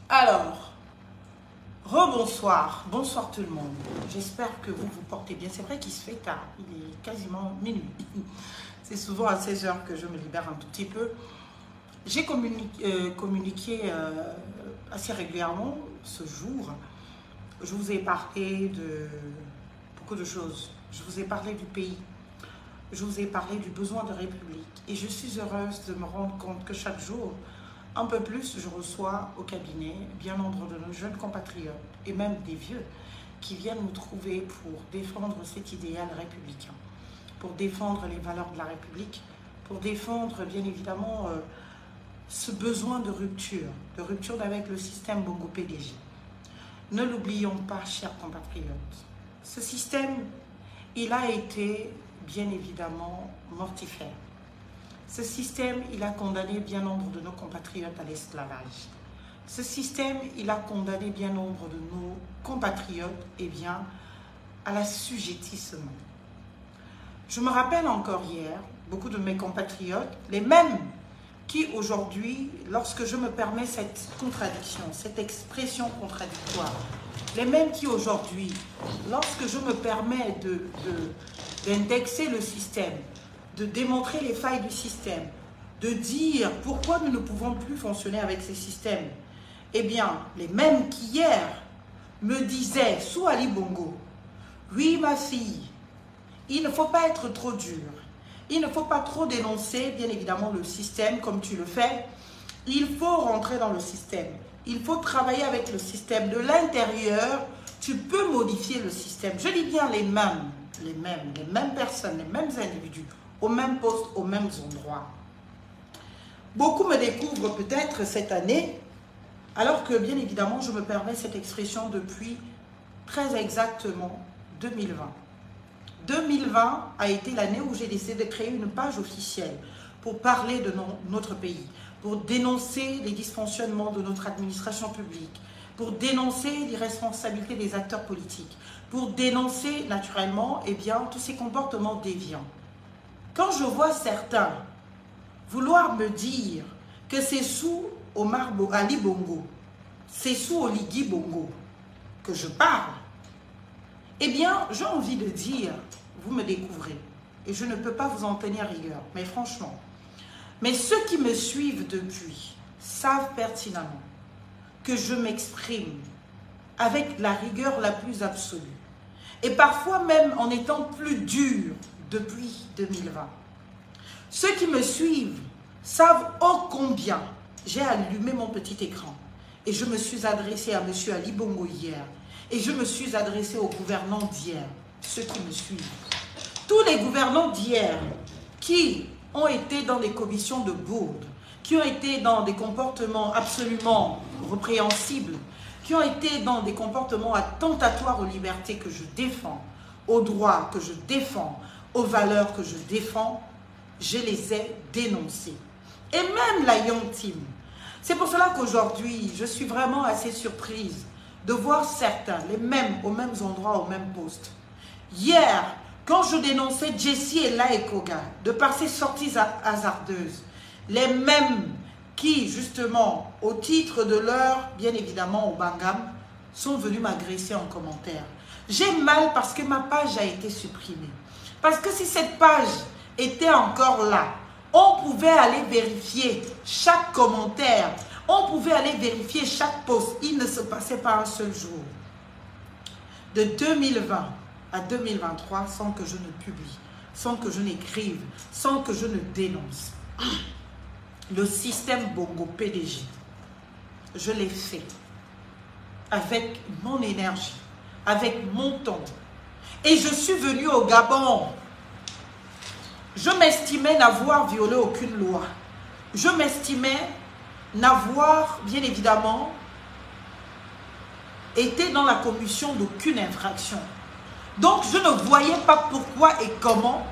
Alors, rebonsoir, bonsoir tout le monde. J'espère que vous vous portez bien. C'est vrai qu'il se fait tard, il est quasiment minuit. C'est souvent à 16 h que je me libère un tout petit peu. J'ai communiqué assez régulièrement ce jour. Je vous ai parlé de beaucoup de choses. Je vous ai parlé du pays. Je vous ai parlé du besoin de République. Et je suis heureuse de me rendre compte que chaque jour, un peu plus, je reçois au cabinet bien nombre de nos jeunes compatriotes et même des vieux qui viennent nous trouver pour défendre cet idéal républicain, pour défendre les valeurs de la République, pour défendre bien évidemment ce besoin de rupture avec le système Bongo PDG. Ne l'oublions pas, chers compatriotes, ce système, il a été bien évidemment mortifère. Ce système, il a condamné bien nombre de nos compatriotes à l'esclavage. Ce système, il a condamné bien nombre de nos compatriotes à l'assujettissement. Je me rappelle encore hier, beaucoup de mes compatriotes, les mêmes qui aujourd'hui, lorsque je me permets cette contradiction, cette expression contradictoire, les mêmes qui aujourd'hui, lorsque je me permets d'indexer le système, de démontrer les failles du système, de dire pourquoi nous ne pouvons plus fonctionner avec ces systèmes, eh bien, les mêmes qui hier me disaient, sous Ali Bongo, oui ma fille, il ne faut pas être trop dur, il ne faut pas trop dénoncer, bien évidemment, le système comme tu le fais, il faut rentrer dans le système, il faut travailler avec le système de l'intérieur, tu peux modifier le système. Je dis bien les mêmes personnes, les mêmes individus, au même poste, aux mêmes endroits. Beaucoup me découvrent peut-être cette année, alors que bien évidemment, je me permets cette expression depuis très exactement 2020. 2020 a été l'année où j'ai décidé de créer une page officielle pour parler de notre pays, pour dénoncer les dysfonctionnements de notre administration publique, pour dénoncer l'irresponsabilité des acteurs politiques, pour dénoncer naturellement tous ces comportements déviants. Quand je vois certains vouloir me dire que c'est sous Ali Bongo, c'est sous Oligui Bongo que je parle, eh bien, j'ai envie de dire, vous me découvrez, et je ne peux pas vous en tenir rigueur, mais franchement, mais ceux qui me suivent depuis savent pertinemment que je m'exprime avec la rigueur la plus absolue, et parfois même en étant plus dur depuis 2020. Ceux qui me suivent savent ô combien j'ai allumé mon petit écran et je me suis adressé à M. Ali Bongo hier et je me suis adressé aux gouvernants d'hier, ceux qui me suivent. Tous les gouvernants d'hier qui ont été dans des commissions de bourde, qui ont été dans des comportements absolument répréhensibles, qui ont été dans des comportements attentatoires aux libertés que je défends, aux droits que je défends, aux valeurs que je défends, je les ai dénoncés. Et même la Young Team. C'est pour cela qu'aujourd'hui, je suis vraiment assez surprise de voir certains, les mêmes, aux mêmes endroits, aux mêmes postes. Hier, quand je dénonçais Jessie et Laekoga, de par ces sorties hasardeuses, les mêmes qui, justement, au titre de leur, bien évidemment, au Bangam, sont venus m'agresser en commentaire. J'ai mal parce que ma page a été supprimée. Parce que si cette page était encore là, on pouvait aller vérifier chaque commentaire, on pouvait aller vérifier chaque post. Il ne se passait pas un seul jour. De 2020 à 2023, sans que je ne publie, sans que je n'écrive, sans que je ne dénonce. Le système Bongo PDG, je l'ai fait avec mon énergie, avec mon temps. Et je suis venue au Gabon. Je m'estimais n'avoir violé aucune loi. Je m'estimais n'avoir, bien évidemment, été dans la commission d'aucune infraction. Donc, je ne voyais pas pourquoi et comment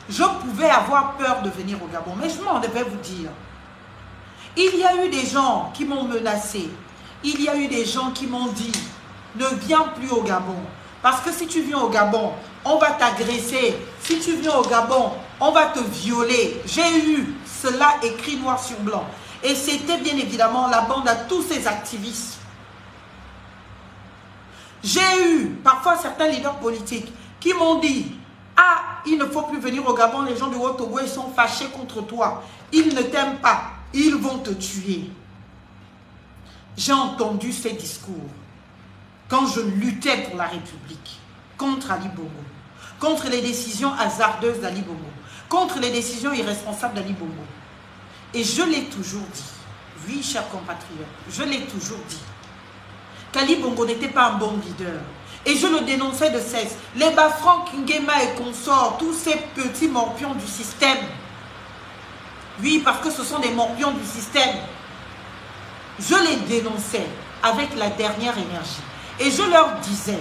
je pouvais avoir peur de venir au Gabon. Mais je m'en devais vous dire. Il y a eu des gens qui m'ont menacé. Il y a eu des gens qui m'ont dit, ne viens plus au Gabon. Parce que si tu viens au Gabon, on va t'agresser. Si tu viens au Gabon, on va te violer. J'ai eu cela écrit noir sur blanc. Et c'était bien évidemment la bande à tous ces activistes. J'ai eu parfois certains leaders politiques qui m'ont dit « Ah, il ne faut plus venir au Gabon, les gens du Haut-Togo, ils sont fâchés contre toi. Ils ne t'aiment pas, ils vont te tuer. » J'ai entendu ces discours quand je luttais pour la République, contre Ali Bongo, contre les décisions hasardeuses d'Ali Bongo, contre les décisions irresponsables d'Ali Bongo. Et je l'ai toujours dit, oui, chers compatriotes, je l'ai toujours dit, qu'Ali Bongo n'était pas un bon leader. Et je le dénonçais de cesse. Les Bafran, Nguema et consorts, tous ces petits morpions du système. Oui, parce que ce sont des morpions du système. Je les dénonçais avec la dernière énergie. Et je leur disais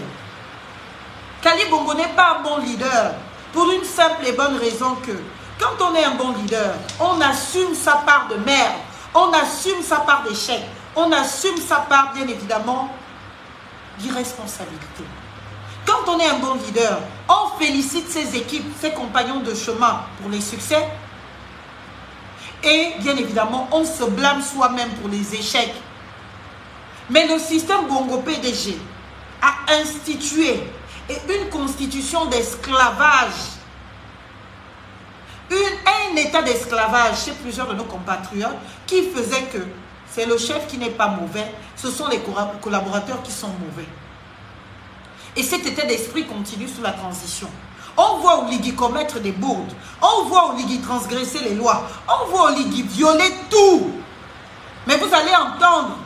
qu'Ali Bongo n'est pas un bon leader pour une simple et bonne raison que quand on est un bon leader, on assume sa part de merde, on assume sa part d'échec, on assume sa part, bien évidemment, d'irresponsabilité. Quand on est un bon leader, on félicite ses équipes, ses compagnons de chemin pour les succès. Et bien évidemment, on se blâme soi-même pour les échecs. Mais le système Bongo PDG a institué une constitution d'esclavage, un état d'esclavage chez plusieurs de nos compatriotes qui faisait que c'est le chef qui n'est pas mauvais, ce sont les collaborateurs qui sont mauvais. Et cet état d'esprit continue sous la transition. On voit Oligui commettre des bourdes, on voit Oligui transgresser les lois, on voit Oligui violer tout. Mais vous allez entendre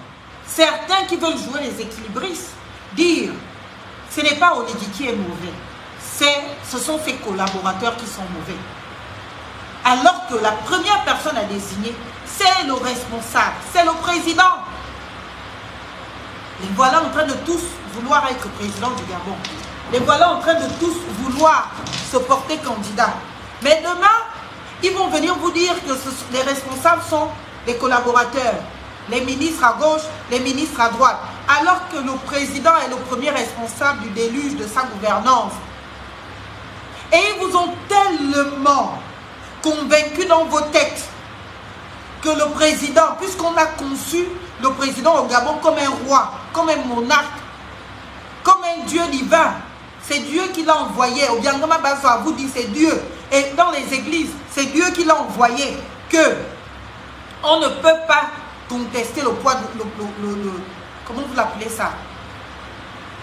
certains qui veulent jouer les équilibristes dire ce n'est pas Oligui qui est mauvais, ce sont ses collaborateurs qui sont mauvais. Alors que la première personne à désigner, c'est le responsable, c'est le président. Les voilà en train de tous vouloir être président du Gabon. Les voilà en train de tous vouloir se porter candidat. Mais demain, ils vont venir vous dire que les responsables sont les collaborateurs, les ministres à gauche, les ministres à droite. Alors que le président est le premier responsable du déluge de sa gouvernance. Et ils vous ont tellement convaincu dans vos têtes que le président, puisqu'on a conçu le président au Gabon comme un roi, comme un monarque, comme un dieu divin, c'est Dieu qui l'a envoyé. Au Biangama Bazoa vous dit c'est Dieu. Et dans les églises, c'est Dieu qui l'a envoyé. Que on ne peut pas contester le poids, comment vous l'appelez ça?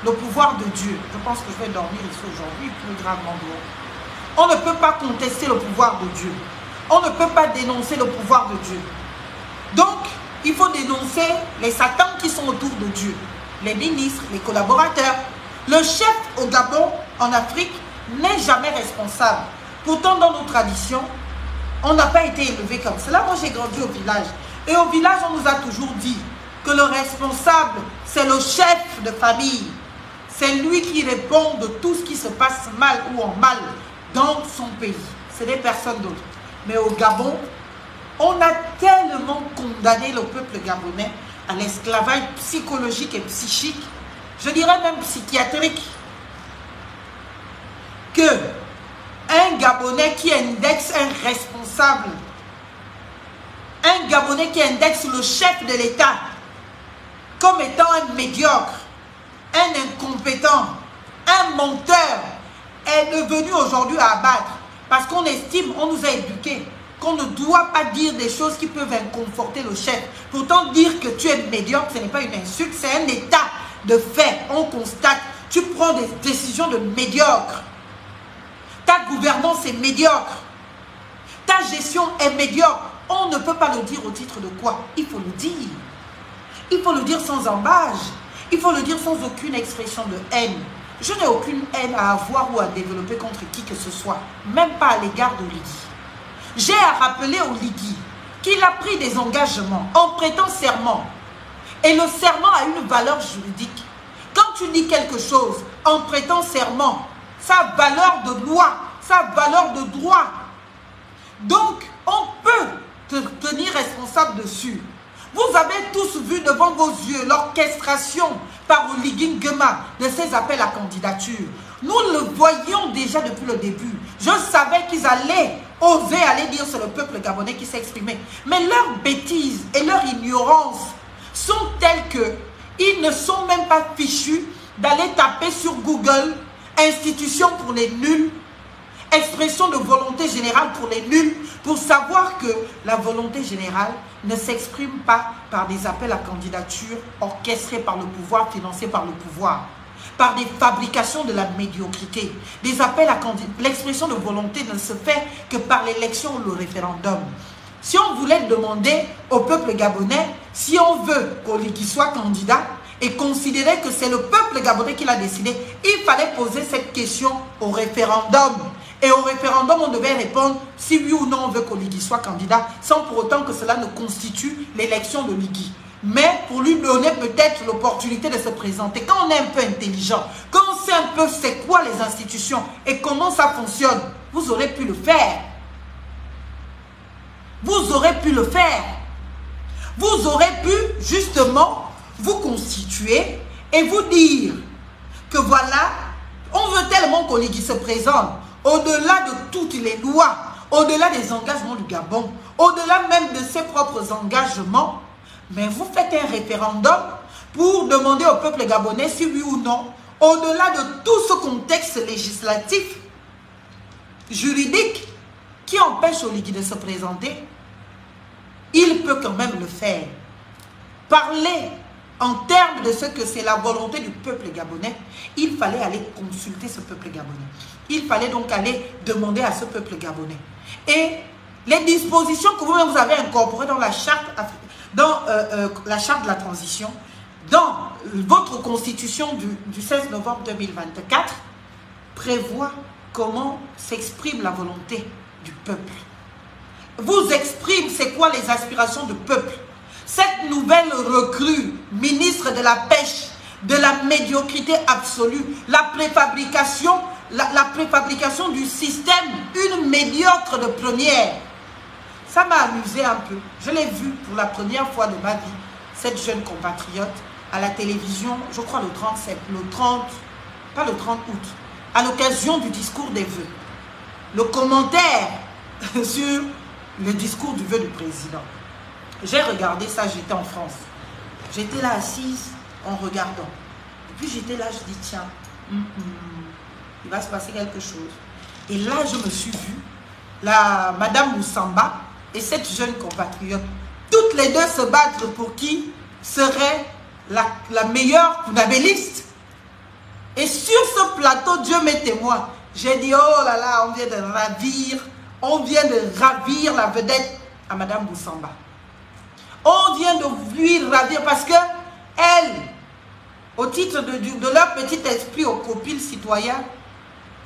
Le pouvoir de Dieu. Je pense que je vais dormir ici aujourd'hui, plus gravement dehors. On ne peut pas contester le pouvoir de Dieu. On ne peut pas dénoncer le pouvoir de Dieu. Donc, il faut dénoncer les satans qui sont autour de Dieu. Les ministres, les collaborateurs. Le chef au Gabon, en Afrique, n'est jamais responsable. Pourtant, dans nos traditions, on n'a pas été élevé comme cela. Moi, j'ai grandi au village. Et au village, on nous a toujours dit que le responsable, c'est le chef de famille. C'est lui qui répond de tout ce qui se passe mal ou en mal dans son pays. C'est des personnes d'autres. Mais au Gabon, on a tellement condamné le peuple gabonais à l'esclavage psychologique et psychique, je dirais même psychiatrique, que un Gabonais qui indexe un responsable, un Gabonais qui indexe le chef de l'État comme étant un médiocre, un incompétent, un menteur, est devenu aujourd'hui à abattre. Parce qu'on estime, on nous a éduqués, qu'on ne doit pas dire des choses qui peuvent inconforter le chef. Pourtant, dire que tu es médiocre, ce n'est pas une insulte, c'est un état de fait. On constate, tu prends des décisions de médiocre. Ta gouvernance est médiocre. Ta gestion est médiocre. On ne peut pas le dire au titre de quoi? Il faut le dire. Il faut le dire sans embâche. Il faut le dire sans aucune expression de haine. Je n'ai aucune haine à avoir ou à développer contre qui que ce soit, même pas à l'égard d'Oligui. J'ai à rappeler Oligui qu'il a pris des engagements en prêtant serment. Et le serment a une valeur juridique. Quand tu dis quelque chose en prêtant serment, ça a valeur de loi, ça a valeur de droit. Donc, on peut te tenir responsable dessus. Vous avez tous vu devant vos yeux l'orchestration par Oligui Nguema de ces appels à candidature. Nous le voyions déjà depuis le début. Je savais qu'ils allaient oser aller dire c'est le peuple gabonais qui s'est exprimé. Mais leurs bêtises et leur ignorance sont telles que ils ne sont même pas fichus d'aller taper sur Google institution pour les nuls, expression de volonté générale pour les nuls, pour savoir que la volonté générale ne s'exprime pas par des appels à candidature orchestrés par le pouvoir, financés par le pouvoir, par des fabrications de la médiocrité. Des appels à candidature, l'expression de volonté ne se fait que par l'élection ou le référendum. Si on voulait demander au peuple gabonais, si on veut qu'Oligui soit candidat et considérer que c'est le peuple gabonais qui l'a décidé, il fallait poser cette question au référendum. Et au référendum, on devait répondre si oui ou non on veut qu'Oligui soit candidat, sans pour autant que cela ne constitue l'élection d'Oligui. Mais pour lui donner peut-être l'opportunité de se présenter. Quand on est un peu intelligent, quand on sait un peu c'est quoi les institutions et comment ça fonctionne, vous aurez pu le faire. Vous aurez pu le faire. Vous aurez pu justement vous constituer et vous dire que voilà, on veut tellement qu'Oligui se présente. Au-delà de toutes les lois, au-delà des engagements du Gabon, au-delà même de ses propres engagements, mais vous faites un référendum pour demander au peuple gabonais si oui ou non, au-delà de tout ce contexte législatif, juridique, qui empêche Oligui de se présenter, il peut quand même le faire. Parler en termes de ce que c'est la volonté du peuple gabonais, il fallait aller consulter ce peuple gabonais. Il fallait donc aller demander à ce peuple gabonais. Et les dispositions que vous-même vous avez incorporées dans la charte, la charte de la transition, dans votre constitution du 16 novembre 2024, prévoit comment s'exprime la volonté du peuple. Vous exprime c'est quoi les aspirations du peuple. Cette nouvelle recrue, ministre de la pêche, de la médiocrité absolue, la préfabrication du système, une médiocre de première. Ça m'a amusé un peu. Je l'ai vu pour la première fois de ma vie, cette jeune compatriote, à la télévision, je crois le 30 août, à l'occasion du discours des vœux. Le commentaire sur le discours du vœu du président. J'ai regardé ça, j'étais en France. J'étais là assise en regardant. Et puis j'étais là, je dis tiens, il va se passer quelque chose. Et là, je me suis vue, Madame Moussamba et cette jeune compatriote, toutes les deux se battre pour qui serait la meilleure kunabéliste. Et sur ce plateau, Dieu m'est témoin. J'ai dit, oh là là, on vient de ravir la vedette à Madame Moussamba. On vient de lui ravir parce que elle, au titre de leur petit esprit au copil citoyen,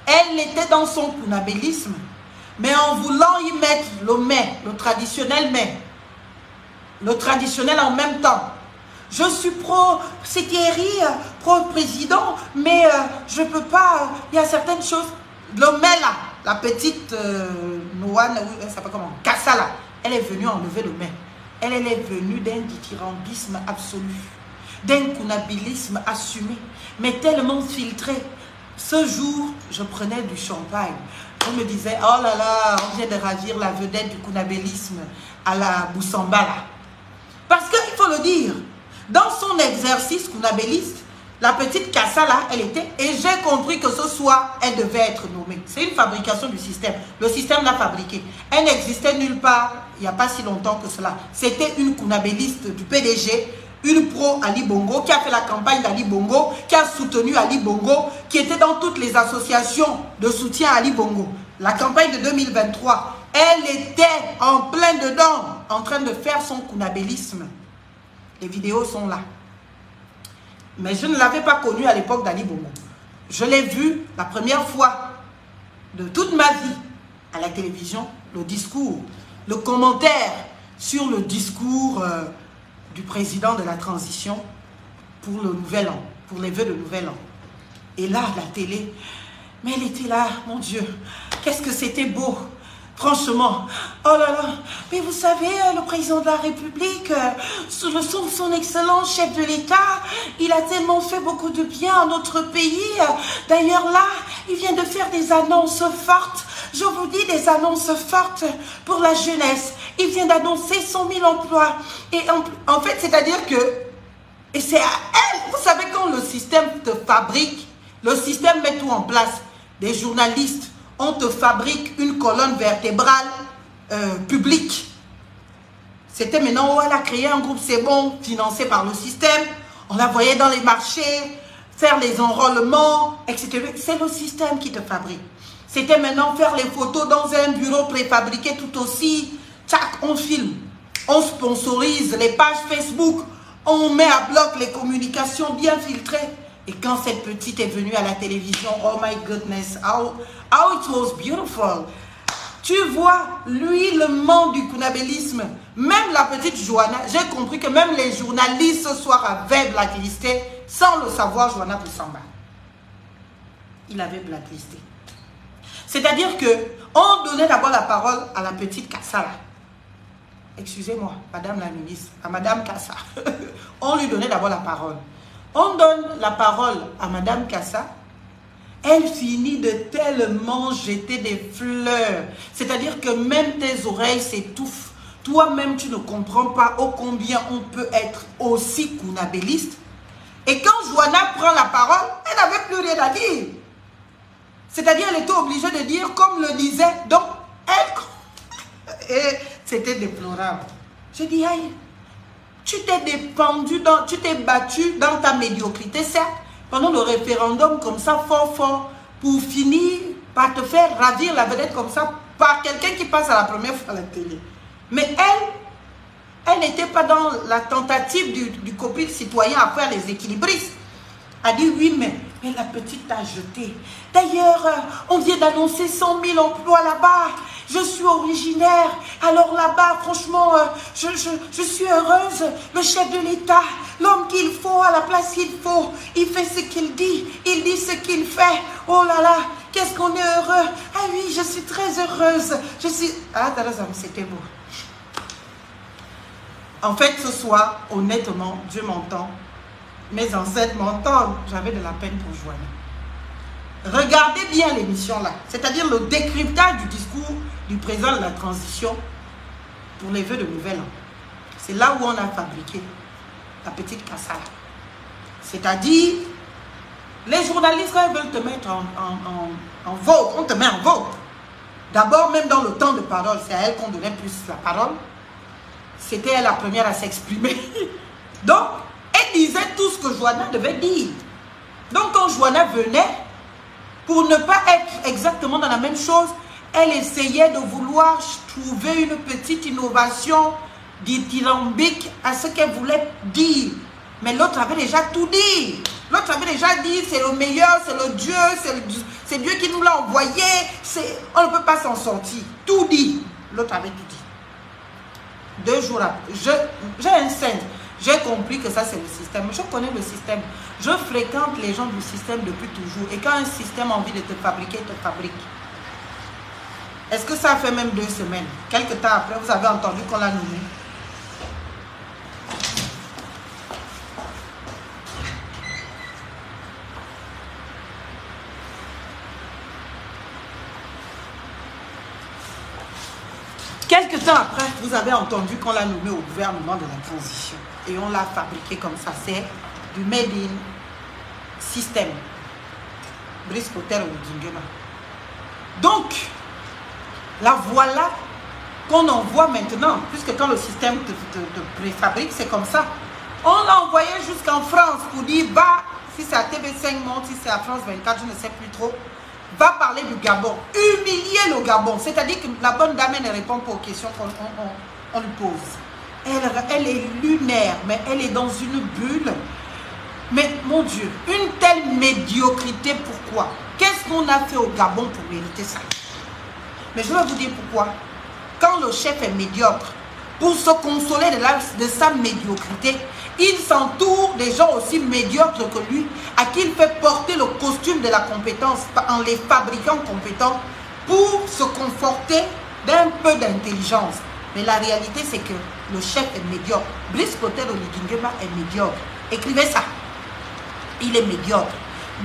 elle était dans son kunabélisme, mais en voulant y mettre le mets, le traditionnel mets, le traditionnel en même temps. Je suis pro-Sétieri, pro-président, mais je ne peux pas, il y a certaines choses. Le mets là, la petite Noane, elle s'appelle comment, Kassala, elle est venue enlever le mets. Elle est venue d'un dithyrambisme absolu, d'un kunabélisme assumé, mais tellement filtré. Ce jour, je prenais du champagne. On me disait, oh là là, on vient de ravir la vedette du kunabélisme à la Moussamba là. Parce qu'il faut le dire, dans son exercice kunabéliste, la petite Kassa là, elle était, et j'ai compris que ce soir, elle devait être nommée. C'est une fabrication du système. Le système l'a fabriquée. Elle n'existait nulle part, il n'y a pas si longtemps que cela. C'était une kunabéliste du PDG, une pro Ali Bongo, qui a fait la campagne d'Ali Bongo, qui a soutenu Ali Bongo, qui était dans toutes les associations de soutien à Ali Bongo. La campagne de 2023, elle était en plein dedans, en train de faire son kunabélisme. Les vidéos sont là. Mais je ne l'avais pas connue à l'époque d'Ali Bongo. Je l'ai vue la première fois de toute ma vie à la télévision, le discours, le commentaire sur le discours du président de la transition pour le nouvel an, pour les vœux de nouvel an. Et là, la télé, mais elle était là, mon Dieu, qu'est-ce que c'était beau. Franchement, oh là là, mais vous savez, le président de la République, son excellent chef de l'État, il a tellement fait beaucoup de bien à notre pays. D'ailleurs là, il vient de faire des annonces fortes je vous dis des annonces fortes pour la jeunesse. Il vient d'annoncer 100 000 emplois. Et en fait, c'est-à-dire que, et c'est à elle, vous savez quand le système te fabrique, le système met tout en place. Des journalistes, on te fabrique une colonne vertébrale publique. C'était maintenant où elle a créé un groupe, c'est bon, financé par le système. On la voyait dans les marchés, faire les enrôlements, etc. C'est le système qui te fabrique. C'était maintenant faire les photos dans un bureau préfabriqué tout aussi. Tchac, on filme, on sponsorise les pages Facebook, on met à bloc les communications bien filtrées. Et quand cette petite est venue à la télévision, oh my goodness, how it was beautiful. Tu vois, l'huilement du kunabélisme, même la petite Joanna, j'ai compris que même les journalistes ce soir avaient blacklisté, sans le savoir, Joanna Poussamba. Il avait blacklisté. C'est-à-dire que on donnait d'abord la parole à la petite Kassala. Excusez-moi, Madame la ministre, à Madame Kassa. On lui donnait d'abord la parole. On donne la parole à Madame Kassa. Elle finit de tellement jeter des fleurs. C'est-à-dire que même tes oreilles s'étouffent. Toi-même, tu ne comprends pas ô combien on peut être aussi kunabéliste. Et quand Joanna prend la parole, elle n'avait plus rien à dire. C'est-à-dire elle était obligée de dire comme le disait. Donc, elle... Et c'était déplorable. Je dis, aïe, tu t'es dépendu, tu t'es battu dans ta médiocrité, certes. Pendant le référendum comme ça, fort, pour finir par te faire ravir la vedette comme ça, par quelqu'un qui passe à la première fois à la télé. Mais elle n'était pas dans la tentative du copil citoyen à faire les équilibristes. Elle a dit oui, mais la petite a jeté. D'ailleurs, on vient d'annoncer 100 000 emplois là-bas. Je suis originaire. Alors là-bas, franchement, je suis heureuse. Le chef de l'État, l'homme qu'il faut, à la place qu'il faut, il fait ce qu'il dit. Il dit ce qu'il fait. Oh là là, qu'est-ce qu'on est heureux. Ah oui, je suis très heureuse. Je suis... Ah, c'était beau. En fait, ce soir, honnêtement, Dieu m'entend. Mes ancêtres m'entendent. J'avais de la peine pour Joanna. Regardez bien l'émission là. C'est-à-dire le décryptage du discours du président de la transition pour les vœux de nouvel an. C'est là où on a fabriqué la petite Kassala. C'est-à-dire, les journalistes, quand ils veulent te mettre en vogue, on te met en vogue. D'abord, même dans le temps de parole, c'est à elle qu'on donnait plus la parole. C'était elle la première à s'exprimer. Donc, elle disait tout ce que Joanna devait dire. Donc, quand Joanna venait, pour ne pas être exactement dans la même chose, elle essayait de vouloir trouver une petite innovation dithyrambique à ce qu'elle voulait dire. Mais l'autre avait déjà tout dit. L'autre avait déjà dit, c'est le meilleur, c'est le Dieu, c'est Dieu qui nous l'a envoyé. On ne peut pas s'en sortir. Tout dit. L'autre avait tout dit. 2 jours après, j'ai un scène. J'ai compris que ça c'est le système. Je connais le système. Je fréquente les gens du système depuis toujours. Et quand un système a envie de te fabriquer, il te fabrique. Est-ce que ça fait même 2 semaines? Quelque temps après, vous avez entendu qu'on l'a nommé. Quelque temps après, vous avez entendu qu'on l'a nommé au gouvernement de la transition. Et on l'a fabriqué comme ça. C'est du made in system. Brice Potter ou Dingema. Donc, la voilà qu'on envoie maintenant. Puisque quand le système te préfabrique, c'est comme ça. On l'a envoyé jusqu'en France pour dire, va, si c'est à TV5 Monde, si c'est à France 24, je ne sais plus trop. Va parler du Gabon, humilier le Gabon. C'est-à-dire que la bonne dame ne répond pas aux questions qu'on lui pose. Elle est lunaire, mais elle est dans une bulle. Mais mon Dieu, une telle médiocrité, pourquoi? Qu'est-ce qu'on a fait au Gabon pour mériter ça? Mais je vais vous dire pourquoi. Quand le chef est médiocre, pour se consoler de sa médiocrité, il s'entoure des gens aussi médiocres que lui, à qui il fait porter le costume de la compétence en les fabriquant compétents pour se conforter d'un peu d'intelligence. Mais la réalité, c'est que le chef est médiocre. Brice Potter Oligingema est médiocre. Écrivez ça. Il est médiocre.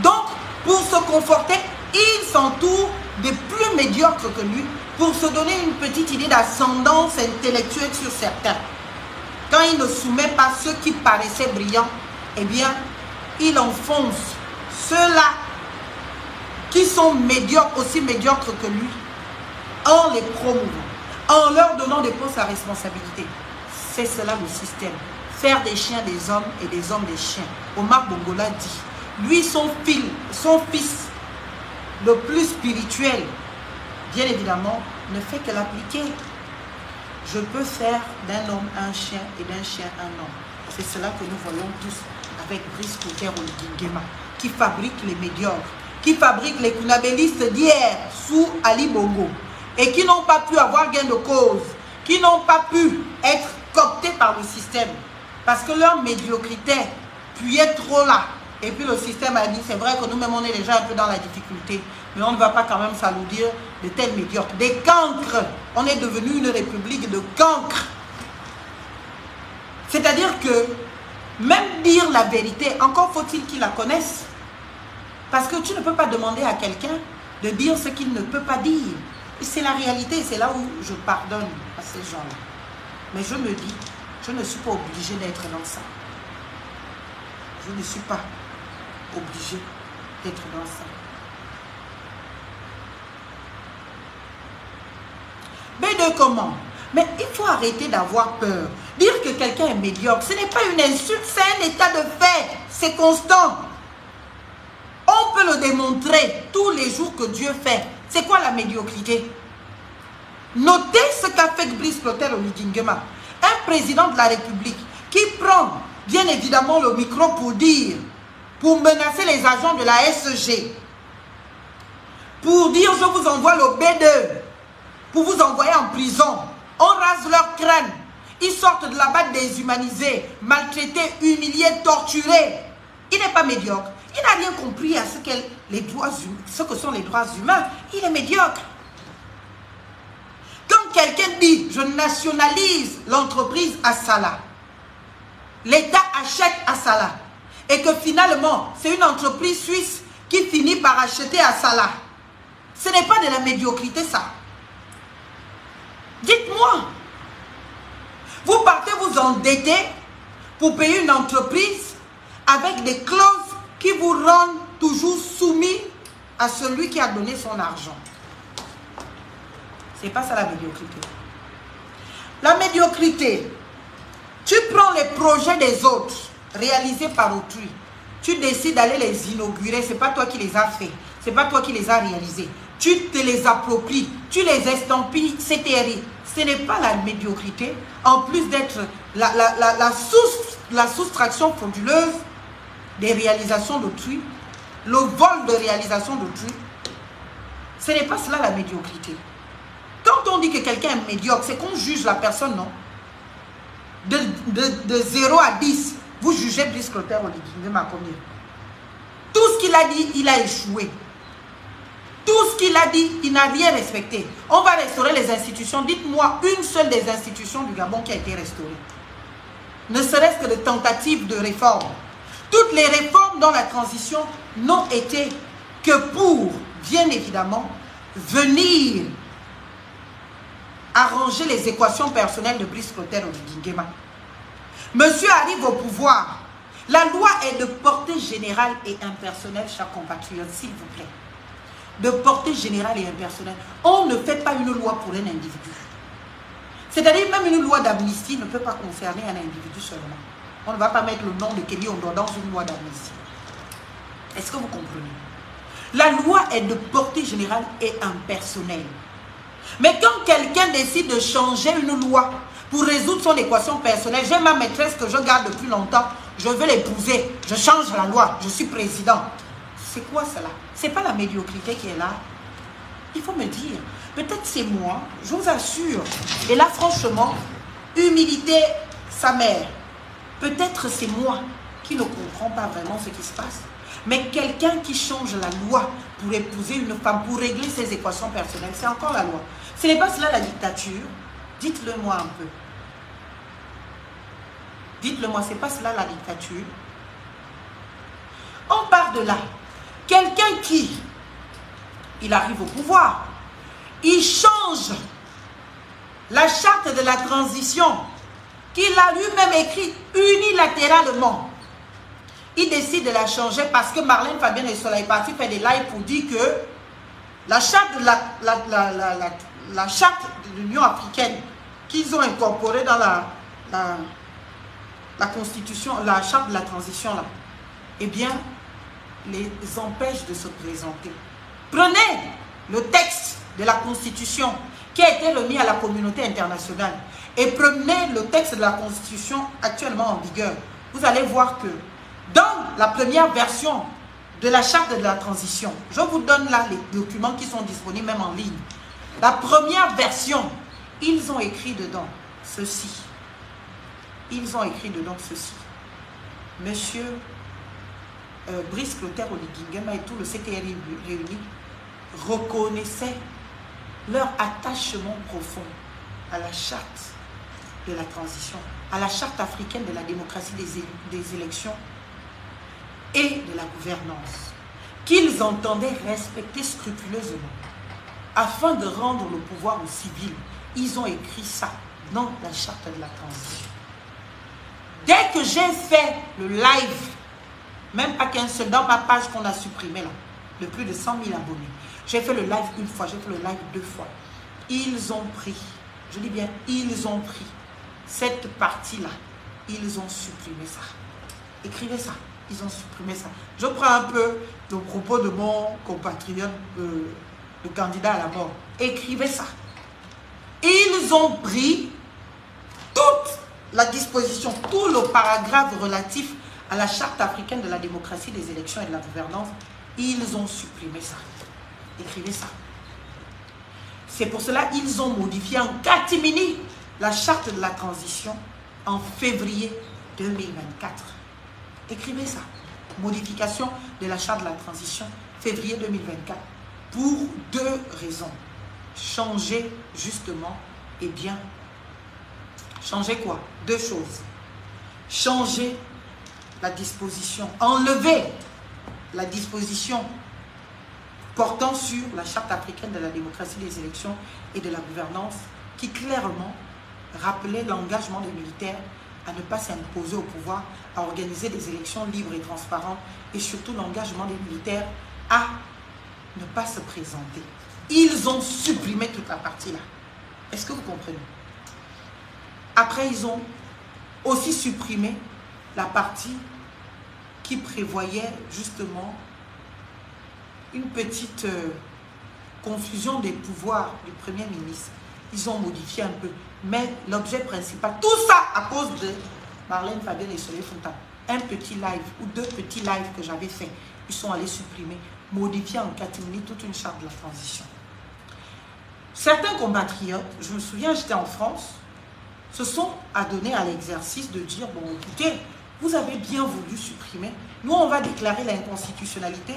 Donc, pour se conforter, il s'entoure des plus médiocres que lui pour se donner une petite idée d'ascendance intellectuelle sur certains. Quand il ne soumet pas ceux qui paraissaient brillants, eh bien, il enfonce ceux-là qui sont médiocres, aussi médiocres que lui, en les promouvant, en leur donnant des postes à responsabilité. C'est cela le système. Faire des chiens des hommes et des hommes des chiens. Omar Bongo l'a dit. Lui, son fils, le plus spirituel, bien évidemment, ne fait que l'appliquer. Je peux faire d'un homme un chien et d'un chien un homme. C'est cela que nous voyons tous avec Brice Clotaire Oligui-Nguema, qui fabrique les médiocres, qui fabrique les kunabélistes d'hier sous Ali Bongo et qui n'ont pas pu avoir gain de cause, qui n'ont pas pu être cooptés par le système parce que leur médiocrité puait trop là. Et puis le système a dit, c'est vrai que nous-mêmes on est déjà un peu dans la difficulté, mais on ne va pas quand même s'alloudir de tels médiocres. Des cancres, on est devenu une république de cancres. C'est-à-dire que même dire la vérité, encore faut-il qu'ils la connaissent. Parce que tu ne peux pas demander à quelqu'un de dire ce qu'il ne peut pas dire. C'est la réalité, c'est là où je pardonne à ces gens-là. Mais je me dis, je ne suis pas obligée d'être dans ça. Je ne suis pas obligée d'être dans ça. B2 comment? Mais il faut arrêter d'avoir peur. Dire que quelqu'un est médiocre, ce n'est pas une insulte, c'est un état de fait. C'est constant. On peut le démontrer tous les jours que Dieu fait. C'est quoi la médiocrité? Notez ce qu'a fait Brice Clotaire Oligui-Nguema, un président de la République qui prend bien évidemment le micro pour dire, pour menacer les agents de la SG, pour dire je vous envoie le B2, pour vous envoyer en prison. On rase leur crâne. Ils sortent de là-bas déshumanisés, maltraités, humiliés, torturés. Il n'est pas médiocre. Il n'a rien compris à ce que sont les droits humains. Il est médiocre. Quand quelqu'un dit, je nationalise l'entreprise Assala, l'État achète Assala, et que finalement, c'est une entreprise suisse qui finit par acheter Assala, ce n'est pas de la médiocrité, ça. Dites-moi, vous partez vous endetter pour payer une entreprise avec des clauses qui vous rendent toujours soumis à celui qui a donné son argent. C'est pas ça la médiocrité. La médiocrité, tu prends les projets des autres, réalisés par autrui, tu décides d'aller les inaugurer, c'est pas toi qui les as fait, c'est pas toi qui les as réalisés. Tu te les appropries, tu les estampilles, c'est terrible. Ce n'est pas la médiocrité, en plus d'être la soustraction frauduleuse des réalisations d'autrui, le vol de réalisation d'autrui. Ce n'est pas cela la médiocrité. Quand on dit que quelqu'un est médiocre, c'est qu'on juge la personne, non? De 0 à 10, vous jugez Brice Clotaire Oligui-Nguema combien? Tout ce qu'il a dit, il a échoué. Tout ce qu'il a dit, il n'a rien respecté. On va restaurer les institutions. Dites-moi une seule des institutions du Gabon qui a été restaurée. Ne serait-ce que de tentatives de réforme. Toutes les réformes dans la transition n'ont été que pour, bien évidemment, venir arranger les équations personnelles de Brice Clotaire Oligui-Nguema. Monsieur arrive au pouvoir. La loi est de portée générale et impersonnelle, chers compatriotes, s'il vous plaît. De portée générale et impersonnelle. On ne fait pas une loi pour un individu. C'est-à-dire même une loi d'amnistie ne peut pas concerner un individu seulement. On ne va pas mettre le nom de Kelly Ondo dans une loi d'amnistie. Est-ce que vous comprenez? La loi est de portée générale et impersonnelle. Mais quand quelqu'un décide de changer une loi pour résoudre son équation personnelle, j'ai ma maîtresse que je garde depuis longtemps, je veux l'épouser, je change la loi, je suis président. C'est quoi cela? C'est pas la médiocrité qui est là. Il faut me dire, peut-être c'est moi, je vous assure. Et là, franchement, humilité, sa mère. Peut-être c'est moi qui ne comprends pas vraiment ce qui se passe. Mais quelqu'un qui change la loi pour épouser une femme, pour régler ses équations personnelles, c'est encore la loi. Ce n'est pas cela la dictature. Dites-le moi un peu. Dites-le moi, c'est pas cela la dictature. On part de là. Quelqu'un qui il arrive au pouvoir. Il change la charte de la transition qu'il a lui-même écrite unilatéralement. Il décide de la changer parce que Marlène Fabienne et Sola est partie faire des lives pour dire que la charte de la charte de l'Union africaine qu'ils ont incorporée dans la constitution, la charte de la transition là, eh bien, les empêche de se présenter. Prenez le texte de la constitution qui a été remis à la communauté internationale et prenez le texte de la constitution actuellement en vigueur. Vous allez voir que dans la première version de la charte de la transition, je vous donne là les documents qui sont disponibles même en ligne. La première version, ils ont écrit dedans ceci. Ils ont écrit dedans ceci. Monsieur Brice Clotaire Oligui et tout le CTRI réuni reconnaissaient leur attachement profond à la charte de la transition, à la charte africaine de la démocratie des élections et de la gouvernance, qu'ils entendaient respecter scrupuleusement. Afin de rendre le pouvoir aux civils, ils ont écrit ça dans la charte de la transition. Dès que j'ai fait le live, même pas qu'un seul, dans ma page qu'on a supprimée là, de plus de 100 000 abonnés, j'ai fait le live une fois, j'ai fait le live 2 fois. Ils ont pris, je dis bien, ils ont pris cette partie-là, ils ont supprimé ça. Écrivez ça, ils ont supprimé ça. Je prends un peu le propos de mon compatriote, le candidat à la mort. Écrivez ça. Ils ont pris toute la disposition, tout le paragraphe relatif à la charte africaine de la démocratie, des élections et de la gouvernance. Ils ont supprimé ça. Écrivez ça. C'est pour cela qu'ils ont modifié en catimini la charte de la transition en février 2024. Écrivez ça. Modification de la charte de la transition, février 2024. Pour 2 raisons. Changer justement, et bien, changer quoi? 2 choses. Changer la disposition, enlever la disposition portant sur la charte africaine de la démocratie des élections et de la gouvernance qui clairement rappelait l'engagement des militaires à ne pas s'imposer au pouvoir, à organiser des élections libres et transparentes et surtout l'engagement des militaires à ne pas se présenter. Ils ont supprimé toute la partie là. Est-ce que vous comprenez? Après, ils ont aussi supprimé la partie qui prévoyait justement une petite confusion des pouvoirs du Premier ministre. Ils ont modifié un peu. Mais l'objet principal, tout ça à cause de Marlène Fabienne et Soleil Fontaine. Un petit live ou 2 petits lives que j'avais fait, ils sont allés supprimer, modifier en catimini toute une charte de la transition. Certains compatriotes, je me souviens, j'étais en France, se sont adonnés à l'exercice de dire, bon écoutez, vous avez bien voulu supprimer, nous on va déclarer l'inconstitutionnalité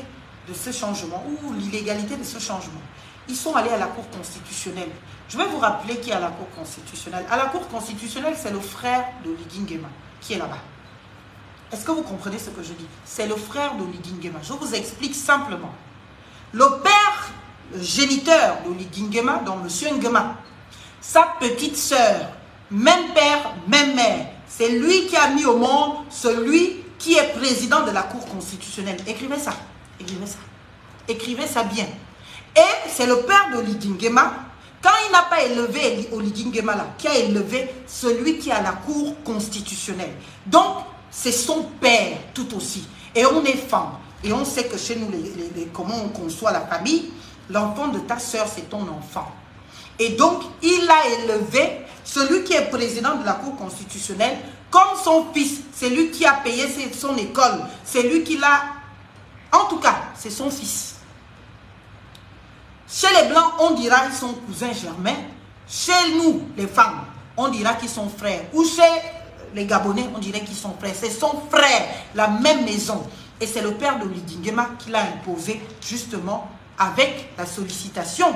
de ce changement ou l'illégalité de ce changement. Ils sont allés à la Cour constitutionnelle. Je vais vous rappeler qui est à la Cour constitutionnelle. À la Cour constitutionnelle, c'est le frère d'Oligui Nguema qui est là-bas. Est-ce que vous comprenez ce que je dis? C'est le frère d'Oligui Nguema. Je vous explique simplement. Le père géniteur d'Oligui Nguema, donc M. Nguema, sa petite sœur, même père, même mère, c'est lui qui a mis au monde celui qui est président de la Cour constitutionnelle. Écrivez ça. Écrivez ça. Écrivez ça bien. Et c'est le père d'Oligui Nguema, quand il n'a pas élevé Oligui Nguema là, qui a élevé celui qui est à la Cour constitutionnelle. Donc, c'est son père tout aussi. Et on est femme. Et on sait que chez nous, comment on conçoit la famille, l'enfant de ta soeur, c'est ton enfant. Et donc, il a élevé celui qui est président de la Cour constitutionnelle comme son fils. C'est lui qui a payé son école. C'est lui qui l'a... En tout cas, c'est son fils. Chez les Blancs, on dira qu'ils sont cousins germains. Chez nous, les femmes, on dira qu'ils sont frères. Ou chez les Gabonais, on dirait qu'ils sont frères. C'est son frère, la même maison. Et c'est le père d'Oligui Nguema qui l'a imposé justement avec la sollicitation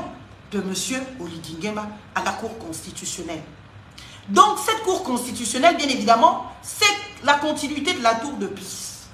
de M. Oligui Nguema à la Cour constitutionnelle. Donc cette Cour constitutionnelle, bien évidemment, c'est la continuité de la Tour de Pise.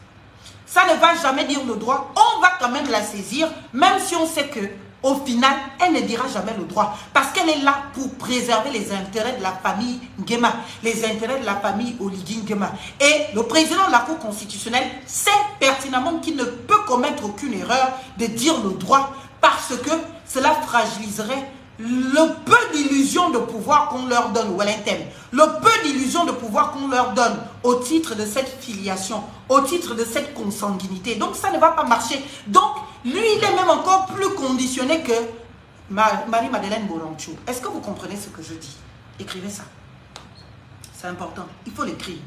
Ça ne va jamais dire le droit. On va quand même la saisir, même si on sait que au final, elle ne dira jamais le droit. Parce qu'elle est là pour préserver les intérêts de la famille Nguema, les intérêts de la famille Oligui Nguema. Et le président de la Cour constitutionnelle sait pertinemment qu'il ne peut commettre aucune erreur de dire le droit parce que cela fragiliserait le peu d'illusions de pouvoir qu'on leur donne, ou le peu d'illusions de pouvoir qu'on leur donne au titre de cette filiation, au titre de cette consanguinité. Donc ça ne va pas marcher. Donc lui, il est même encore plus conditionné que Marie-Madeleine Borancho. Est-ce que vous comprenez ce que je dis? Écrivez ça. C'est important. Il faut l'écrire.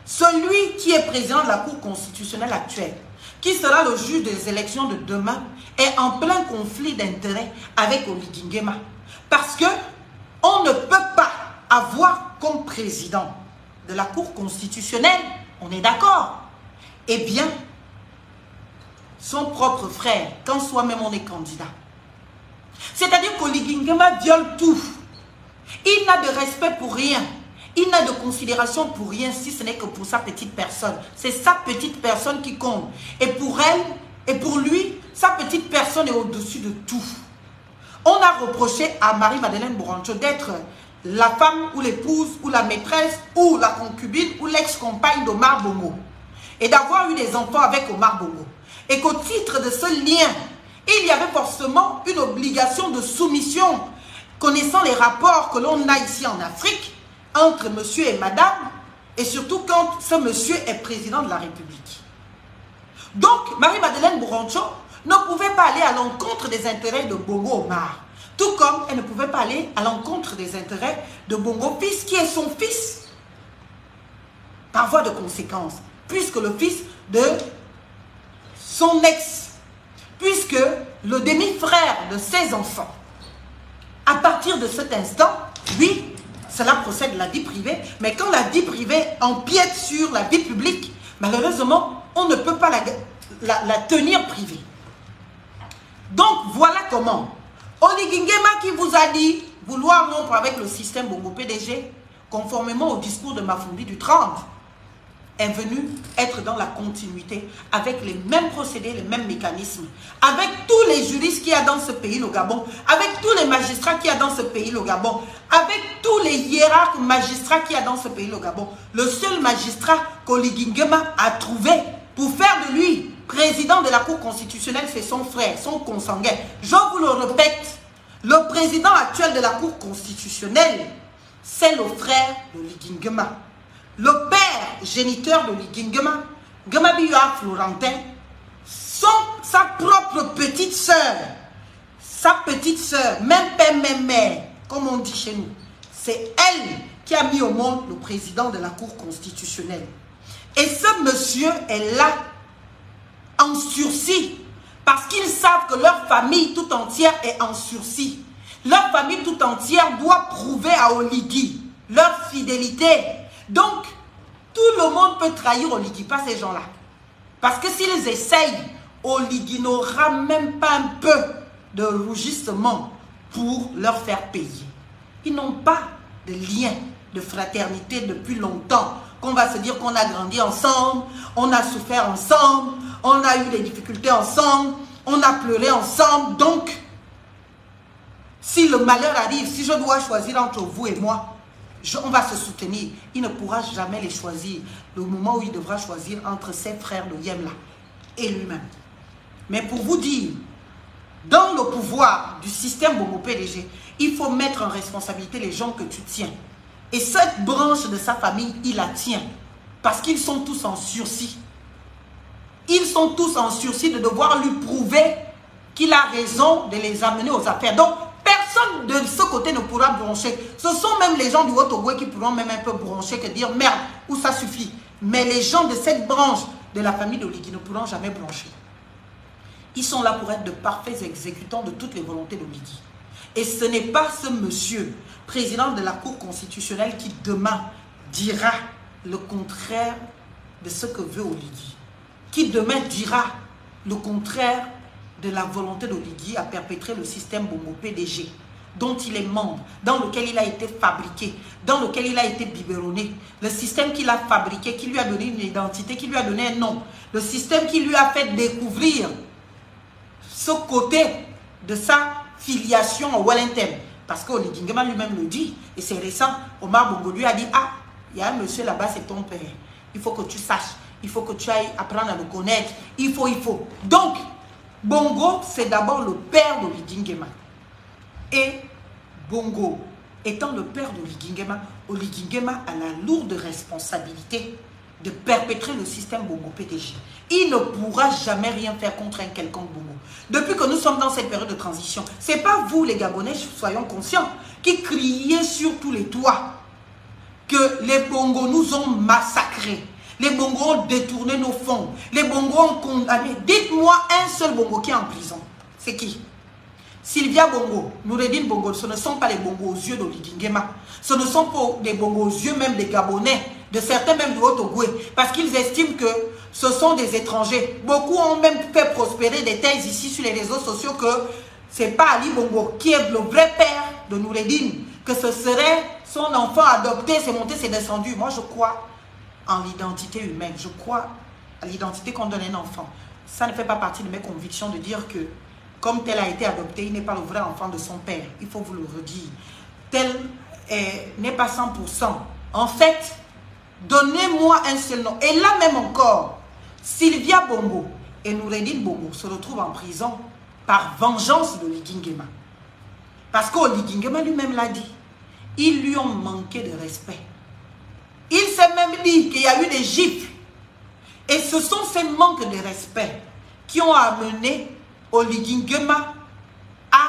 Celui qui est président de la Cour constitutionnelle actuelle, qui sera le juge des élections de demain, est en plein conflit d'intérêts avec Oligui Nguema. Parce que on ne peut pas avoir comme président de la Cour constitutionnelle, on est d'accord, eh bien, son propre frère, quand soi-même on est candidat. C'est-à-dire qu'Oligui Nguema viole tout. Il n'a de respect pour rien. Il n'a de considération pour rien si ce n'est que pour sa petite personne. C'est sa petite personne qui compte. Et pour elle, et pour lui, sa petite personne est au-dessus de tout. On a reproché à Marie-Madeleine Borancho d'être la femme ou l'épouse ou la maîtresse ou la concubine ou l'ex-compagne d'Omar Bongo. Et d'avoir eu des enfants avec Omar Bongo. Et qu'au titre de ce lien, il y avait forcément une obligation de soumission, connaissant les rapports que l'on a ici en Afrique, entre monsieur et madame, et surtout quand ce monsieur est président de la République. Donc, Marie-Madeleine Borancho ne pouvait pas aller à l'encontre des intérêts de Bongo Omar, tout comme elle ne pouvait pas aller à l'encontre des intérêts de Bongo fils, qui est son fils, par voie de conséquence, puisque le fils de son ex, puisque le demi-frère de ses enfants. À partir de cet instant, oui, cela procède de la vie privée, mais quand la vie privée empiète sur la vie publique, malheureusement, on ne peut pas la tenir privée. Donc, voilà comment Oligui Nguema qui vous a dit vouloir rompre avec le système Bongo PDG, conformément au discours de Mafoumbi du 30, est venu être dans la continuité avec les mêmes procédés, les mêmes mécanismes, avec tous les juristes qu'il y a dans ce pays, le Gabon, avec tous les magistrats qu'il y a dans ce pays, le Gabon, avec tous les hiérarques magistrats qu'il y a dans ce pays, le Gabon. Le seul magistrat qu'Oligui Nguema a trouvé pour faire de lui président de la Cour constitutionnelle, c'est son frère, son consanguin. Je vous le répète, le président actuel de la Cour constitutionnelle, c'est le frère d'Oligui Nguema. Le père géniteur de Oligui Nguema, Nguema Bioua Florentin, sa propre petite sœur, même père, même mère, comme on dit chez nous, c'est elle qui a mis au monde le président de la Cour constitutionnelle. Et ce monsieur est là, en sursis, parce qu'ils savent que leur famille tout entière est en sursis. Leur famille tout entière doit prouver à Oligui leur fidélité. Donc, tout le monde peut trahir Oligui, pas ces gens-là. Parce que s'ils essayent, Oligui n'aura même pas un peu de rougissement pour leur faire payer. Ils n'ont pas de lien de fraternité depuis longtemps. Qu'on va se dire qu'on a grandi ensemble, on a souffert ensemble, on a eu des difficultés ensemble, on a pleuré ensemble. Donc, si le malheur arrive, si je dois choisir entre vous et moi, on va se soutenir. Il ne pourra jamais les choisir. Le moment où il devra choisir entre ses frères de Yemla et lui-même. Mais pour vous dire, dans le pouvoir du système Bongo PDG, il faut mettre en responsabilité les gens que tu tiens. Et cette branche de sa famille, il la tient. Parce qu'ils sont tous en sursis. Ils sont tous en sursis de devoir lui prouver qu'il a raison de les amener aux affaires. Donc, personne de ce côté ne pourra broncher. Ce sont même les gens du Haut-Togo qui pourront même un peu broncher, que dire merde, où ça suffit. Mais les gens de cette branche de la famille d'Oligui ne pourront jamais broncher. Ils sont là pour être de parfaits exécutants de toutes les volontés d'Oligui. Et ce n'est pas ce monsieur, président de la Cour constitutionnelle, qui demain dira le contraire de ce que veut Oligui. Qui demain dira le contraire de la volonté d'Oligui à perpétrer le système Bongo PDG, dont il est membre, dans lequel il a été fabriqué, dans lequel il a été biberonné, le système qu'il a fabriqué, qui lui a donné une identité, qui lui a donné un nom, le système qui lui a fait découvrir ce côté de sa filiation au Wellington. Parce que Oli Gingema lui-même le dit, et c'est récent, Omar Bongo lui a dit, ah, il y a un monsieur là-bas, c'est ton père. Il faut que tu saches, il faut que tu ailles apprendre à le connaître, il faut. Donc, Bongo, c'est d'abord le père d'Oli Gingema. Et Bongo, étant le père d'Oli Gingema, Oli Gingema a la lourde responsabilité de perpétrer le système Bongo PDG. Il ne pourra jamais rien faire contre un quelconque Bongo. Depuis que nous sommes dans cette période de transition, ce n'est pas vous les Gabonais, soyons conscients, qui criez sur tous les toits que les Bongos nous ont massacrés. Les Bongos ont détourné nos fonds. Les Bongos ont condamné. Dites-moi un seul Bongo qui est en prison. C'est qui? Sylvia Bongo, Noureddine Bongo, ce ne sont pas les Bongos aux yeux d'Oli Gingema. Ce ne sont pas des Bongos aux yeux même des Gabonais, de certains même du Haut-Ogoué, parce qu'ils estiment que ce sont des étrangers. Beaucoup ont même fait prospérer des thèses ici sur les réseaux sociaux que ce n'est pas Ali Bongo qui est le vrai père de Noureddine, que ce serait son enfant adopté, c'est monté, c'est descendu. Moi, je crois en l'identité humaine. Je crois à l'identité qu'on donne à un enfant. Ça ne fait pas partie de mes convictions de dire que comme tel a été adopté, il n'est pas le vrai enfant de son père. Il faut vous le redire. Tel n'est pas 100%. En fait, donnez-moi un seul nom. Et là même encore, Sylvia Bongo et Noureddine Bongo se retrouvent en prison par vengeance de Oli Gingema. Parce qu'Oli Gingema lui-même l'a dit. Ils lui ont manqué de respect. Il s'est même dit qu'il y a eu des gifles. Et ce sont ces manques de respect qui ont amené Oli Gingema à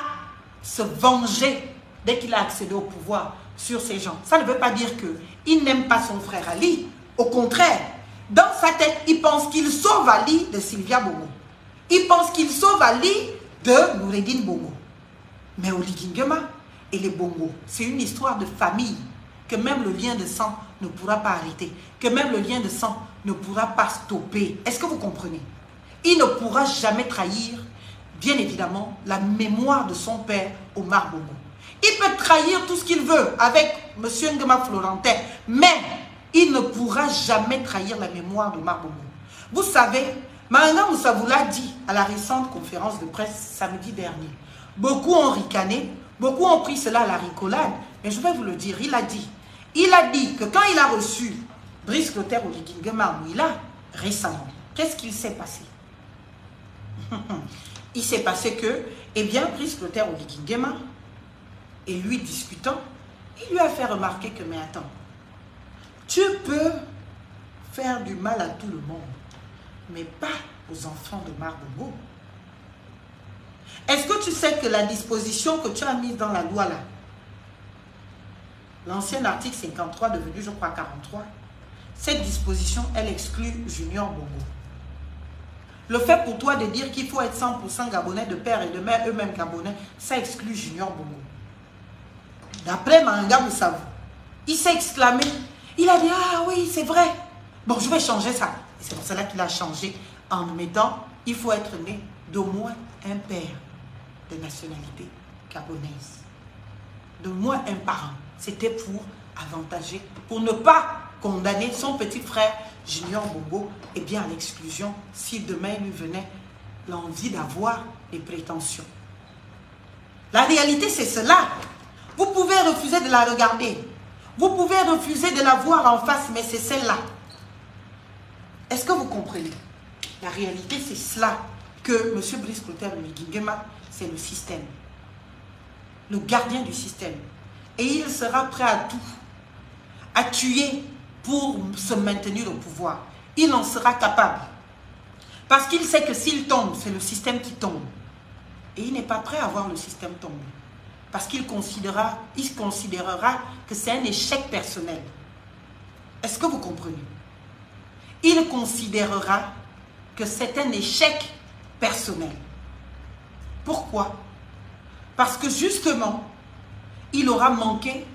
se venger dès qu'il a accédé au pouvoir sur ces gens. Ça ne veut pas dire qu'il n'aime pas son frère Ali. Au contraire, dans sa tête, il pense qu'il sauve Ali de Sylvia Bongo. Il pense qu'il sauve Ali de Noureddine Bongo. Mais Oli Gingema et les Bongo, c'est une histoire de famille que même le lien de sang ne pourra pas arrêter, que même le lien de sang ne pourra pas stopper. Est-ce que vous comprenez? Il ne pourra jamais trahir, bien évidemment, la mémoire de son père, Omar Bongo. Il peut trahir tout ce qu'il veut avec M. Ngema Florentin, mais il ne pourra jamais trahir la mémoire d'Omar Bongo. Vous savez, Maïga Moussa vous l'a dit à la récente conférence de presse samedi dernier. Beaucoup ont ricané, beaucoup ont pris cela à la ricolade, mais je vais vous le dire, il a dit que quand il a reçu Brice Clotaire Oli Gingema Mouila, récemment, qu'est-ce qu'il s'est passé? Il s'est passé que, eh bien, Brice Clotaire Oli Gingema, et lui discutant, il lui a fait remarquer que, mais attends, tu peux faire du mal à tout le monde, mais pas aux enfants de Omar Bongo. Est-ce que tu sais que la disposition que tu as mise dans la loi là, l'ancien article 53 devenu je crois 43, cette disposition elle exclut Junior Bongo. Le fait pour toi de dire qu'il faut être 100% gabonais de père et de mère eux-mêmes gabonais, ça exclut Junior Bongo. D'après Maïga Moussa, il s'est exclamé, il a dit ah oui c'est vrai, bon je vais changer ça. Et c'est pour cela qu'il a changé en mettant il faut être né d'au moins un père de nationalité gabonaise, d'au moins un parent. C'était pour avantager, pour ne pas condamner son petit frère Junior Bongo et bien à l'exclusion si demain il lui venait l'envie d'avoir des prétentions. La réalité c'est cela. Vous pouvez refuser de la regarder, vous pouvez refuser de la voir en face, mais c'est celle-là. Est-ce que vous comprenez? La réalité c'est cela que M. Brice Clotaire Oli Gingema, c'est le système, le gardien du système. Et il sera prêt à tout, à tuer pour se maintenir au pouvoir. Il en sera capable. Parce qu'il sait que s'il tombe, c'est le système qui tombe. Et il n'est pas prêt à voir le système tomber. Parce qu'il considérera que c'est un échec personnel. Est-ce que vous comprenez? Il considérera que c'est un échec personnel. Pourquoi? Parce que justement, il aura manqué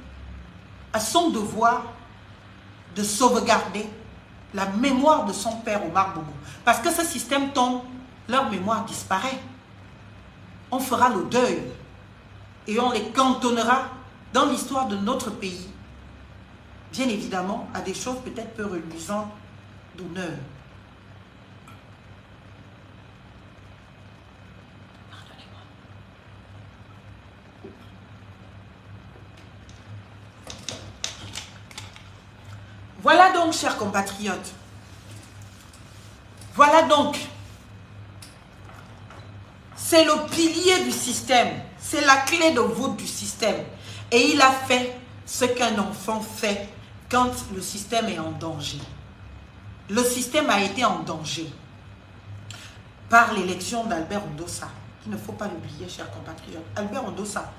à son devoir de sauvegarder la mémoire de son père Omar Bongo. Parce que ce système tombe, leur mémoire disparaît. On fera le deuil et on les cantonnera dans l'histoire de notre pays. Bien évidemment, à des choses peut-être peu reluisantes d'honneur. Voilà donc, chers compatriotes. Voilà donc. C'est le pilier du système. C'est la clé de voûte du système. Et il a fait ce qu'un enfant fait quand le système est en danger. Le système a été en danger par l'élection d'Albert Ndossa. Il ne faut pas l'oublier, chers compatriotes. Albert Ndossa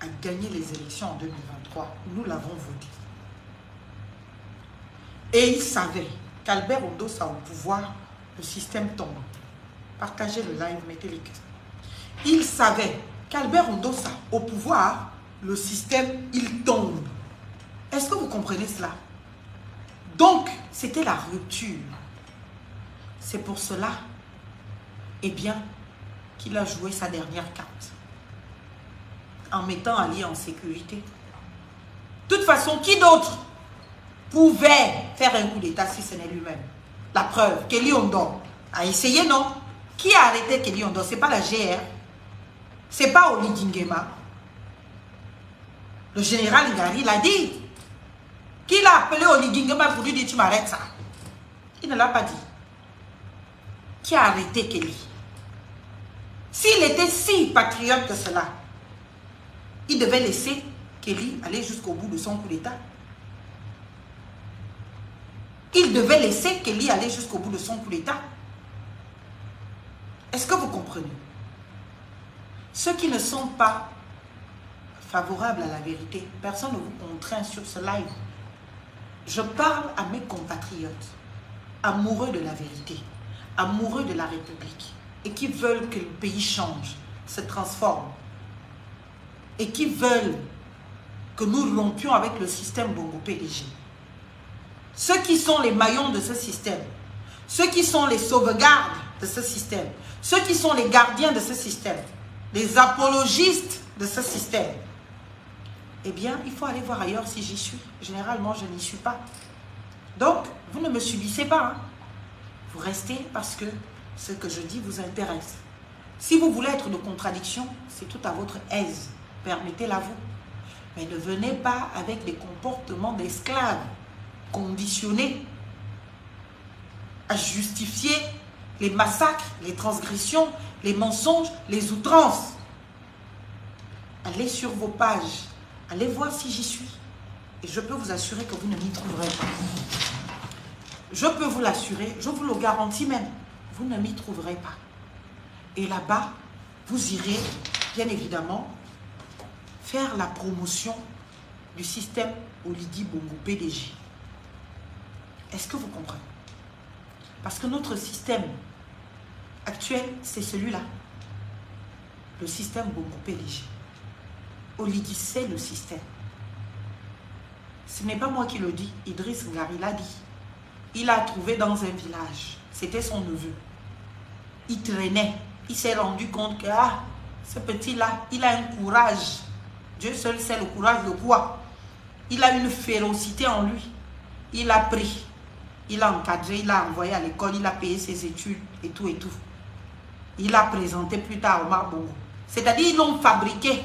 a gagné les élections en 2023. Nous l'avons voté. Et il savait qu'Albert Ndossa au pouvoir, le système tombe. Partagez le live, mettez les questions. Il savait qu'Albert Ndossa au pouvoir, le système, il tombe. Est-ce que vous comprenez cela? Donc, c'était la rupture. C'est pour cela, eh bien, qu'il a joué sa dernière carte. En mettant Ali en sécurité. De toute façon, qui d'autre pouvait faire un coup d'état si ce n'est lui-même? La preuve, Kelly Ondor a essayé, non? Qui a arrêté Kelly Ondor? Ce n'est pas la GR. Ce n'est pas Oli Nguema. Le général Igari l'a dit. Qui l'a appelé Oli Nguema pour lui dire tu m'arrêtes ça? Il ne l'a pas dit. Qui a arrêté Kelly? S'il était si patriote que cela, il devait laisser Kelly aller jusqu'au bout de son coup d'état. Il devait laisser Kelly aller jusqu'au bout de son coup d'état. Est-ce que vous comprenez? Ceux qui ne sont pas favorables à la vérité, personne ne vous contraint sur ce live. Je parle à mes compatriotes, amoureux de la vérité, amoureux de la République, et qui veulent que le pays change, se transforme, et qui veulent que nous rompions avec le système Bongo PDG. Ceux qui sont les maillons de ce système, ceux qui sont les sauvegardes de ce système, ceux qui sont les gardiens de ce système, les apologistes de ce système, eh bien, il faut aller voir ailleurs si j'y suis. Généralement, je n'y suis pas. Donc, vous ne me subissez pas. Hein. Vous restez parce que ce que je dis vous intéresse. Si vous voulez être de contradiction, c'est tout à votre aise. Permettez-la vous. Mais ne venez pas avec des comportements d'esclaves conditionnés à justifier les massacres, les transgressions, les mensonges, les outrances. Allez sur vos pages. Allez voir si j'y suis. Et je peux vous assurer que vous ne m'y trouverez pas. Je peux vous l'assurer, je vous le garantis même. Vous ne m'y trouverez pas. Et là-bas, vous irez, bien évidemment, faire la promotion du système Oligi Bongo PDG. Est-ce que vous comprenez? Parce que notre système actuel, c'est celui-là. Le système Bongo PDG. Oligi, c'est le système. Ce n'est pas moi qui le dis, Idriss Ngari l'a dit. Il a trouvé dans un village, c'était son neveu. Il traînait, il s'est rendu compte que ce petit-là, il a un courage. Dieu seul sait le courage de quoi. Il a une férocité en lui. Il a pris, il a encadré, il a envoyé à l'école, il a payé ses études et tout et tout. Il a présenté plus tard Omar Bongo. C'est-à-dire, ils l'ont fabriqué.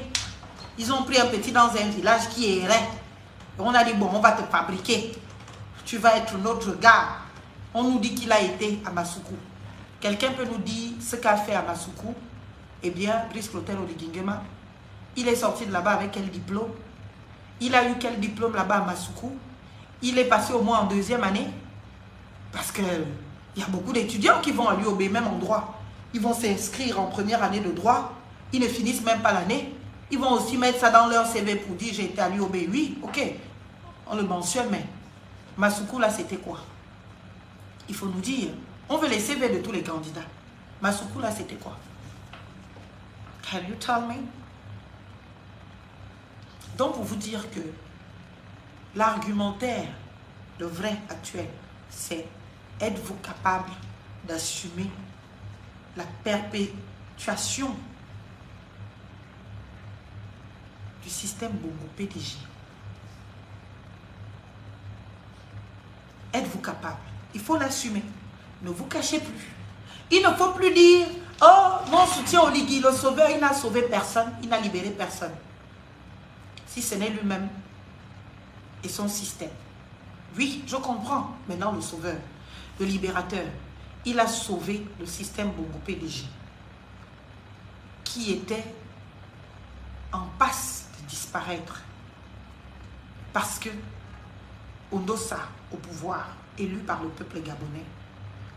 Ils ont pris un petit dans un village qui errait. Et on a dit, bon, on va te fabriquer. Tu vas être notre gars. On nous dit qu'il a été à Masuku. Quelqu'un peut nous dire ce qu'a fait à Masuku? Eh bien, Brice Clotaire Oligui Nguema, il est sorti de là-bas avec quel diplôme? Il a eu quel diplôme là-bas à Masuku? Il est passé au moins en deuxième année. Parce qu'il y a beaucoup d'étudiants qui vont à l'UOB, même en droit. Ils vont s'inscrire en première année de droit. Ils ne finissent même pas l'année. Ils vont aussi mettre ça dans leur CV pour dire j'ai été à l'UOB. Oui, ok, on le mentionne, mais Masuku là c'était quoi? Il faut nous dire. On veut les CV de tous les candidats. Masuku là c'était quoi? Can you tell me? Donc pour vous dire que l'argumentaire, le vrai actuel, c'est êtes-vous capable d'assumer la perpétuation du système Bongo PDG? Êtes-vous capable? Il faut l'assumer. Ne vous cachez plus. Il ne faut plus dire « Oh, mon soutien au Ligui, le sauveur, il n'a sauvé personne, il n'a libéré personne. » Si ce n'est lui-même et son système. Oui, je comprends. Maintenant, le sauveur, le libérateur, il a sauvé le système Bongo PDG qui était en passe de disparaître parce que Ondossa, au pouvoir, élu par le peuple gabonais,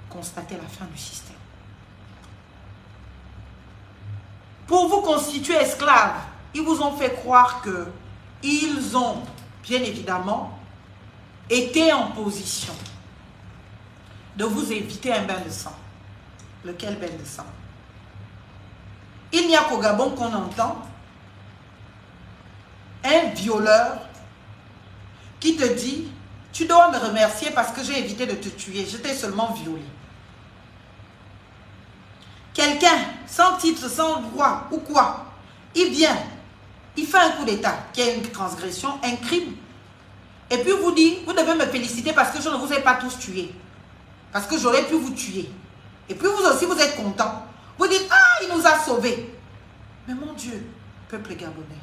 constatait la fin du système. Pour vous constituer esclaves, ils vous ont fait croire que ils ont, bien évidemment, été en position de vous éviter un bain de sang. Lequel bain de sang? Il n'y a qu'au Gabon qu'on entend un violeur qui te dit « Tu dois me remercier parce que j'ai évité de te tuer, je t'ai seulement violé. » Quelqu'un, sans titre, sans droit ou quoi, il vient, il fait un coup d'état qui est une transgression, un crime. Et puis vous dit, vous devez me féliciter parce que je ne vous ai pas tous tués. Parce que j'aurais pu vous tuer. Et puis vous aussi, vous êtes content. Vous dites, ah, il nous a sauvés. Mais mon Dieu, peuple gabonais,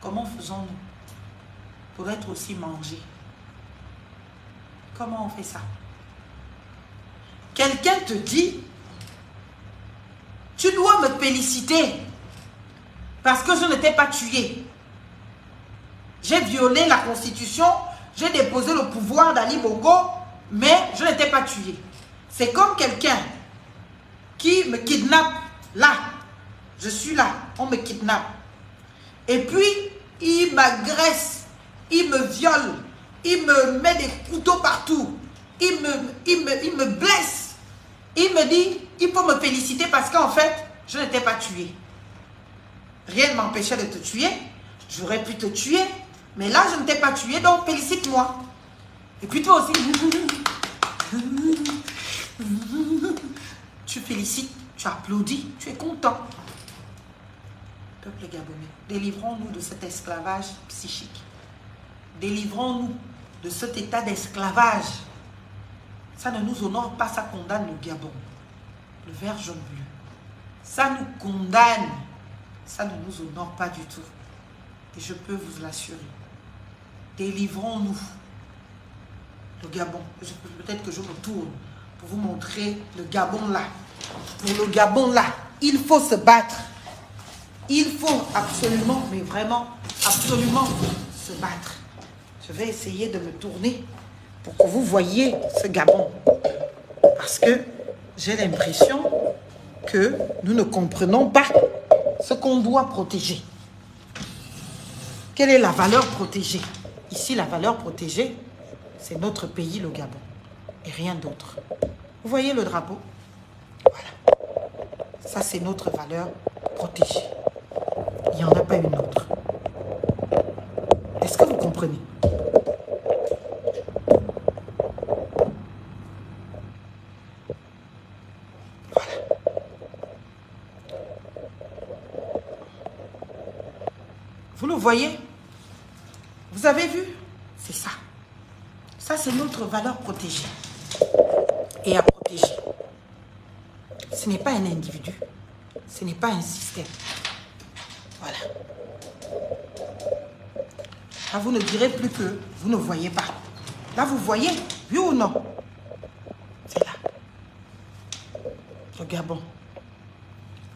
comment faisons-nous pour être aussi mangés? Comment on fait ça? Quelqu'un te dit, tu dois me féliciter parce que je ne t'ai pas tué. J'ai violé la constitution, j'ai déposé le pouvoir d'Ali Bongo, mais je ne t'ai pas tué. C'est comme quelqu'un qui me kidnappe là. Je suis là, on me kidnappe. Et puis, il m'agresse, il me viole, il me met des couteaux partout, il me blesse. Il me dit, il faut me féliciter parce qu'en fait, je ne t'ai pas tué. Rien ne m'empêchait de te tuer. J'aurais pu te tuer. Mais là, je ne t'ai pas tué, donc félicite-moi. Et puis toi aussi, tu félicites, tu applaudis, tu es content. Peuple gabonais, délivrons-nous de cet esclavage psychique. Délivrons-nous de cet état d'esclavage. Ça ne nous honore pas, ça condamne le Gabon. Le vert jaune bleu. Ça nous condamne. Ça ne nous honore pas du tout. Et je peux vous l'assurer. Délivrons-nous. Le Gabon. Peut-être que je me tourne pour vous montrer le Gabon là. Pour le Gabon là, il faut se battre. Il faut absolument, mais vraiment, absolument se battre. Je vais essayer de me tourner pour que vous voyez ce Gabon. Parce que j'ai l'impression que nous ne comprenons pas ce qu'on doit protéger. Quelle est la valeur protégée? Ici, la valeur protégée, c'est notre pays, le Gabon, et rien d'autre. Vous voyez le drapeau? Voilà. Ça, c'est notre valeur protégée. Il n'y en a pas une autre. Est-ce que vous comprenez? Voilà. Vous le voyez? Vous avez vu? C'est ça. Ça, c'est notre valeur protégée. Et à protéger. Ce n'est pas un individu. Ce n'est pas un système. Voilà. Là, vous ne direz plus que vous ne voyez pas. Là, vous voyez, oui ou non? C'est là. Le Gabon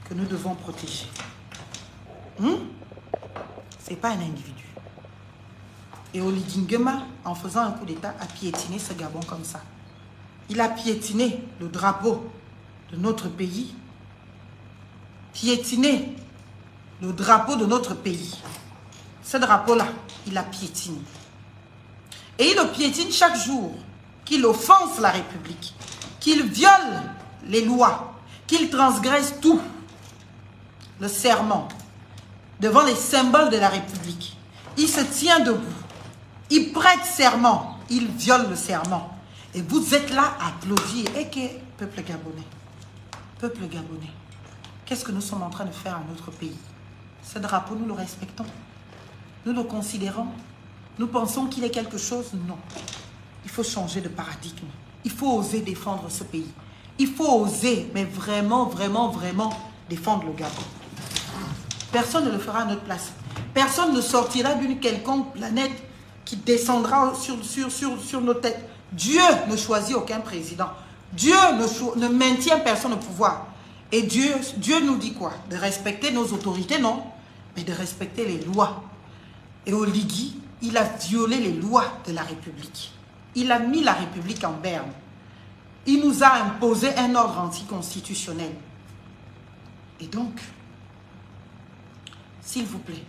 que nous devons protéger. Ce n'est pas un individu. Et Oligui Nguema, en faisant un coup d'État, a piétiné ce Gabon comme ça. Il a piétiné le drapeau de notre pays. Piétiné le drapeau de notre pays. Ce drapeau-là, il a piétiné. Et il le piétine chaque jour qu'il offense la République, qu'il viole les lois, qu'il transgresse tout. Le serment devant les symboles de la République. Il se tient debout. Il prête serment. Il viole le serment. Et vous êtes là à applaudir. Et que, peuple gabonais, qu'est-ce que nous sommes en train de faire à notre pays? Ce drapeau, nous le respectons. Nous le considérons. Nous pensons qu'il est quelque chose. Non. Il faut changer de paradigme. Il faut oser défendre ce pays. Il faut oser, mais vraiment, vraiment, vraiment défendre le Gabon. Personne ne le fera à notre place. Personne ne sortira d'une quelconque planète qui descendra sur nos têtes. Dieu ne choisit aucun président. Dieu ne maintient personne au pouvoir. Et Dieu nous dit quoi? De respecter nos autorités, non, mais de respecter les lois. Et Oligui, il a violé les lois de la République. Il a mis la République en berne. Il nous a imposé un ordre anticonstitutionnel. Et donc, s'il vous plaît,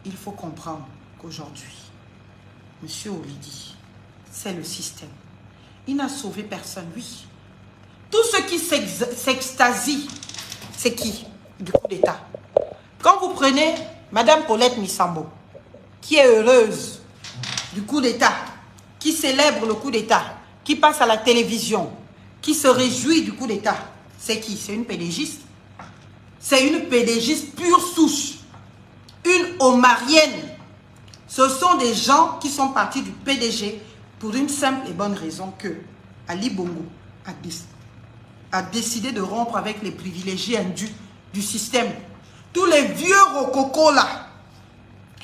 il faut comprendre qu'aujourd'hui, M. Oligui, c'est le système. Il n'a sauvé personne, oui. Tous ceux qui s'extasient, c'est qui? Du coup d'État. Quand vous prenez Mme Paulette Missambo, qui est heureuse du coup d'État, qui célèbre le coup d'État, qui passe à la télévision, qui se réjouit du coup d'État, c'est qui? C'est une pédégiste. C'est une pédégiste pure souche. Une omarienne. Ce sont des gens qui sont partis du PDG pour une simple et bonne raison que Ali Bongo a décidé de rompre avec les privilégiés indus du système. Tous les vieux rococos là,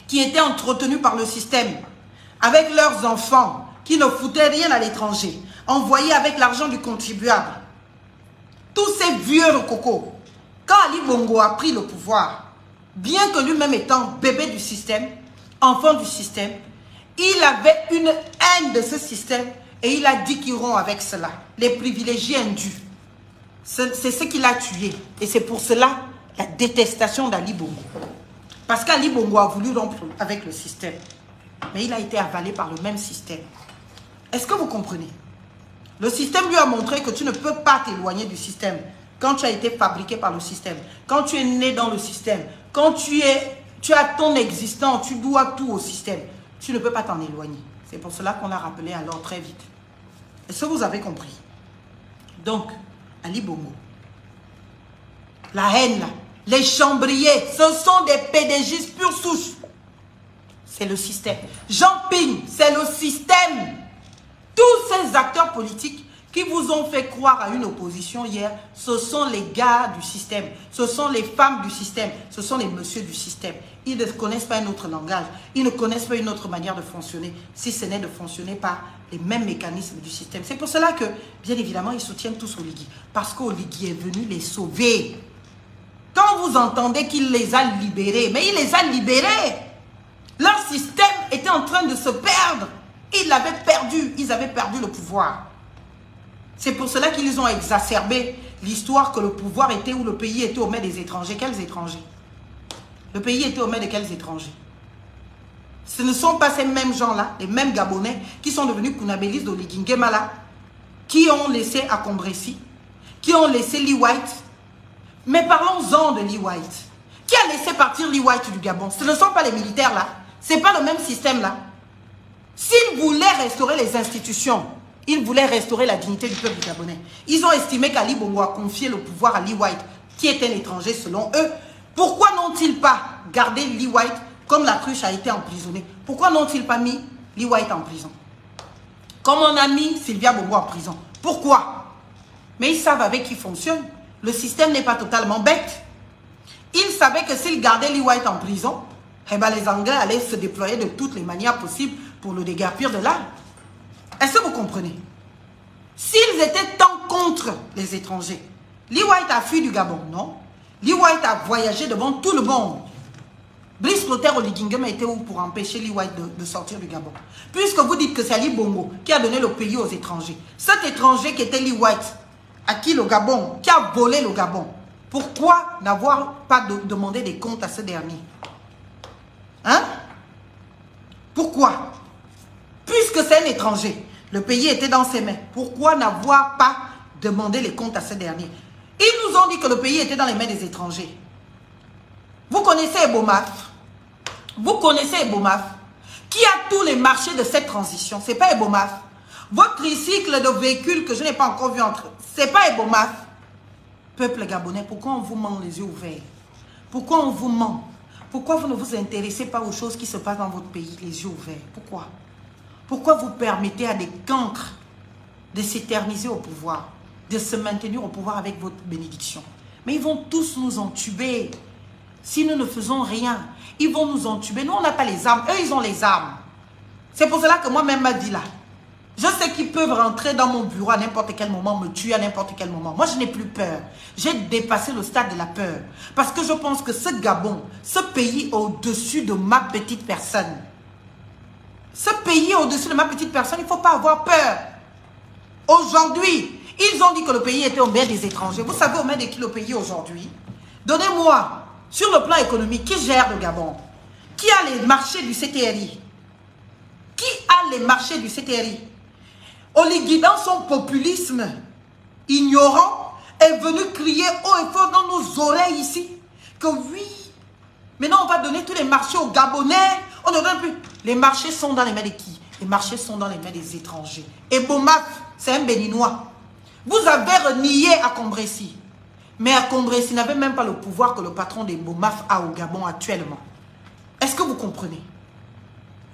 qui étaient entretenus par le système, avec leurs enfants, qui ne foutaient rien à l'étranger, envoyés avec l'argent du contribuable. Tous ces vieux rococos, quand Ali Bongo a pris le pouvoir, bien que lui-même étant bébé du système, enfant du système, il avait une haine de ce système et il a dit qu'il rompt avec cela. Les privilégiés indus. C'est ce qui l'a tué. Et c'est pour cela la détestation d'Ali Bongo. Parce qu'Ali Bongo a voulu rompre avec le système. Mais il a été avalé par le même système. Est-ce que vous comprenez? Le système lui a montré que tu ne peux pas t'éloigner du système. Quand tu as été fabriqué par le système. Quand tu es né dans le système. Quand tu as ton existence, tu dois tout au système. Tu ne peux pas t'en éloigner. C'est pour cela qu'on l'a rappelé alors très vite. Est-ce que vous avez compris? Donc, Ali Bongo, la haine, là, les chambriers, ce sont des pédégistes pure souche. C'est le système. Jean Ping, c'est le système. Tous ces acteurs politiques qui vous ont fait croire à une opposition hier, ce sont les gars du système, ce sont les femmes du système, ce sont les messieurs du système. Ils ne connaissent pas un autre langage, ils ne connaissent pas une autre manière de fonctionner, si ce n'est de fonctionner par les mêmes mécanismes du système. C'est pour cela que, bien évidemment, ils soutiennent tous Oligui, parce qu'Oligui est venu les sauver. Quand vous entendez qu'il les a libérés, mais il les a libérés. Leur système était en train de se perdre. Ils l'avaient perdu, ils avaient perdu le pouvoir. C'est pour cela qu'ils ont exacerbé l'histoire que le pouvoir était où le pays était aux mains des étrangers. Quels étrangers? Le pays était aux mains de quels étrangers? Ce ne sont pas ces mêmes gens-là, les mêmes Gabonais, qui sont devenus Kounabélis d'Oligui Nguema là, qui ont laissé Akombressi, qui ont laissé Lee White. Mais parlons-en de Lee White. Qui a laissé partir Lee White du Gabon? Ce ne sont pas les militaires là. Ce n'est pas le même système là. S'ils voulaient restaurer les institutions, ils voulaient restaurer la dignité du peuple gabonais. Ils ont estimé qu'Ali Bongo a confié le pouvoir à Lee White, qui était un étranger selon eux. Pourquoi n'ont-ils pas gardé Lee White comme la cruche a été emprisonnée? Pourquoi n'ont-ils pas mis Lee White en prison? Comme on a mis Sylvia Bongo en prison. Pourquoi? Mais ils savent avec qui fonctionne. Le système n'est pas totalement bête. Ils savaient que s'ils gardaient Lee White en prison, eh ben les Anglais allaient se déployer de toutes les manières possibles pour le déguerpir de là. Est-ce que vous comprenez? S'ils étaient tant contre les étrangers, Lee White a fui du Gabon, non? Lee White a voyagé devant tout le monde. Brice Clotaire Oligui Nguema était où pour empêcher Lee White de sortir du Gabon? Puisque vous dites que c'est Ali Bongo qui a donné le pays aux étrangers. Cet étranger qui était Lee White, à qui le Gabon, qui a volé le Gabon, pourquoi n'avoir pas demandé des comptes à ce dernier? Hein? Pourquoi? Puisque c'est un étranger, le pays était dans ses mains. Pourquoi n'avoir pas demandé les comptes à ce dernier? Ils nous ont dit que le pays était dans les mains des étrangers. Vous connaissez Ebomaf? Vous connaissez Ebomaf? Qui a tous les marchés de cette transition? Ce n'est pas Ebomaf. Votre tricycle de véhicules que je n'ai pas encore vu entre, ce n'est pas Ebomaf. Peuple gabonais, pourquoi on vous ment les yeux ouverts? Pourquoi on vous ment? Pourquoi vous ne vous intéressez pas aux choses qui se passent dans votre pays, les yeux ouverts? Pourquoi? Pourquoi vous permettez à des cancres de s'éterniser au pouvoir, de se maintenir au pouvoir avec votre bénédiction? Mais ils vont tous nous entuber. Si nous ne faisons rien, ils vont nous entuber. Nous, on n'a pas les armes. Eux, ils ont les armes. C'est pour cela que moi-même m'a dit là, je sais qu'ils peuvent rentrer dans mon bureau à n'importe quel moment, me tuer à n'importe quel moment. Moi, je n'ai plus peur. J'ai dépassé le stade de la peur. Parce que je pense que ce Gabon, ce pays au-dessus de ma petite personne, ce pays au-dessus de ma petite personne, il ne faut pas avoir peur. Aujourd'hui, ils ont dit que le pays était aux mains des étrangers. Vous savez aux mains de qui le pays aujourd'hui? Donnez-moi, sur le plan économique, qui gère le Gabon? Qui a les marchés du CTRI? Qui a les marchés du CTRI? Oligui, dans son populisme ignorant, est venu crier haut et fort dans nos oreilles ici que oui, maintenant on va donner tous les marchés aux Gabonais. On ne donne plus. Les marchés sont dans les mains de qui? Les marchés sont dans les mains des étrangers. Et Bomaf, c'est un Béninois. Vous avez renié à Combressi. Mais à Combressi n'avait même pas le pouvoir que le patron des Bomaf a au Gabon actuellement. Est-ce que vous comprenez?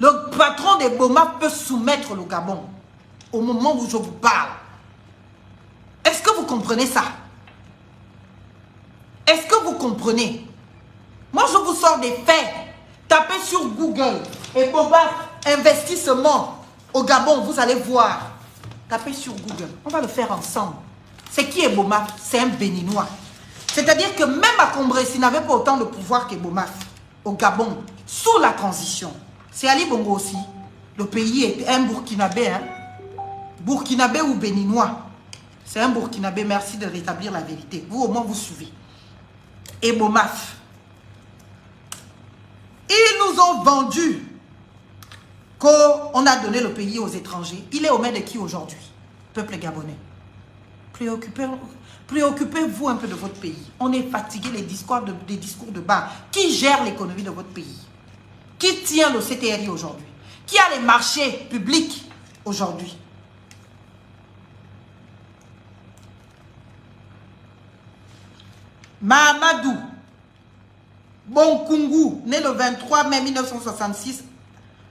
Le patron des Bomaf peut soumettre le Gabon au moment où je vous parle. Est-ce que vous comprenez ça? Est-ce que vous comprenez? Moi, je vous sors des faits. Tapez sur Google et Bomaf investissement au Gabon, vous allez voir. Tapez sur Google. On va le faire ensemble. C'est qui est Bomaf? C'est un Béninois. C'est-à-dire que même à Combressi n'avait pas autant de pouvoir que Bomaf au Gabon, sous la transition. C'est Ali Bongo aussi. Le pays est un Burkinabé, hein? Burkinabé ou Béninois. C'est un Burkinabé, merci de rétablir la vérité. Vous, au moins, vous suivez. Et Bomaf. Ils nous ont vendu qu'on a donné le pays aux étrangers. Il est aux mains de qui aujourd'hui? Peuple gabonais. Préoccupez-vous un peu de votre pays. On est fatigué des discours de bas. Qui gère l'économie de votre pays? Qui tient le CTRI aujourd'hui? Qui a les marchés publics aujourd'hui? Mahamadou Bonkungu, né le 23 mai 1966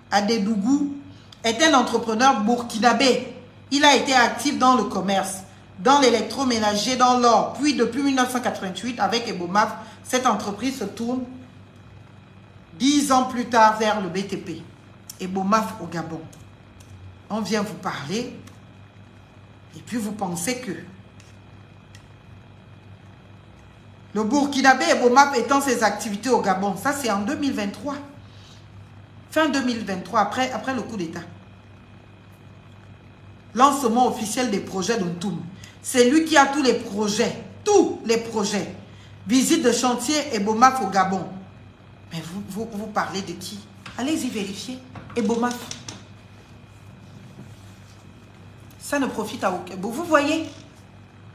à Dédougou, est un entrepreneur burkinabé. Il a été actif dans le commerce, dans l'électroménager, dans l'or. Puis depuis 1988, avec Ebomaf, cette entreprise se tourne 10 ans plus tard vers le BTP. Ebomaf au Gabon. On vient vous parler et puis vous pensez que le Burkinabé Ebomaf étend ses activités au Gabon. Ça, c'est en 2023. Fin 2023, après le coup d'État. Lancement officiel des projets de Ntoum. C'est lui qui a tous les projets. Tous les projets. Visite de chantier Ebomaf au Gabon. Mais vous parlez de qui? Allez-y vérifier. Ebomaf. Ça ne profite à aucun. Vous voyez?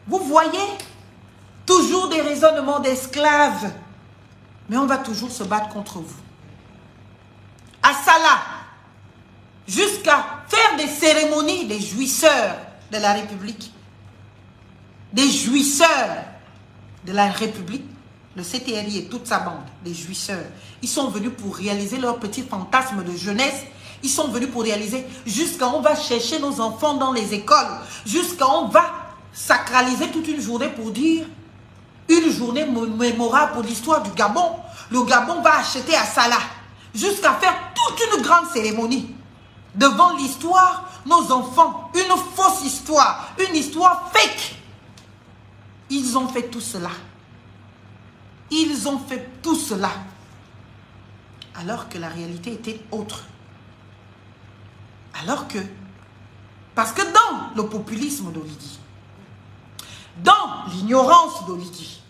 Vous voyez? Toujours des raisonnements d'esclaves. Mais on va toujours se battre contre vous. À Salah, jusqu'à faire des cérémonies des jouisseurs de la République. Des jouisseurs de la République. Le CTRI et toute sa bande, des jouisseurs. Ils sont venus pour réaliser leur petit fantasme de jeunesse. Ils sont venus pour réaliser jusqu'à on va chercher nos enfants dans les écoles. Jusqu'à on va sacraliser toute une journée pour dire une journée mémorable pour l'histoire du Gabon. Le Gabon va acheter à Salah. Jusqu'à faire toute une grande cérémonie. Devant l'histoire, nos enfants, une fausse histoire, une histoire fake. Ils ont fait tout cela. Ils ont fait tout cela. Alors que la réalité était autre. Alors que, parce que dans le populisme d'Oligui, dans l'ignorance d'Oligui,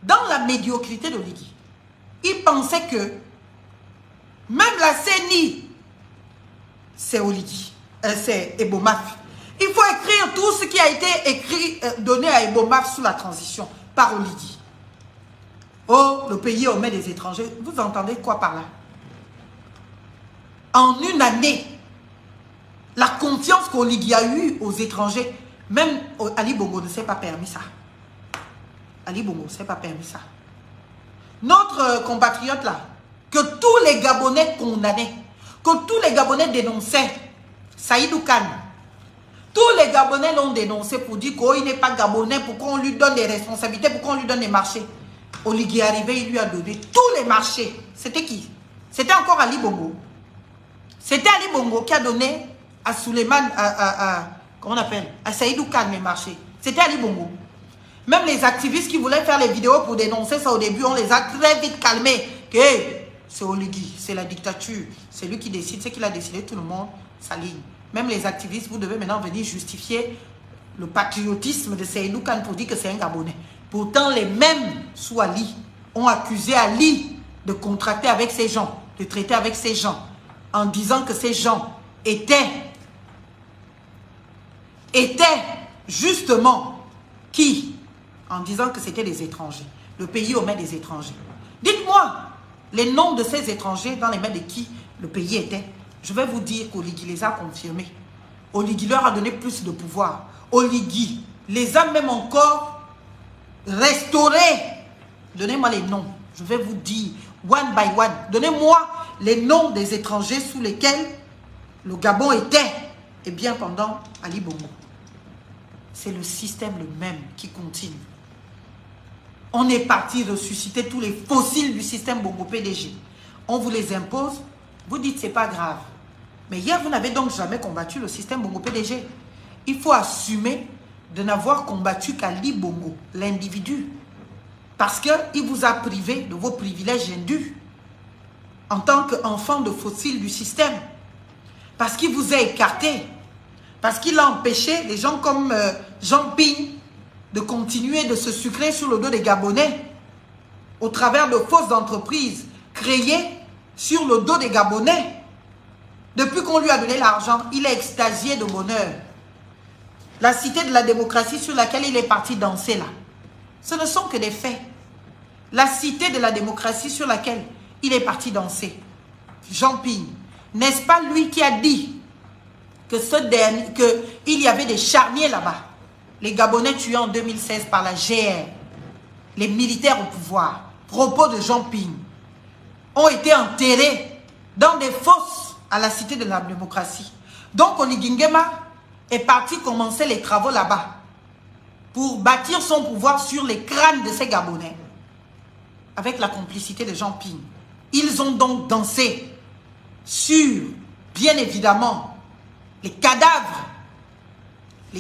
dans la médiocrité d'Oligui, il pensait que même la CENI, c'est Oligui, c'est Ebomaf. Il faut écrire tout ce qui a été écrit, donné à Ebomaf sous la transition par Oligui. Oh, le pays aux mains des étrangers. Vous entendez quoi par là? En une année, la confiance qu'Oligui a eue aux étrangers, même Ali Bongo ne s'est pas permis ça. Ali Bongo ne s'est pas permis ça. Notre compatriote là, que tous les Gabonais condamnaient, que tous les Gabonais dénonçaient, Saïdou Kane, tous les Gabonais l'ont dénoncé pour dire qu'il n'est pas Gabonais, pour qu'on lui donne des responsabilités, pour qu'on lui donne des marchés. Oligui est arrivé, il lui a donné tous les marchés. C'était qui? C'était encore Ali Bongo. C'était Ali Bongo qui a donné à Suleiman, comment on appelle, à Saïdou Khan les marchés. C'était Ali Bongo. Même les activistes qui voulaient faire les vidéos pour dénoncer ça au début, on les a très vite calmés. Que c'est Oligui, c'est la dictature. C'est lui qui décide, c'est qu'il a décidé, tout le monde s'aligne. Même les activistes, vous devez maintenant venir justifier le patriotisme de Seydou Khan pour dire que c'est un Gabonais. Pourtant, les mêmes sous Ali ont accusé Ali de contracter avec ces gens, de traiter avec ces gens, en disant que ces gens étaient justement qui? En disant que c'était des étrangers. Le pays aux mains des étrangers. Dites-moi les noms de ces étrangers dans les mains de qui le pays était. Je vais vous dire qu'Oligui les a confirmés. Oligui leur a donné plus de pouvoir. Oligui les a même encore restaurés. Donnez-moi les noms. Je vais vous dire, one by one. Donnez-moi les noms des étrangers sous lesquels le Gabon était. Et bien pendant Ali Bongo. C'est le système le même qui continue. On est parti ressusciter tous les fossiles du système Bongo PDG. On vous les impose. Vous dites c'est pas grave. Mais hier, vous n'avez donc jamais combattu le système Bongo PDG. Il faut assumer de n'avoir combattu qu'Ali Bongo, l'individu. Parce qu'il vous a privé de vos privilèges indus. En tant qu'enfant de fossile du système. Parce qu'il vous a écarté. Parce qu'il a empêché les gens comme Jean Ping de continuer de se sucrer sur le dos des Gabonais au travers de fausses entreprises créées sur le dos des Gabonais. Depuis qu'on lui a donné l'argent, il est extasié de bonheur. La cité de la démocratie sur laquelle il est parti danser là, ce ne sont que des faits. La cité de la démocratie sur laquelle il est parti danser, Jean Ping, n'est-ce pas lui qui a dit qu'il y avait des charniers là-bas? Les Gabonais tués en 2016 par la GR, les militaires au pouvoir, propos de Jean Ping, ont été enterrés dans des fosses à la cité de la démocratie. Donc Oligui Nguema est parti commencer les travaux là-bas pour bâtir son pouvoir sur les crânes de ces Gabonais avec la complicité de Jean Ping. Ils ont donc dansé sur, bien évidemment, les cadavres, je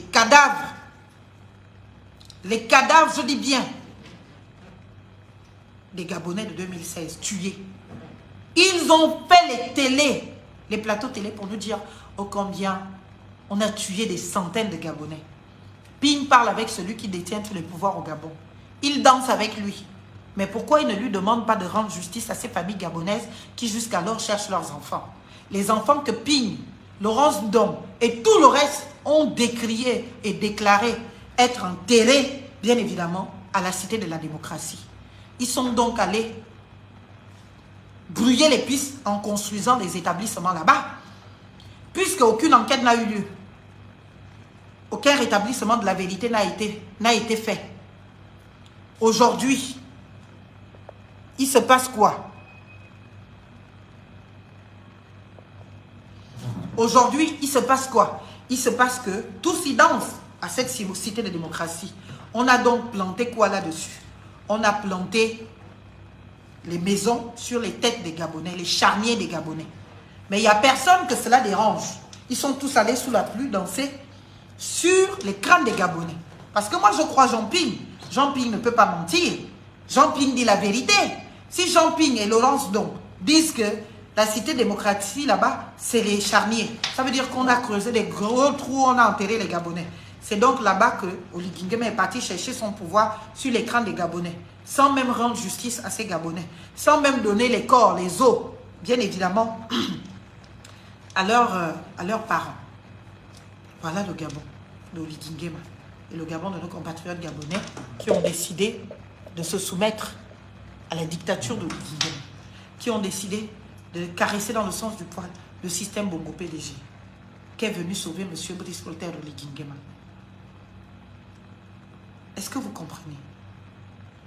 dis bien, des Gabonais de 2016 tués. Ils ont fait les plateaux télé pour nous dire oh combien on a tué des centaines de Gabonais. Ping parle avec celui qui détient tous les pouvoirs au Gabon. Il danse avec lui. Mais pourquoi il ne lui demande pas de rendre justice à ces familles gabonaises qui jusqu'alors cherchent leurs enfants? Les enfants que Ping, Laurence Dom et tout le reste ont décrié et déclaré être enterrés, bien évidemment, à la cité de la démocratie. Ils sont donc allés brouiller les pistes en construisant des établissements là-bas, puisque aucune enquête n'a eu lieu. Aucun rétablissement de la vérité n'a été fait. Aujourd'hui, il se passe quoi? Aujourd'hui, il se passe quoi? Il se passe que tous y dansent à cette cité de démocratie. On a donc planté quoi là-dessus? On a planté les maisons sur les têtes des Gabonais, les charniers des Gabonais. Mais il n'y a personne que cela dérange. Ils sont tous allés sous la pluie danser sur les crânes des Gabonais. Parce que moi, je crois Jean Ping. Jean Ping ne peut pas mentir. Jean Ping dit la vérité. Si Jean Ping et Laurence Dom disent que la cité démocratie là-bas, c'est les charniers, ça veut dire qu'on a creusé des gros trous, on a enterré les Gabonais. C'est donc là-bas que Oligui Nguema est parti chercher son pouvoir sur les crânes des Gabonais, sans même rendre justice à ces Gabonais, sans même donner les corps, les os, bien évidemment, à leurs parents. Voilà le Gabon d'Oligui Nguema et le Gabon de nos compatriotes gabonais qui ont décidé de se soumettre à la dictature d'Oligui Nguema, qui ont décidé de caresser dans le sens du poil le système Bongo PDG, qui est venu sauver M. Brice Clotaire Oligui Nguema. Est-ce que vous comprenez?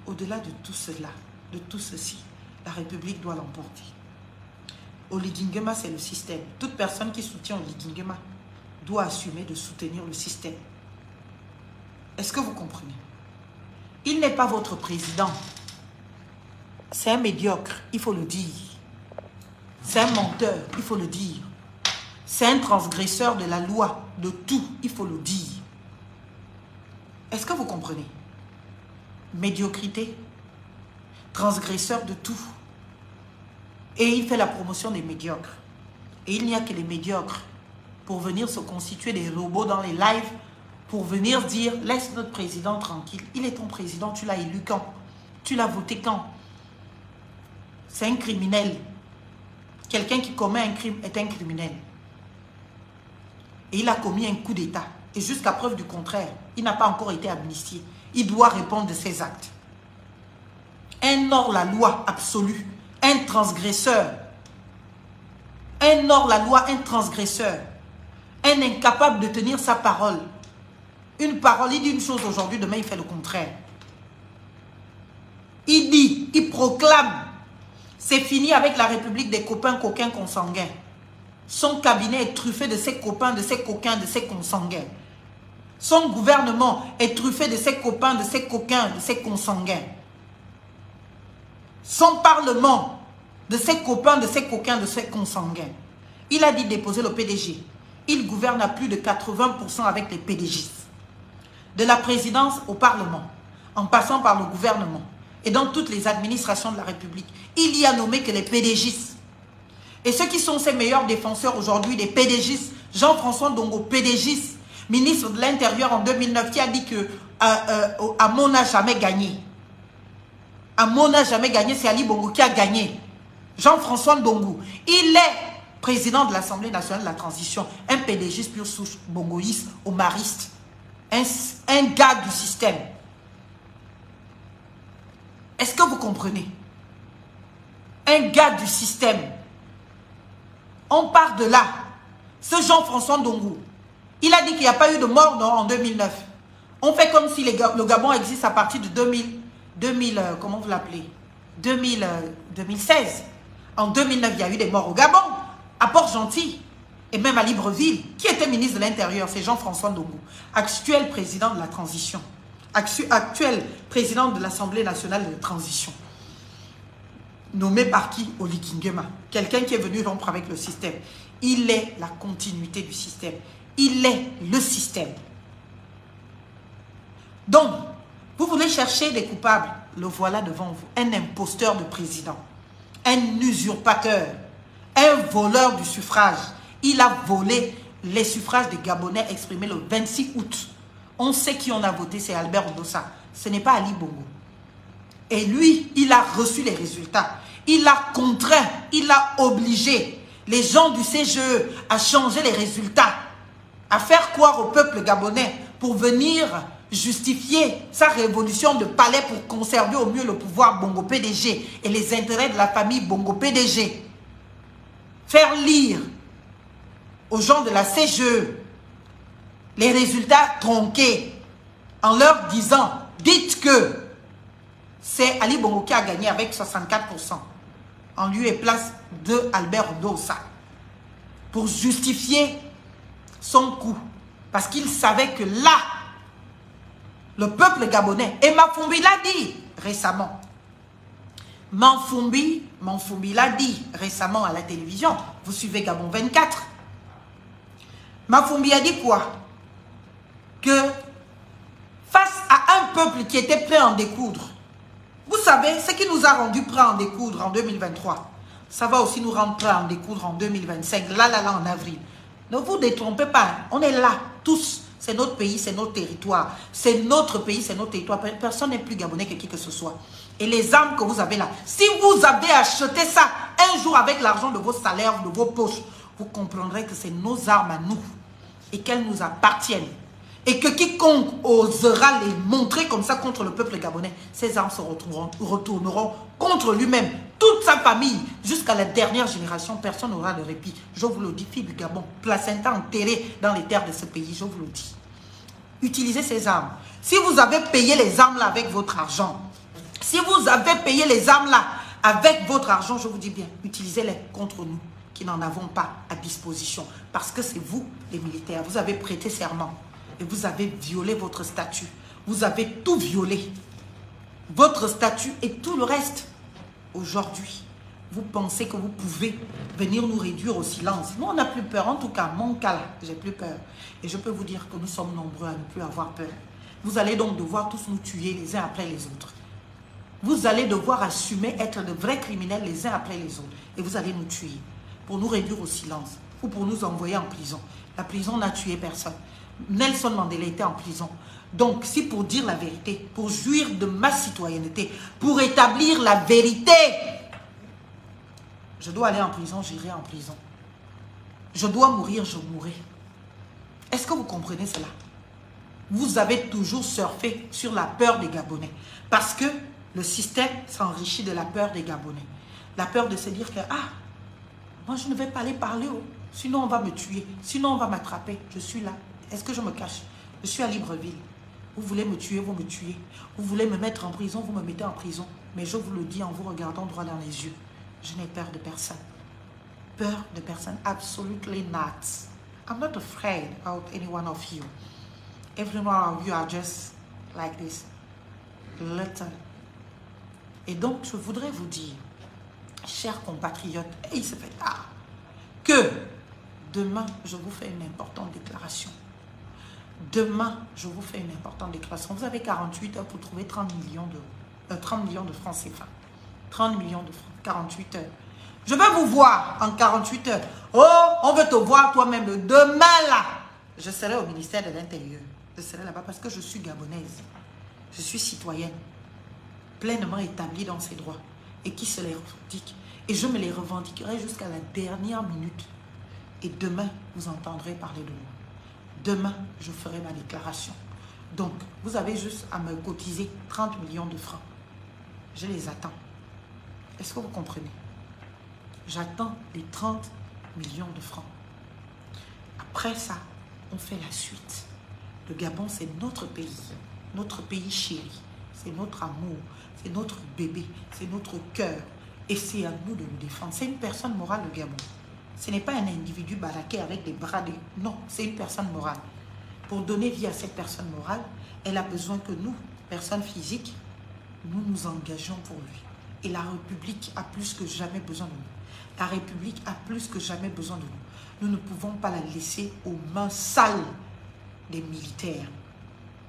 Au-delà de tout cela, de tout ceci, la République doit l'emporter. Oligui Nguema, c'est le système. Toute personne qui soutient Oligui Nguema doit assumer de soutenir le système. Est-ce que vous comprenez? Il n'est pas votre président. C'est un médiocre, il faut le dire. C'est un menteur, il faut le dire. C'est un transgresseur de la loi, de tout, il faut le dire. Est-ce que vous comprenez? Médiocrité, transgresseur de tout. Et il fait la promotion des médiocres. Et il n'y a que les médiocres pour venir se constituer des robots dans les lives, pour venir dire, laisse notre président tranquille. Il est ton président, tu l'as élu quand? Tu l'as voté quand? C'est un criminel. Quelqu'un qui commet un crime est un criminel. Et il a commis un coup d'État. Et jusqu'à preuve du contraire, il n'a pas encore été amnistié. Il doit répondre de ses actes. Un hors-la-loi absolu. Un transgresseur. Un hors-la-loi, un transgresseur. Un incapable de tenir sa parole. Une parole, il dit une chose aujourd'hui, demain il fait le contraire. Il dit, il proclame, c'est fini avec la République des copains, coquins, consanguins. Son cabinet est truffé de ses copains, de ses coquins, de ses consanguins. Son gouvernement est truffé de ses copains, de ses coquins, de ses consanguins. Son parlement, de ses copains, de ses coquins, de ses consanguins. Il a dit déposer le PDG. Il gouverne à plus de 80% avec les PDG. De la présidence au parlement, en passant par le gouvernement et dans toutes les administrations de la République. Il y a nommé que les PDG. Et ceux qui sont ses meilleurs défenseurs aujourd'hui, les PDG, Jean-François Ndongo, PDG, ministre de l'Intérieur en 2009, qui a dit que Hamon n'a jamais gagné. Hamon n'a jamais gagné, c'est Ali Bongo qui a gagné. Jean-François Ndongo, il est président de l'Assemblée nationale de la transition, un PDG pur souche, bongoïste, omariste, un gars du système. Est-ce que vous comprenez? Un gars du système. On part de là. Ce Jean-François Ndongo, il a dit qu'il n'y a pas eu de mort non, en 2009. On fait comme si le Gabon existe à partir de 2000 comment vous l'appelez 2016. En 2009, il y a eu des morts au Gabon, à Port-Gentil, et même à Libreville. Qui était ministre de l'Intérieur? C'est Jean-François Ndongo, actuel président de la transition, actuel président de l'Assemblée nationale de transition. Nommé par qui? Oligui Nguema. Quelqu'un qui est venu rompre avec le système. Il est la continuité du système. Il est le système. Donc, vous voulez chercher des coupables. Le voilà devant vous. Un imposteur de président. Un usurpateur. Un voleur du suffrage. Il a volé les suffrages des Gabonais exprimés le 26 août. On sait qui on a voté, c'est Albert Odossa. Ce n'est pas Ali Bongo. Et lui, il a reçu les résultats. Il a contraint, il a obligé les gens du CGE à changer les résultats, à faire croire au peuple gabonais pour venir justifier sa révolution de palais pour conserver au mieux le pouvoir Bongo PDG et les intérêts de la famille Bongo PDG. Faire lire aux gens de la CGE les résultats tronqués en leur disant, dites que c'est Ali Bongo qui a gagné avec 64%, en lieu et place de Albert Odossa, pour justifier son coup. Parce qu'il savait que là, le peuple gabonais, et Mafumbi l'a dit récemment, Mafumbi l'a dit récemment à la télévision, vous suivez Gabon 24, Mafumbi a dit quoi? Que face à un peuple qui était prêt à en découdre, vous savez, ce qui nous a rendu prêts à en découdre en 2023, ça va aussi nous rendre prêts à en découdre en 2025, là, en avril. Ne vous détrompez pas, hein. On est là, tous. C'est notre pays, c'est notre territoire. C'est notre pays, c'est notre territoire. Personne n'est plus gabonais que qui que ce soit. Et les armes que vous avez là, si vous avez acheté ça un jour avec l'argent de vos salaires, de vos poches, vous comprendrez que c'est nos armes à nous et qu'elles nous appartiennent. Et que quiconque osera les montrer comme ça contre le peuple gabonais, ces armes se retourneront contre lui-même, toute sa famille, jusqu'à la dernière génération. Personne n'aura de répit. Je vous le dis, fille du Gabon, placenta enterrée dans les terres de ce pays, je vous le dis. Utilisez ces armes. Si vous avez payé les armes là avec votre argent, si vous avez payé les armes là avec votre argent, je vous dis bien, utilisez-les contre nous, qui n'en avons pas à disposition. Parce que c'est vous, les militaires, vous avez prêté serment. Et vous avez violé votre statut. Vous avez tout violé. Votre statut et tout le reste. Aujourd'hui, vous pensez que vous pouvez venir nous réduire au silence. Nous, on n'a plus peur. En tout cas, mon cas là, j'ai plus peur. Et je peux vous dire que nous sommes nombreux à ne plus avoir peur. Vous allez donc devoir tous nous tuer les uns après les autres. Vous allez devoir assumer être de vrais criminels les uns après les autres. Et vous allez nous tuer pour nous réduire au silence ou pour nous envoyer en prison. La prison n'a tué personne. Nelson Mandela était en prison. Donc, si pour dire la vérité, pour jouir de ma citoyenneté, pour établir la vérité, je dois aller en prison, j'irai en prison. Je dois mourir, je mourrai. Est-ce que vous comprenez cela? Vous avez toujours surfé sur la peur des Gabonais. Parce que le système s'enrichit de la peur des Gabonais. La peur de se dire que, ah, moi je ne vais pas aller parler, oh. Sinon on va me tuer, sinon on va m'attraper. Je suis là. Est-ce que je me cache? Je suis à Libreville. Vous voulez me tuer, vous me tuez. Vous voulez me mettre en prison, vous me mettez en prison. Mais je vous le dis en vous regardant droit dans les yeux. Je n'ai peur de personne. Peur de personne, absolutely not. I'm not afraid of any one of you. Every one of you are just like this. Little. Et donc, je voudrais vous dire, chers compatriotes, et il se fait tard, que demain, je vous fais une importante déclaration. Demain, je vous fais une importante déclaration. Vous avez 48 heures pour trouver 30 millions de francs CFA. 30 millions de francs, 48 heures. Je vais vous voir en 48 heures. Oh, on veut te voir toi-même. Demain, là, je serai au ministère de l'Intérieur. Je serai là-bas parce que je suis gabonaise. Je suis citoyenne, pleinement établie dans ses droits et qui se les revendique. Et je me les revendiquerai jusqu'à la dernière minute. Et demain, vous entendrez parler de moi. Demain, je ferai ma déclaration. Donc, vous avez juste à me cotiser 30 millions de francs. Je les attends. Est-ce que vous comprenez? J'attends les 30 millions de francs. Après ça, on fait la suite. Le Gabon, c'est notre pays chéri. C'est notre amour, c'est notre bébé, c'est notre cœur. Et c'est à nous de nous défendre. C'est une personne morale, le Gabon. Ce n'est pas un individu baraqué avec des bras. Non, c'est une personne morale. Pour donner vie à cette personne morale, elle a besoin que nous, personnes physiques, nous nous engageons pour lui. Et la République a plus que jamais besoin de nous. La République a plus que jamais besoin de nous. Nous ne pouvons pas la laisser aux mains sales des militaires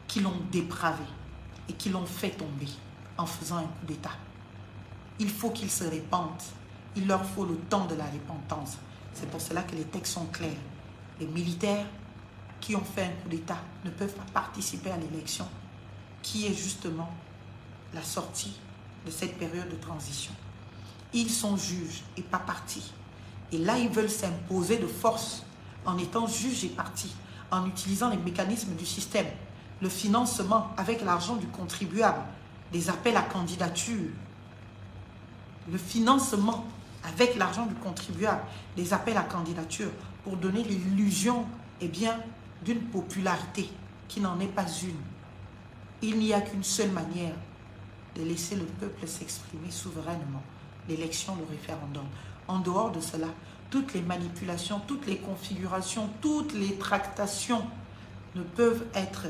qui l'ont dépravé et qui l'ont fait tomber en faisant un coup d'État. Il faut qu'ils se répandent. Il leur faut le temps de la repentance. C'est pour cela que les textes sont clairs. Les militaires qui ont fait un coup d'État ne peuvent pas participer à l'élection qui est justement la sortie de cette période de transition. Ils sont juges et pas partis. Et là, ils veulent s'imposer de force en étant juges et partis, en utilisant les mécanismes du système, le financement avec l'argent du contribuable, des appels à candidature, le financement avec l'argent du contribuable, des appels à candidature pour donner l'illusion, eh bien, d'une popularité qui n'en est pas une. Il n'y a qu'une seule manière de laisser le peuple s'exprimer souverainement, l'élection, le référendum. En dehors de cela, toutes les manipulations, toutes les configurations, toutes les tractations ne peuvent être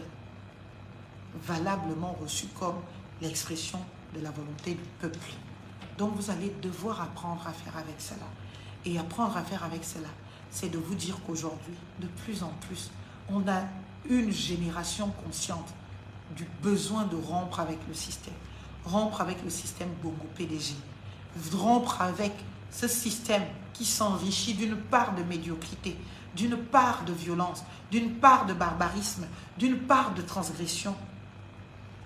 valablement reçues comme l'expression de la volonté du peuple. Donc vous allez devoir apprendre à faire avec cela. Et apprendre à faire avec cela, c'est de vous dire qu'aujourd'hui, de plus en plus, on a une génération consciente du besoin de rompre avec le système. Rompre avec le système Bongo PDG. Rompre avec ce système qui s'enrichit d'une part de médiocrité, d'une part de violence, d'une part de barbarisme, d'une part de transgression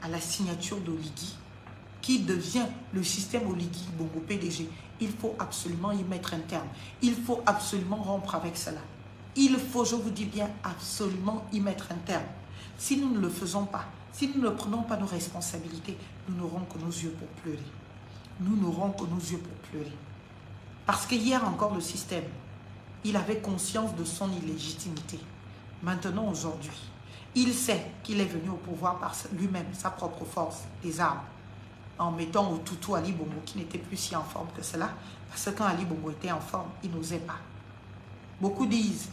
à la signature d'Oligui, qui devient le système Oligui Bongo PDG. Il faut absolument y mettre un terme. Il faut absolument rompre avec cela. Il faut, je vous dis bien, absolument y mettre un terme. Si nous ne le faisons pas, si nous ne prenons pas nos responsabilités, nous n'aurons que nos yeux pour pleurer. Nous n'aurons que nos yeux pour pleurer. Parce que hier encore, le système, il avait conscience de son illégitimité. Maintenant, aujourd'hui, il sait qu'il est venu au pouvoir par lui-même, sa propre force, des armes, en mettant au toutou Ali Bongo, qui n'était plus si en forme que cela, parce que quand Ali Bongo était en forme, il n'osait pas. Beaucoup disent,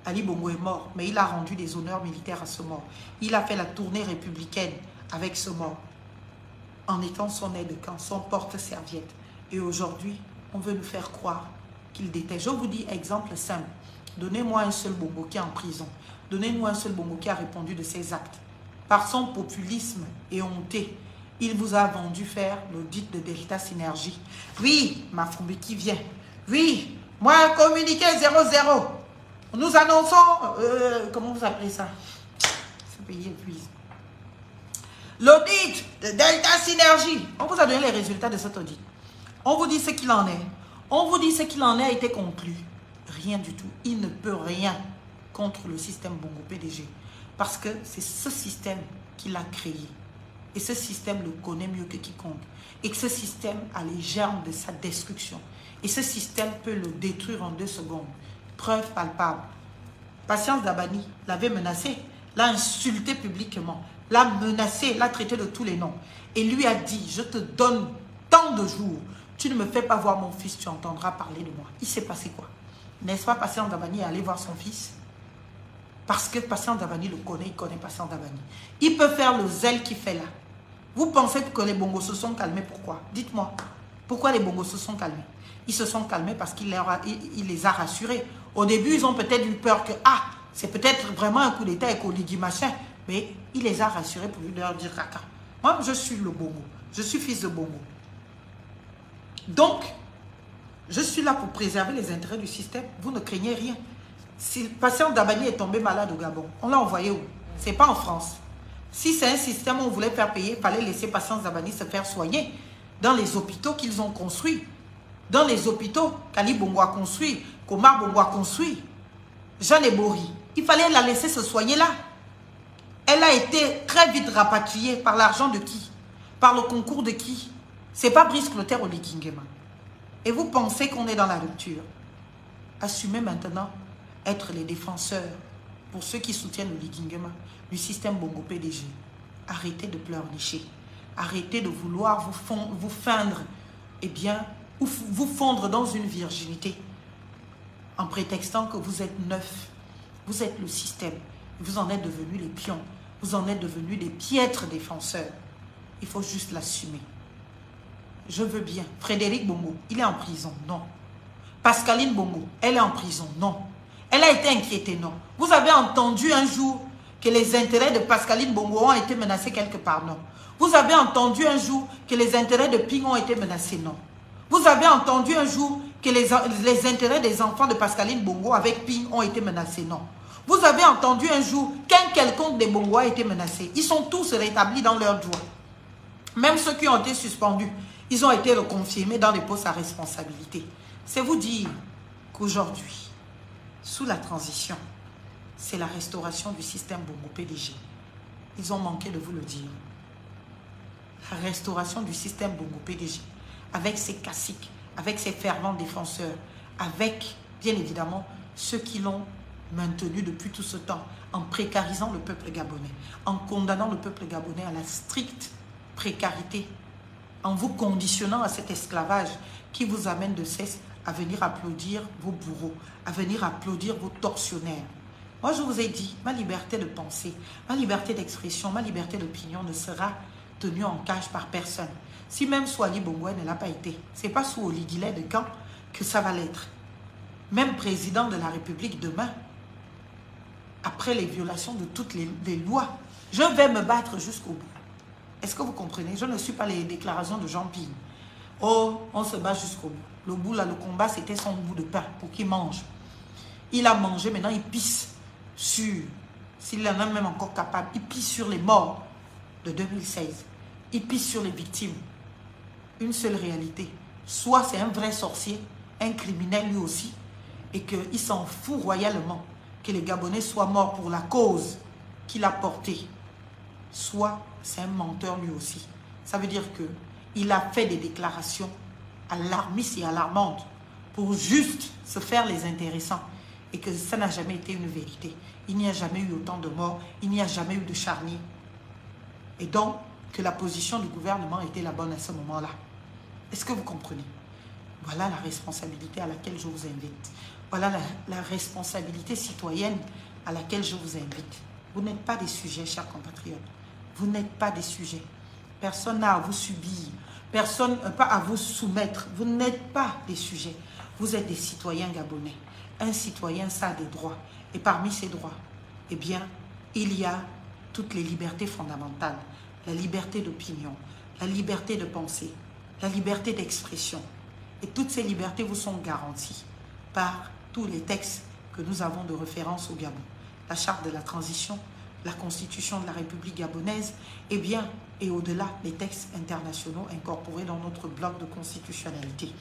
Ali Bongo est mort, mais il a rendu des honneurs militaires à ce mort. Il a fait la tournée républicaine avec ce mort. en étant son aide-camp, son porte-serviette. Et aujourd'hui, on veut nous faire croire qu'il déteste. Je vous dis, exemple simple, donnez-moi un seul bongo qui est en prison. Donnez-moi un seul bongo qui a répondu de ses actes. Par son populisme éhonté, il vous a vendu faire l'audit de Delta Synergie. Oui, ma Fumbi qui vient. Oui, moi, communiqué 00. Nous annonçons, comment vous appelez ça? Ce pays épuise. L'audit de Delta Synergie. On vous a donné les résultats de cet audit. On vous dit ce qu'il en est. On vous dit ce qu'il en est a été conclu. Rien du tout. Il ne peut rien contre le système Bongo PDG. Parce que c'est ce système qu'il a créé. Et ce système le connaît mieux que quiconque. Et que ce système a les germes de sa destruction. Et ce système peut le détruire en 2 secondes. Preuve palpable. Patience Dabani l'avait menacé, l'a insulté publiquement, l'a menacé, l'a traité de tous les noms. Et lui a dit, je te donne tant de jours. Tu ne me fais pas voir mon fils, tu entendras parler de moi. Il s'est passé quoi? N'est-ce pas Patience Dabani est allé voir son fils? Parce que Patience Dabani le connaît, il connaît Patience Dabani. Il peut faire le zèle qu'il fait là. Vous pensez que les bongos se sont calmés, pourquoi? Dites-moi, pourquoi les bongos se sont calmés? Ils se sont calmés parce qu'il les a rassurés. Au début, ils ont peut-être eu peur que, ah, c'est peut-être vraiment un coup d'état avec Oligui machin. Mais il les a rassurés pour leur dire, Raka, moi, je suis le bongo. Je suis fils de bongo. Donc, je suis là pour préserver les intérêts du système. Vous ne craignez rien. Si Patience Dabani est tombé malade au Gabon, on l'a envoyé où? Ce n'est pas en France. Si c'est un système où on voulait faire payer, il fallait laisser Patience Dabani se faire soigner dans les hôpitaux qu'ils ont construits. Dans les hôpitaux qu'Ali Bongo a construit, qu'Omar Bongo a construit, Jeanne Ebori, il fallait la laisser se soigner là. Elle a été très vite rapatriée par l'argent de qui? Par le concours de qui? C'est pas Brice Clotaire ou Oligui Nguema. Et vous pensez qu'on est dans la rupture? Assumez maintenant être les défenseurs, pour ceux qui soutiennent Oligui Nguema, du système Bongo PDG. Arrêtez de pleurnicher. Arrêtez de vouloir vous feindre, eh bien, ou vous fondre dans une virginité en prétextant que vous êtes neuf. Vous êtes le système. Vous en êtes devenus les pions. Vous en êtes devenus des piètres défenseurs. Il faut juste l'assumer. Je veux bien. Frédéric Bongo, il est en prison. Non. Pascaline Bongo, elle est en prison. Non. Elle a été inquiétée. Non. Vous avez entendu un jour que les intérêts de Pascaline Bongo ont été menacés quelque part. Non. Vous avez entendu un jour que les intérêts de Ping ont été menacés. Non. Vous avez entendu un jour que les intérêts des enfants de Pascaline Bongo avec Ping ont été menacés. Non. Vous avez entendu un jour qu'un quelconque des Bongo a été menacé. Ils sont tous rétablis dans leurs droits. Même ceux qui ont été suspendus, ils ont été reconfirmés dans les postes à responsabilité. C'est vous dire qu'aujourd'hui, sous la transition, c'est la restauration du système Bongo PDG. Ils ont manqué de vous le dire. La restauration du système Bongo PDG, avec ses caciques, avec ses fervents défenseurs, avec, bien évidemment, ceux qui l'ont maintenu depuis tout ce temps, en précarisant le peuple gabonais, en condamnant le peuple gabonais à la stricte précarité, en vous conditionnant à cet esclavage qui vous amène de cesse à venir applaudir vos bourreaux, à venir applaudir vos tortionnaires. Moi, je vous ai dit, ma liberté de penser, ma liberté d'expression, ma liberté d'opinion ne sera tenue en cage par personne. Si même Swali Bongo ne l'a pas été, ce n'est pas sous Oligui de Camp que ça va l'être. Même président de la République demain, après les violations de toutes les lois, je vais me battre jusqu'au bout. Est-ce que vous comprenez? Je ne suis pas les déclarations de Jean Ping. Oh, on se bat jusqu'au bout. Le bout là, le combat, c'était son bout de pain pour qu'il mange. Il a mangé, maintenant il pisse sur, s'il en est même encore capable, il pisse sur les morts de 2016. Il pisse sur les victimes. Une seule réalité. Soit c'est un vrai sorcier, un criminel lui aussi, et qu'il s'en fout royalement que les Gabonais soient morts pour la cause qu'il a portée. Soit c'est un menteur lui aussi. Ça veut dire qu'il a fait des déclarations alarmistes et alarmantes pour juste se faire les intéressants et que ça n'a jamais été une vérité. Il n'y a jamais eu autant de morts, il n'y a jamais eu de charniers. Et donc, que la position du gouvernement était la bonne à ce moment-là. Est-ce que vous comprenez? Voilà la responsabilité à laquelle je vous invite. Voilà la responsabilité citoyenne à laquelle je vous invite. Vous n'êtes pas des sujets, chers compatriotes. Vous n'êtes pas des sujets. Personne n'a à vous subir. Personne n'a pas à vous soumettre. Vous n'êtes pas des sujets. Vous êtes des citoyens gabonais. Un citoyen, ça a des droits. Et parmi ces droits, eh bien, il y a toutes les libertés fondamentales. La liberté d'opinion, la liberté de penser, la liberté d'expression. Et toutes ces libertés vous sont garanties par tous les textes que nous avons de référence au Gabon. La charte de la transition, la constitution de la République gabonaise, et bien, et au-delà, les textes internationaux incorporés dans notre bloc de constitutionnalité.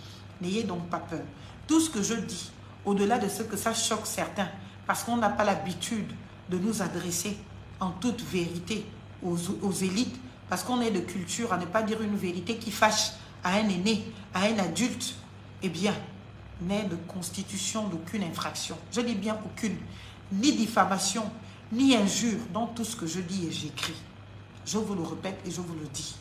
N'ayez donc pas peur. Tout ce que je dis, au-delà de ce que ça choque certains, parce qu'on n'a pas l'habitude de nous adresser en toute vérité aux élites, parce qu'on est de culture à ne pas dire une vérité qui fâche à un aîné, à un adulte, eh bien, n'est de constitution d'aucune infraction. Je dis bien aucune, ni diffamation, ni injure dans tout ce que je dis et j'écris. Je vous le répète et je vous le dis.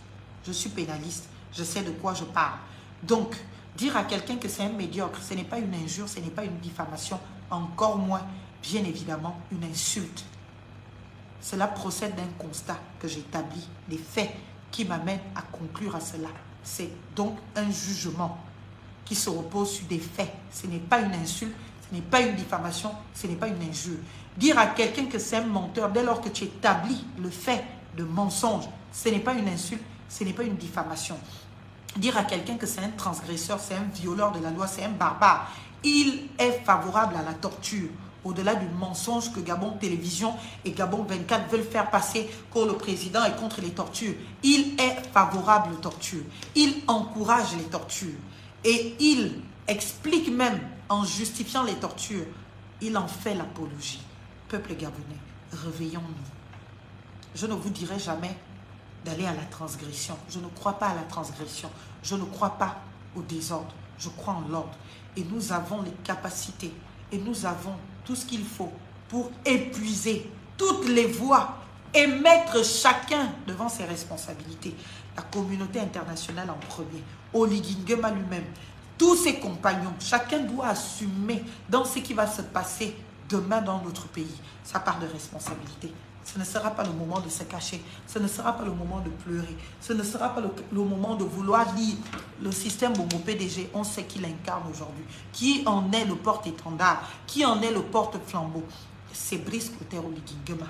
Je suis pénaliste, je sais de quoi je parle. Donc, dire à quelqu'un que c'est un médiocre, ce n'est pas une injure, ce n'est pas une diffamation, encore moins, bien évidemment, une insulte. Cela procède d'un constat que j'établis, des faits qui m'amènent à conclure à cela. C'est donc un jugement qui se repose sur des faits. Ce n'est pas une insulte, ce n'est pas une diffamation, ce n'est pas une injure. Dire à quelqu'un que c'est un menteur dès lors que tu établis le fait de mensonge, ce n'est pas une insulte, ce n'est pas une diffamation. Dire à quelqu'un que c'est un transgresseur, c'est un violeur de la loi, c'est un barbare, il est favorable à la torture. Au-delà du mensonge que Gabon Télévision et Gabon 24 veulent faire passer que le président est contre les tortures. Il est favorable aux tortures. Il encourage les tortures. Et il explique même, en justifiant les tortures, il en fait l'apologie. Peuple gabonais, réveillons-nous. Je ne vous dirai jamais d'aller à la transgression. Je ne crois pas à la transgression. Je ne crois pas au désordre. Je crois en l'ordre. Et nous avons les capacités. Et nous avons tout ce qu'il faut pour épuiser toutes les voies et mettre chacun devant ses responsabilités. La communauté internationale en premier, Oligui Nguema lui-même, tous ses compagnons, chacun doit assumer dans ce qui va se passer demain dans notre pays sa part de responsabilité. Ce ne sera pas le moment de se cacher, ce ne sera pas le moment de pleurer, ce ne sera pas le moment de vouloir dire le système Bongo PDG, on sait qu'il incarne aujourd'hui, qui en est le porte-étendard, qui en est le porte-flambeau. C'est Brice Clotaire Oligui Nguema.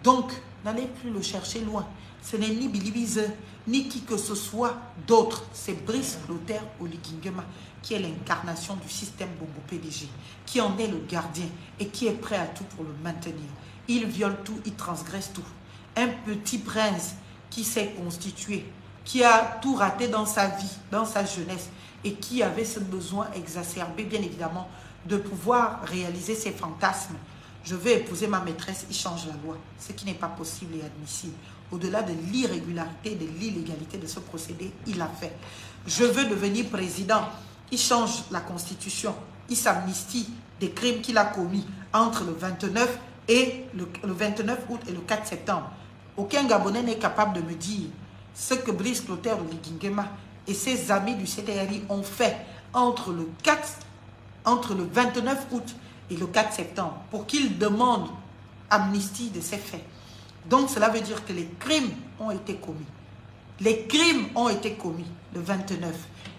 Donc, n'allez plus le chercher loin. Ce n'est ni Billy Bize, ni qui que ce soit d'autre. C'est Brice Clotaire Oligui Nguema qui est l'incarnation du système Bongo PDG, qui en est le gardien et qui est prêt à tout pour le maintenir. Il viole tout, il transgresse tout. Un petit prince qui s'est constitué, qui a tout raté dans sa vie, dans sa jeunesse, et qui avait ce besoin exacerbé, bien évidemment, de pouvoir réaliser ses fantasmes. Je veux épouser ma maîtresse, il change la loi, ce qui n'est pas possible et admissible. Au-delà de l'irrégularité, de l'illégalité de ce procédé, il l'a fait. Je veux devenir président, il change la constitution, il s'amnistie des crimes qu'il a commis entre le 29 et le 29 août et le 4 septembre. Aucun Gabonais n'est capable de me dire ce que Brice Clotaire Oligui Nguema et ses amis du CTRI ont fait entre le 29 août et le 4 septembre pour qu'ils demandent amnistie de ces faits. Donc cela veut dire que les crimes ont été commis. Les crimes ont été commis le 29.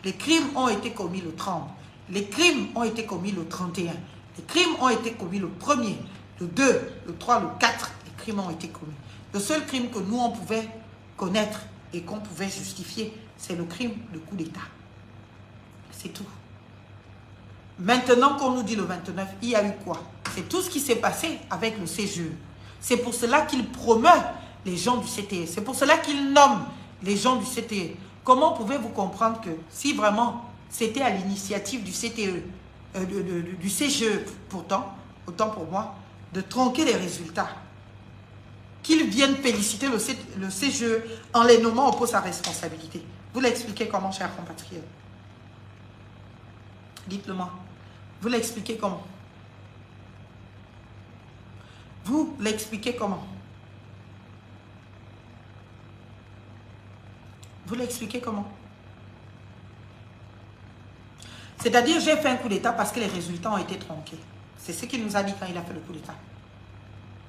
Les crimes ont été commis le 30. Les crimes ont été commis le 31. Les crimes ont été commis le 1er. Le 2, le 3, le 4, les crimes ont été commis. Le seul crime que nous, on pouvait connaître et qu'on pouvait justifier, c'est le crime de coup d'État. C'est tout. Maintenant qu'on nous dit le 29, il y a eu quoi? C'est tout ce qui s'est passé avec le CGE. C'est pour cela qu'il promeut les gens du CTE. C'est pour cela qu'il nomme les gens du CTE. Comment pouvez-vous comprendre que si vraiment c'était à l'initiative du CTE, du CGE, pourtant, autant pour moi, de tronquer les résultats, qu'ils viennent féliciter le CGE en les nommant au poste à responsabilité. Vous l'expliquez comment, chers compatriotes? Dites-le moi. Vous l'expliquez comment? Vous l'expliquez comment? Vous l'expliquez comment? C'est-à-dire, j'ai fait un coup d'État parce que les résultats ont été tronqués. C'est ce qu'il nous a dit quand il a fait le coup d'État.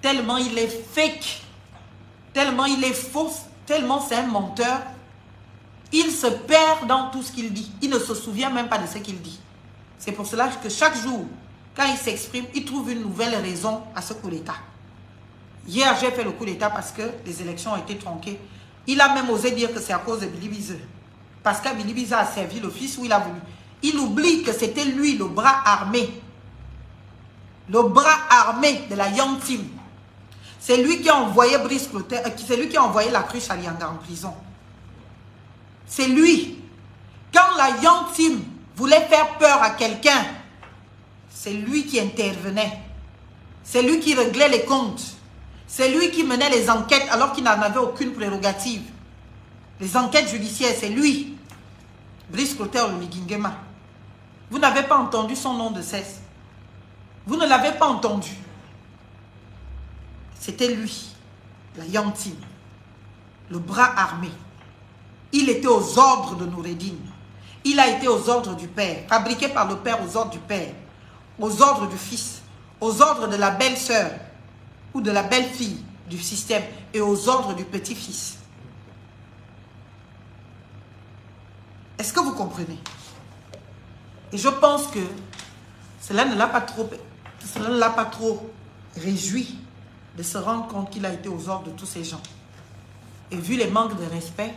Tellement il est fake, tellement il est faux, tellement c'est un menteur, il se perd dans tout ce qu'il dit. Il ne se souvient même pas de ce qu'il dit. C'est pour cela que chaque jour, quand il s'exprime, il trouve une nouvelle raison à ce coup d'État. Hier, j'ai fait le coup d'État parce que les élections ont été tronquées. Il a même osé dire que c'est à cause de Billy Bize. Parce que Billy Bize a servi le fils où il a voulu. Il oublie que c'était lui le bras armé. Le bras armé de la Young Team. C'est lui qui a envoyé Brice Clotaire, c'est lui qui a envoyé la cruche Alianda en prison. C'est lui. Quand la Young Team voulait faire peur à quelqu'un, c'est lui qui intervenait. C'est lui qui réglait les comptes. C'est lui qui menait les enquêtes alors qu'il n'en avait aucune prérogative. Les enquêtes judiciaires, c'est lui. Brice Clotaire Oligingema. Vous n'avez pas entendu son nom de cesse. Vous ne l'avez pas entendu. C'était lui, la Young Team, le bras armé. Il était aux ordres de Noureddin. Il a été aux ordres du père, fabriqué par le père aux ordres du père, aux ordres du fils, aux ordres de la belle-sœur ou de la belle-fille du système et aux ordres du petit-fils. Est-ce que vous comprenez? Et je pense que cela ne l'a pas trop réjoui de se rendre compte qu'il a été aux ordres de tous ces gens. Et vu les manques de respect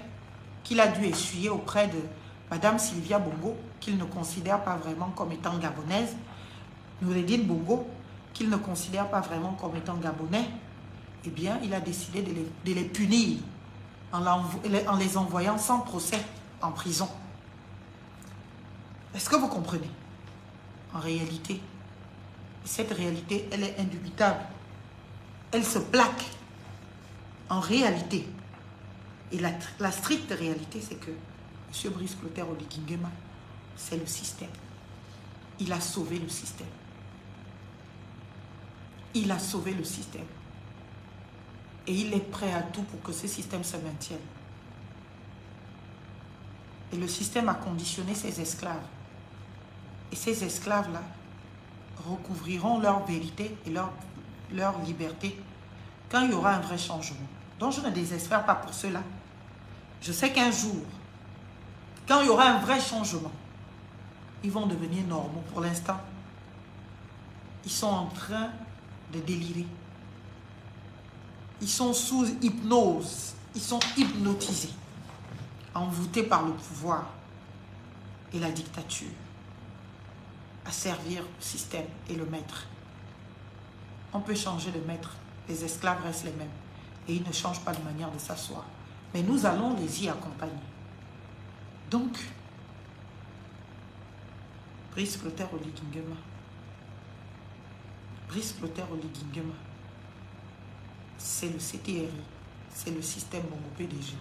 qu'il a dû essuyer auprès de Madame Sylvia Bongo, qu'il ne considère pas vraiment comme étant gabonaise, Noureddin Bongo, qu'il ne considère pas vraiment comme étant gabonais, eh bien, il a décidé de les punir en les envoyant sans procès en prison. Est-ce que vous comprenez? En réalité, cette réalité, elle est indubitable. Elle se plaque. En réalité. Et la stricte réalité, c'est que M. Brice Clotaire Oligingema, c'est le système. Il a sauvé le système. Il a sauvé le système. Et il est prêt à tout pour que ce système se maintienne. Et le système a conditionné ses esclaves. Et ces esclaves-là recouvriront leur vérité et leur liberté quand il y aura un vrai changement. Donc je ne désespère pas pour cela. Je sais qu'un jour, quand il y aura un vrai changement, ils vont devenir normaux. Pour l'instant, ils sont en train de délirer. Ils sont sous hypnose. Ils sont hypnotisés, envoûtés par le pouvoir et la dictature, à servir le système et le maître. On peut changer de maître. Les esclaves restent les mêmes. Et ils ne changent pas de manière de s'asseoir. Mais nous allons les y accompagner. Donc, Brice Clotaire Oligingema. Brice Clotaire Oligingema. C'est le CTRI. C'est le système Bongo PDG.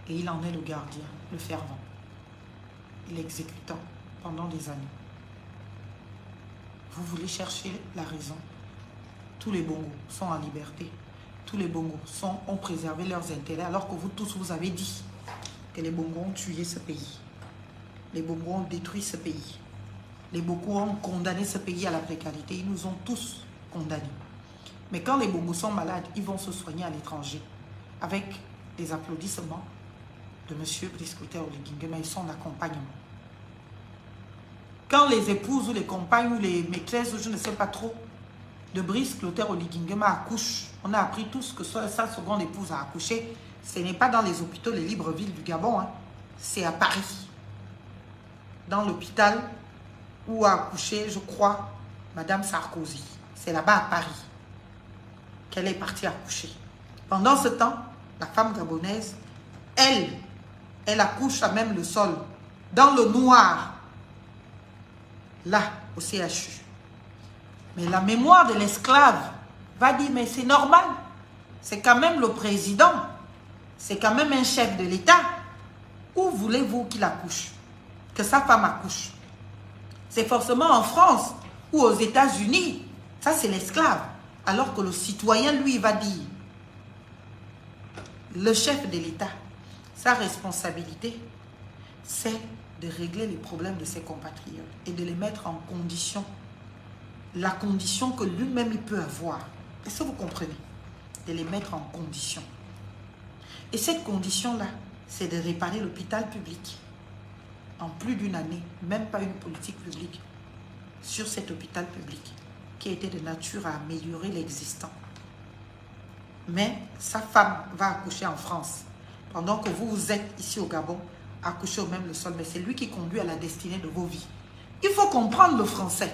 Et il en est le gardien, le fervent. Et l'exécutant pendant des années. Vous voulez chercher la raison. Tous les Bongos sont en liberté. Tous les Bongos ont préservé leurs intérêts alors que vous tous, vous avez dit que les Bongos ont tué ce pays. Les Bongos ont détruit ce pays. Les Bongos ont condamné ce pays à la précarité. Ils nous ont tous condamnés. Mais quand les Bongos sont malades, ils vont se soigner à l'étranger avec des applaudissements de M. Brice Clotaire Oligingema et son accompagnement. Quand les épouses ou les compagnes ou les maîtresses, ou je ne sais pas trop, de Brice Clotaire Oligingema accouchent, on a appris tous que sa seconde épouse a accouché. Ce n'est pas dans les hôpitaux, les libres villes du Gabon, hein. C'est à Paris. Dans l'hôpital où a accouché, je crois, Madame Sarkozy. C'est là-bas à Paris qu'elle est partie accoucher. Pendant ce temps, la femme gabonaise, elle accouche à même le sol, dans le noir, là, au CHU. Mais la mémoire de l'esclave va dire, mais c'est normal, c'est quand même le président, c'est quand même un chef de l'État. Où voulez-vous qu'il accouche? Que sa femme accouche? C'est forcément en France ou aux États-Unis. Ça, c'est l'esclave. Alors que le citoyen, lui, va dire, le chef de l'État, sa responsabilité, c'est de régler les problèmes de ses compatriotes et de les mettre en condition, la condition que lui-même il peut avoir. Est-ce que vous comprenez? De les mettre en condition. Et cette condition-là, c'est de réparer l'hôpital public. En plus d'une année, même pas une politique publique sur cet hôpital public qui était de nature à améliorer l'existant. Mais sa femme va accoucher en France, pendant que vous êtes ici au Gabon, accoucher au même le sol. Mais c'est lui qui conduit à la destinée de vos vies. Il faut comprendre le français.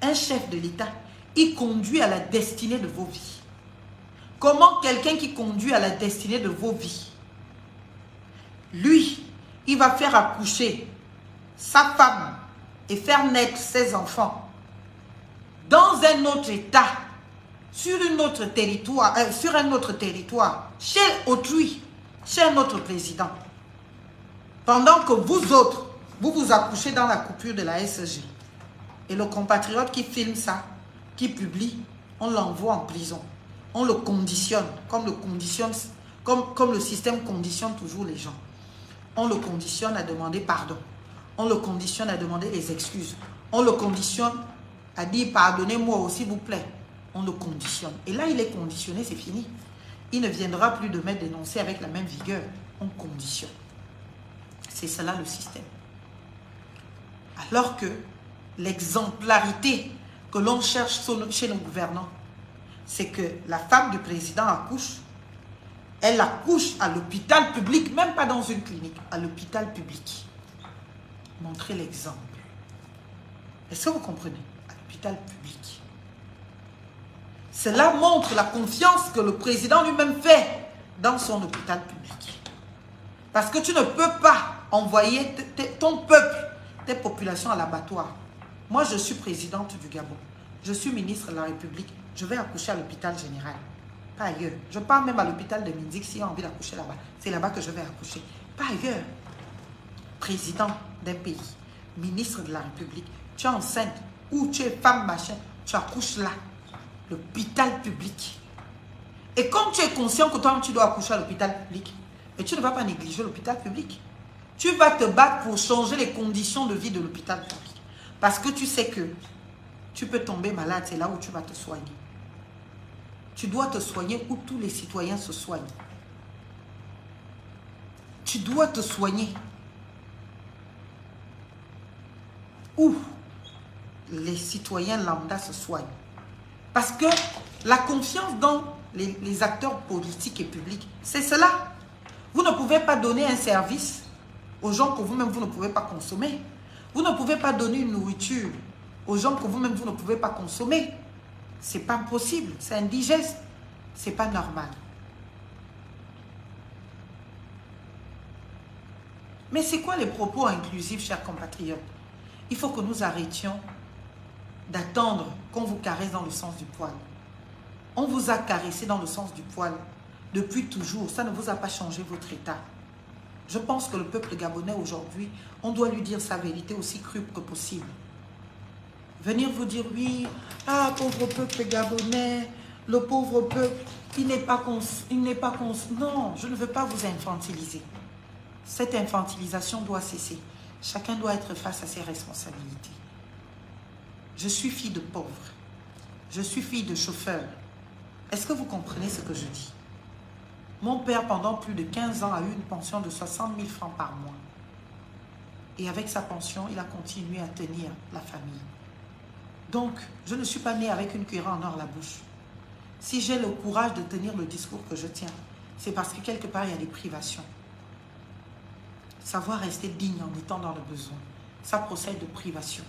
Un chef de l'État, il conduit à la destinée de vos vies. Comment quelqu'un qui conduit à la destinée de vos vies, lui, il va faire accoucher sa femme et faire naître ses enfants dans un autre État, sur un autre territoire, chez autrui, chez un autre président. Pendant que vous autres, vous accouchez dans la coupure de la SG. Et le compatriote qui filme ça, qui publie, on l'envoie en prison. On le conditionne, comme le système conditionne toujours les gens. On le conditionne à demander pardon. On le conditionne à demander des excuses. On le conditionne à dire pardonnez-moi s'il vous plaît. On le conditionne. Et là, il est conditionné, c'est fini. Il ne viendra plus demain dénoncer avec la même vigueur. On conditionne. C'est cela le système. Alors que l'exemplarité que l'on cherche chez nos gouvernants, c'est que la femme du président accouche, elle accouche à l'hôpital public, même pas dans une clinique, à l'hôpital public. Montrez l'exemple. Est-ce que vous comprenez? À l'hôpital public. Cela montre la confiance que le président lui-même fait dans son hôpital public. Parce que tu ne peux pas envoyer ton peuple, tes populations à l'abattoir. Moi, je suis présidente du Gabon. Je suis ministre de la République. Je vais accoucher à l'hôpital général. Pas ailleurs. Je pars même à l'hôpital de Minzik s'il a envie d'accoucher là-bas. C'est là-bas que je vais accoucher. Pas ailleurs. Président d'un pays, ministre de la République, tu es enceinte ou tu es femme machin, tu accouches là. L'hôpital public. Et comme tu es conscient que toi, tu dois accoucher à l'hôpital public, et tu ne vas pas négliger l'hôpital public. Tu vas te battre pour changer les conditions de vie de l'hôpital public. Parce que tu sais que tu peux tomber malade, c'est là où tu vas te soigner. Tu dois te soigner où tous les citoyens se soignent. Tu dois te soigner où les citoyens lambda se soignent. Parce que la confiance dans les acteurs politiques et publics, c'est cela. Vous ne pouvez pas donner un service aux gens que vous-même, vous ne pouvez pas consommer. Vous ne pouvez pas donner une nourriture aux gens que vous-même, vous ne pouvez pas consommer. C'est pas possible, c'est indigeste, c'est pas normal. Mais c'est quoi les propos inclusifs, chers compatriotes? Il faut que nous arrêtions d'attendre qu'on vous caresse dans le sens du poil. On vous a caressé dans le sens du poil depuis toujours. Ça ne vous a pas changé votre état. Je pense que le peuple gabonais aujourd'hui, on doit lui dire sa vérité aussi crue que possible. Venir vous dire, oui, ah, pauvre peuple gabonais, le pauvre peuple, il n'est pas Non, je ne veux pas vous infantiliser. Cette infantilisation doit cesser. Chacun doit être face à ses responsabilités. Je suis fille de pauvre. Je suis fille de chauffeur. Est-ce que vous comprenez ce que je dis? Mon père, pendant plus de 15 ans, a eu une pension de 60 000 francs par mois. Et avec sa pension, il a continué à tenir la famille. Donc, je ne suis pas née avec une cuillère en or à la bouche. Si j'ai le courage de tenir le discours que je tiens, c'est parce que quelque part, il y a des privations. Savoir rester digne en étant dans le besoin, ça procède de privation.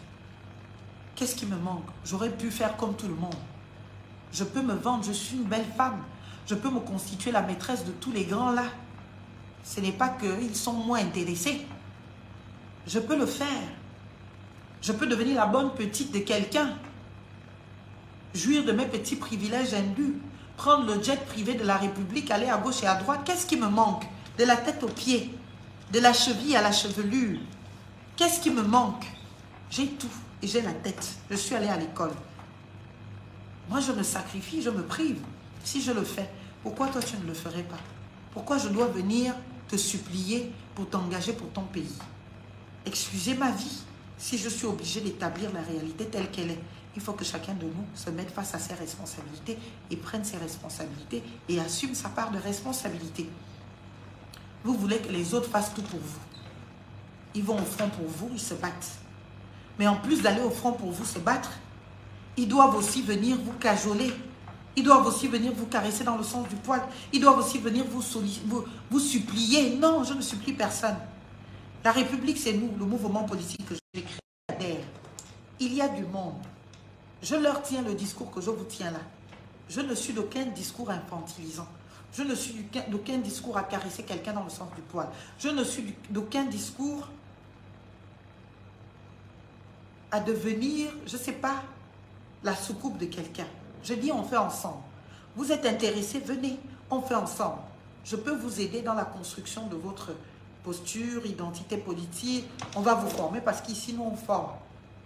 Qu'est-ce qui me manque? J'aurais pu faire comme tout le monde. Je peux me vendre, je suis une belle femme. Je peux me constituer la maîtresse de tous les grands là. Ce n'est pas qu'ils sont moins intéressés. Je peux le faire. Je peux devenir la bonne petite de quelqu'un. Jouir de mes petits privilèges indus. Prendre le jet privé de la République, aller à gauche et à droite. Qu'est-ce qui me manque? De la tête aux pieds. De la cheville à la chevelure. Qu'est-ce qui me manque? J'ai tout et j'ai la tête. Je suis allée à l'école. Moi, je me sacrifie, je me prive. Si je le fais, pourquoi toi, tu ne le ferais pas? Pourquoi je dois venir te supplier pour t'engager pour ton pays? Excusez ma vie. Si je suis obligée d'établir la réalité telle qu'elle est, il faut que chacun de nous se mette face à ses responsabilités et prenne ses responsabilités et assume sa part de responsabilité. Vous voulez que les autres fassent tout pour vous. Ils vont au front pour vous, ils se battent. Mais en plus d'aller au front pour vous se battre, ils doivent aussi venir vous cajoler. Ils doivent aussi venir vous caresser dans le sens du poil. Ils doivent aussi venir vous supplier. Non, je ne supplie personne. La République, c'est nous, le mouvement politique que j'ai créé. Il y a du monde. Je leur tiens le discours que je vous tiens là. Je ne suis d'aucun discours infantilisant. Je ne suis d'aucun discours à caresser quelqu'un dans le sens du poil. Je ne suis d'aucun discours à devenir, je ne sais pas, la soucoupe de quelqu'un. Je dis on fait ensemble. Vous êtes intéressés, venez, on fait ensemble. Je peux vous aider dans la construction de votre posture, identité politique. On va vous former parce qu'ici, nous, on forme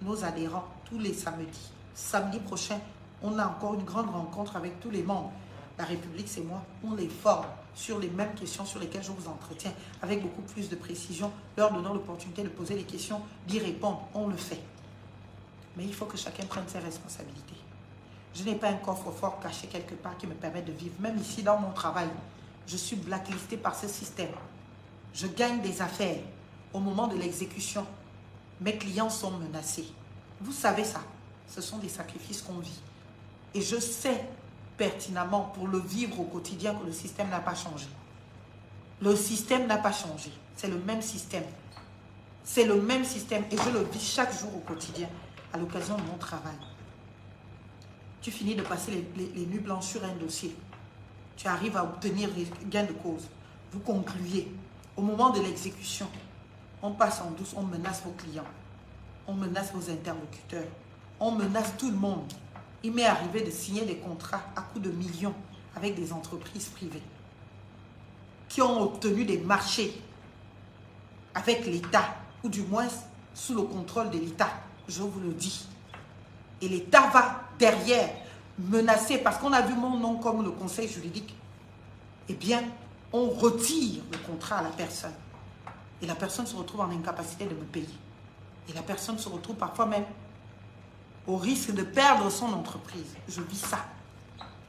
nos adhérents tous les samedis. Samedi prochain, on a encore une grande rencontre avec tous les membres. La République, c'est moi. On les forme sur les mêmes questions sur lesquelles je vous entretiens, avec beaucoup plus de précision, leur donnant l'opportunité de poser des questions, d'y répondre. On le fait. Mais il faut que chacun prenne ses responsabilités. Je n'ai pas un coffre-fort caché quelque part qui me permet de vivre. Même ici, dans mon travail, je suis blacklistée par ce système. Je gagne des affaires. Au moment de l'exécution, mes clients sont menacés. Vous savez ça. Ce sont des sacrifices qu'on vit. Et je sais pertinemment, pour le vivre au quotidien, que le système n'a pas changé. Le système n'a pas changé. C'est le même système. C'est le même système. Et je le vis chaque jour au quotidien, à l'occasion de mon travail. Tu finis de passer les nuits blanches sur un dossier. Tu arrives à obtenir gain de cause. Vous concluez. Au moment de l'exécution, on passe en douce, on menace vos clients. On menace vos interlocuteurs. On menace tout le monde. Il m'est arrivé de signer des contrats à coût de millions avec des entreprises privées qui ont obtenu des marchés avec l'État, ou du moins sous le contrôle de l'État. Je vous le dis. Et l'État va derrière menacer, parce qu'on a vu mon nom comme le conseil juridique. Eh bien, on retire le contrat à la personne. Et la personne se retrouve en incapacité de me payer. Et la personne se retrouve parfois même au risque de perdre son entreprise. Je vis ça.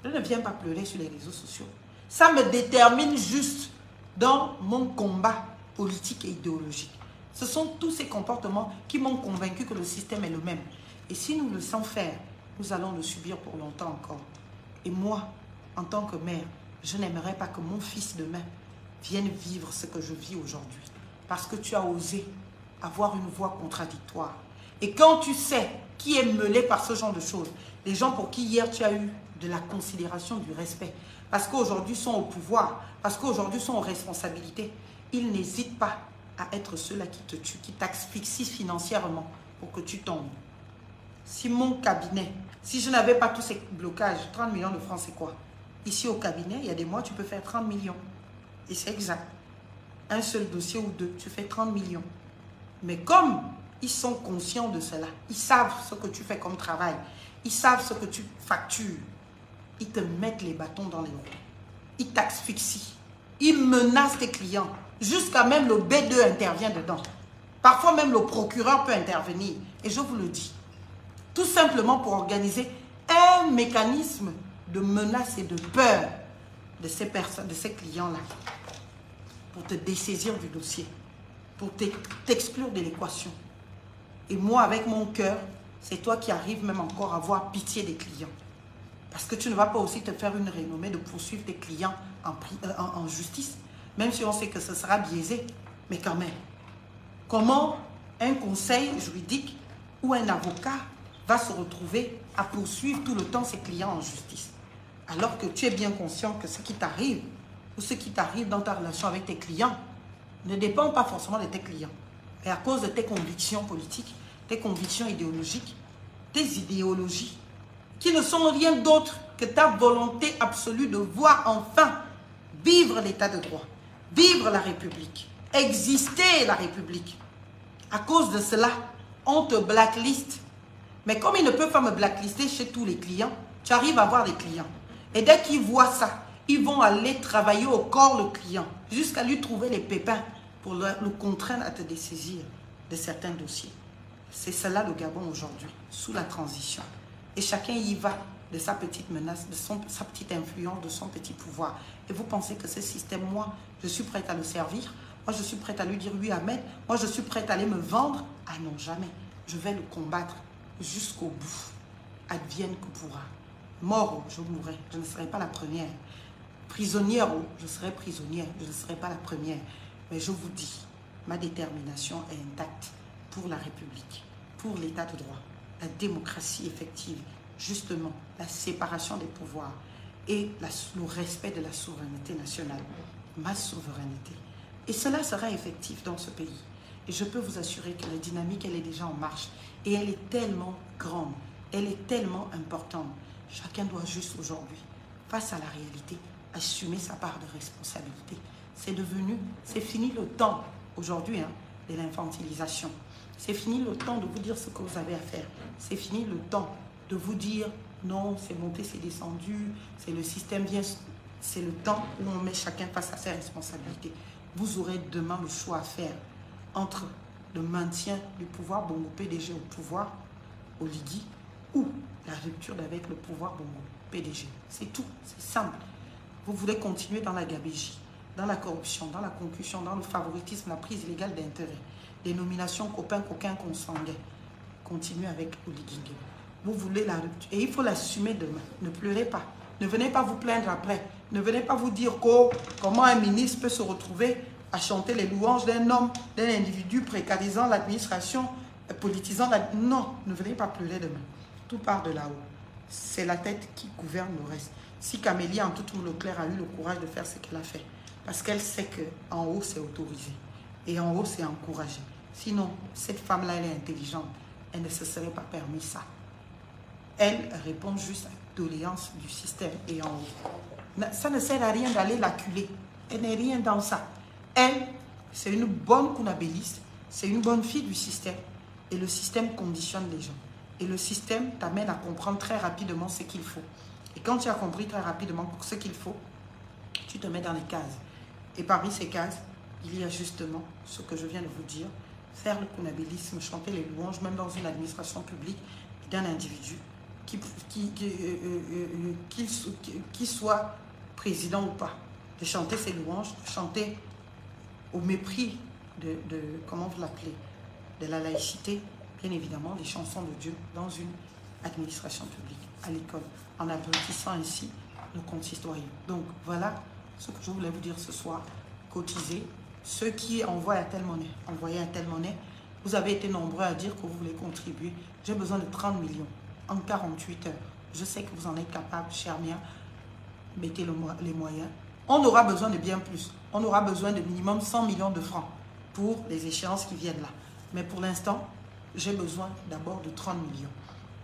Je ne viens pas pleurer sur les réseaux sociaux. Ça me détermine juste dans mon combat politique et idéologique. Ce sont tous ces comportements qui m'ont convaincu que le système est le même. Et si nous le laissons faire, nous allons le subir pour longtemps encore. Et moi, en tant que mère, je n'aimerais pas que mon fils demain vienne vivre ce que je vis aujourd'hui. Parce que tu as osé avoir une voix contradictoire. Et quand tu sais qui est mêlé par ce genre de choses, les gens pour qui hier tu as eu de la considération, du respect, parce qu'aujourd'hui sont au pouvoir, parce qu'aujourd'hui sont aux responsabilités, ils n'hésitent pas à être ceux-là qui te tuent, qui t'asphyxient financièrement pour que tu tombes. Si mon cabinet, si je n'avais pas tous ces blocages, 30 millions de francs, c'est quoi? Ici au cabinet, il y a des mois, tu peux faire 30 millions. Et c'est exact. Un seul dossier ou deux, tu fais 30 millions. Mais comme ils sont conscients de cela, ils savent ce que tu fais comme travail, ils savent ce que tu factures, ils te mettent les bâtons dans les roues. Ils t'asphyxient. Ils menacent tes clients. Jusqu'à même le B2 intervient dedans. Parfois même le procureur peut intervenir. Et je vous le dis. Tout simplement pour organiser un mécanisme de menace et de peur de ces personnes, de ces clients-là. Pour te dessaisir du dossier. Pour t'exclure de l'équation. Et moi, avec mon cœur, c'est toi qui arrives même encore à avoir pitié des clients. Parce que tu ne vas pas aussi te faire une renommée de poursuivre tes clients en justice. Même si on sait que ce sera biaisé. Mais quand même, comment un conseil juridique ou un avocat va se retrouver à poursuivre tout le temps ses clients en justice? Alors que tu es bien conscient que ce qui t'arrive ou ce qui t'arrive dans ta relation avec tes clients ne dépend pas forcément de tes clients. Mais à cause de tes convictions politiques, tes convictions idéologiques, tes idéologies, qui ne sont rien d'autre que ta volonté absolue de voir enfin vivre l'état de droit, vivre la République, exister la République. À cause de cela, on te blacklist. Mais comme ils ne peuvent pas me blacklister chez tous les clients, tu arrives à avoir des clients. Et dès qu'ils voient ça, ils vont aller travailler au corps le client, jusqu'à lui trouver les pépins pour le contraindre à te dessaisir de certains dossiers. C'est cela le Gabon aujourd'hui, sous la transition. Et chacun y va de sa petite menace, de sa petite influence, de son petit pouvoir. Et vous pensez que ce système, moi, je suis prête à le servir? Moi, je suis prête à lui dire oui, amen. Moi, je suis prête à aller me vendre? Ah non, jamais. Je vais le combattre jusqu'au bout. Advienne que pourra. Mort, je mourrai. Je ne serai pas la première. Prisonnière, je serai prisonnière. Je ne serai pas la première. Mais je vous dis, ma détermination est intacte pour la République, pour l'état de droit, la démocratie effective, justement, la séparation des pouvoirs et le respect de la souveraineté nationale, ma souveraineté. Et cela sera effectif dans ce pays. Et je peux vous assurer que la dynamique, elle est déjà en marche. Et elle est tellement grande, elle est tellement importante. Chacun doit juste aujourd'hui, face à la réalité, assumer sa part de responsabilité. C'est fini le temps aujourd'hui de l'infantilisation. C'est fini le temps de vous dire ce que vous avez à faire. C'est fini le temps de vous dire non, c'est monté, c'est descendu, c'est le système vient. C'est le temps où on met chacun face à ses responsabilités. Vous aurez demain le choix à faire entre le maintien du pouvoir Bongo PDG au pouvoir Oligui ou la rupture avec le pouvoir Bongo PDG. C'est tout, c'est simple. Vous voulez continuer dans la gabégie, dans la corruption, dans la concussion, dans le favoritisme, la prise illégale d'intérêt, des nominations copains, coquins, consanguins. Continuez avec Oligui. Vous voulez la rupture. Et il faut l'assumer demain. Ne pleurez pas. Ne venez pas vous plaindre après. Ne venez pas vous dire comment un ministre peut se retrouver à chanter les louanges d'un homme, d'un individu précarisant l'administration, politisant la... Non, ne venez pas pleurer demain. Tout part de là-haut. C'est la tête qui gouverne le reste. Si Camélie en tout Leclerc a eu le courage de faire ce qu'elle a fait, parce qu'elle sait qu'en haut, c'est autorisé. Et en haut, c'est encouragé. Sinon, cette femme-là, elle est intelligente. Elle ne se serait pas permis ça. Elle répond juste à la doléance du système et en haut. Ça ne sert à rien d'aller l'acculer. Elle n'est rien dans ça. Elle, c'est une bonne kunabéliste. C'est une bonne fille du système. Et le système conditionne les gens. Et le système t'amène à comprendre très rapidement ce qu'il faut. Et quand tu as compris très rapidement ce qu'il faut, tu te mets dans les cases. Et parmi ces cases, il y a justement ce que je viens de vous dire. Faire le kunabélisme, chanter les louanges, même dans une administration publique d'un individu, qui soit président ou pas. De chanter ses louanges, de chanter au mépris comment vous l'appelez, de la laïcité, bien évidemment, des chansons de Dieu dans une administration publique, à l'école, en abrutissant ainsi nos concitoyens. Donc voilà ce que je voulais vous dire ce soir. Cotisez. Ceux qui envoient à telle monnaie, envoyez à telle monnaie. Vous avez été nombreux à dire que vous voulez contribuer. J'ai besoin de 30 millions en 48 heures. Je sais que vous en êtes capable, cher mien. Mettez les moyens. On aura besoin de bien plus. On aura besoin de minimum 100 millions de francs pour les échéances qui viennent là. Mais pour l'instant, j'ai besoin d'abord de 30 millions.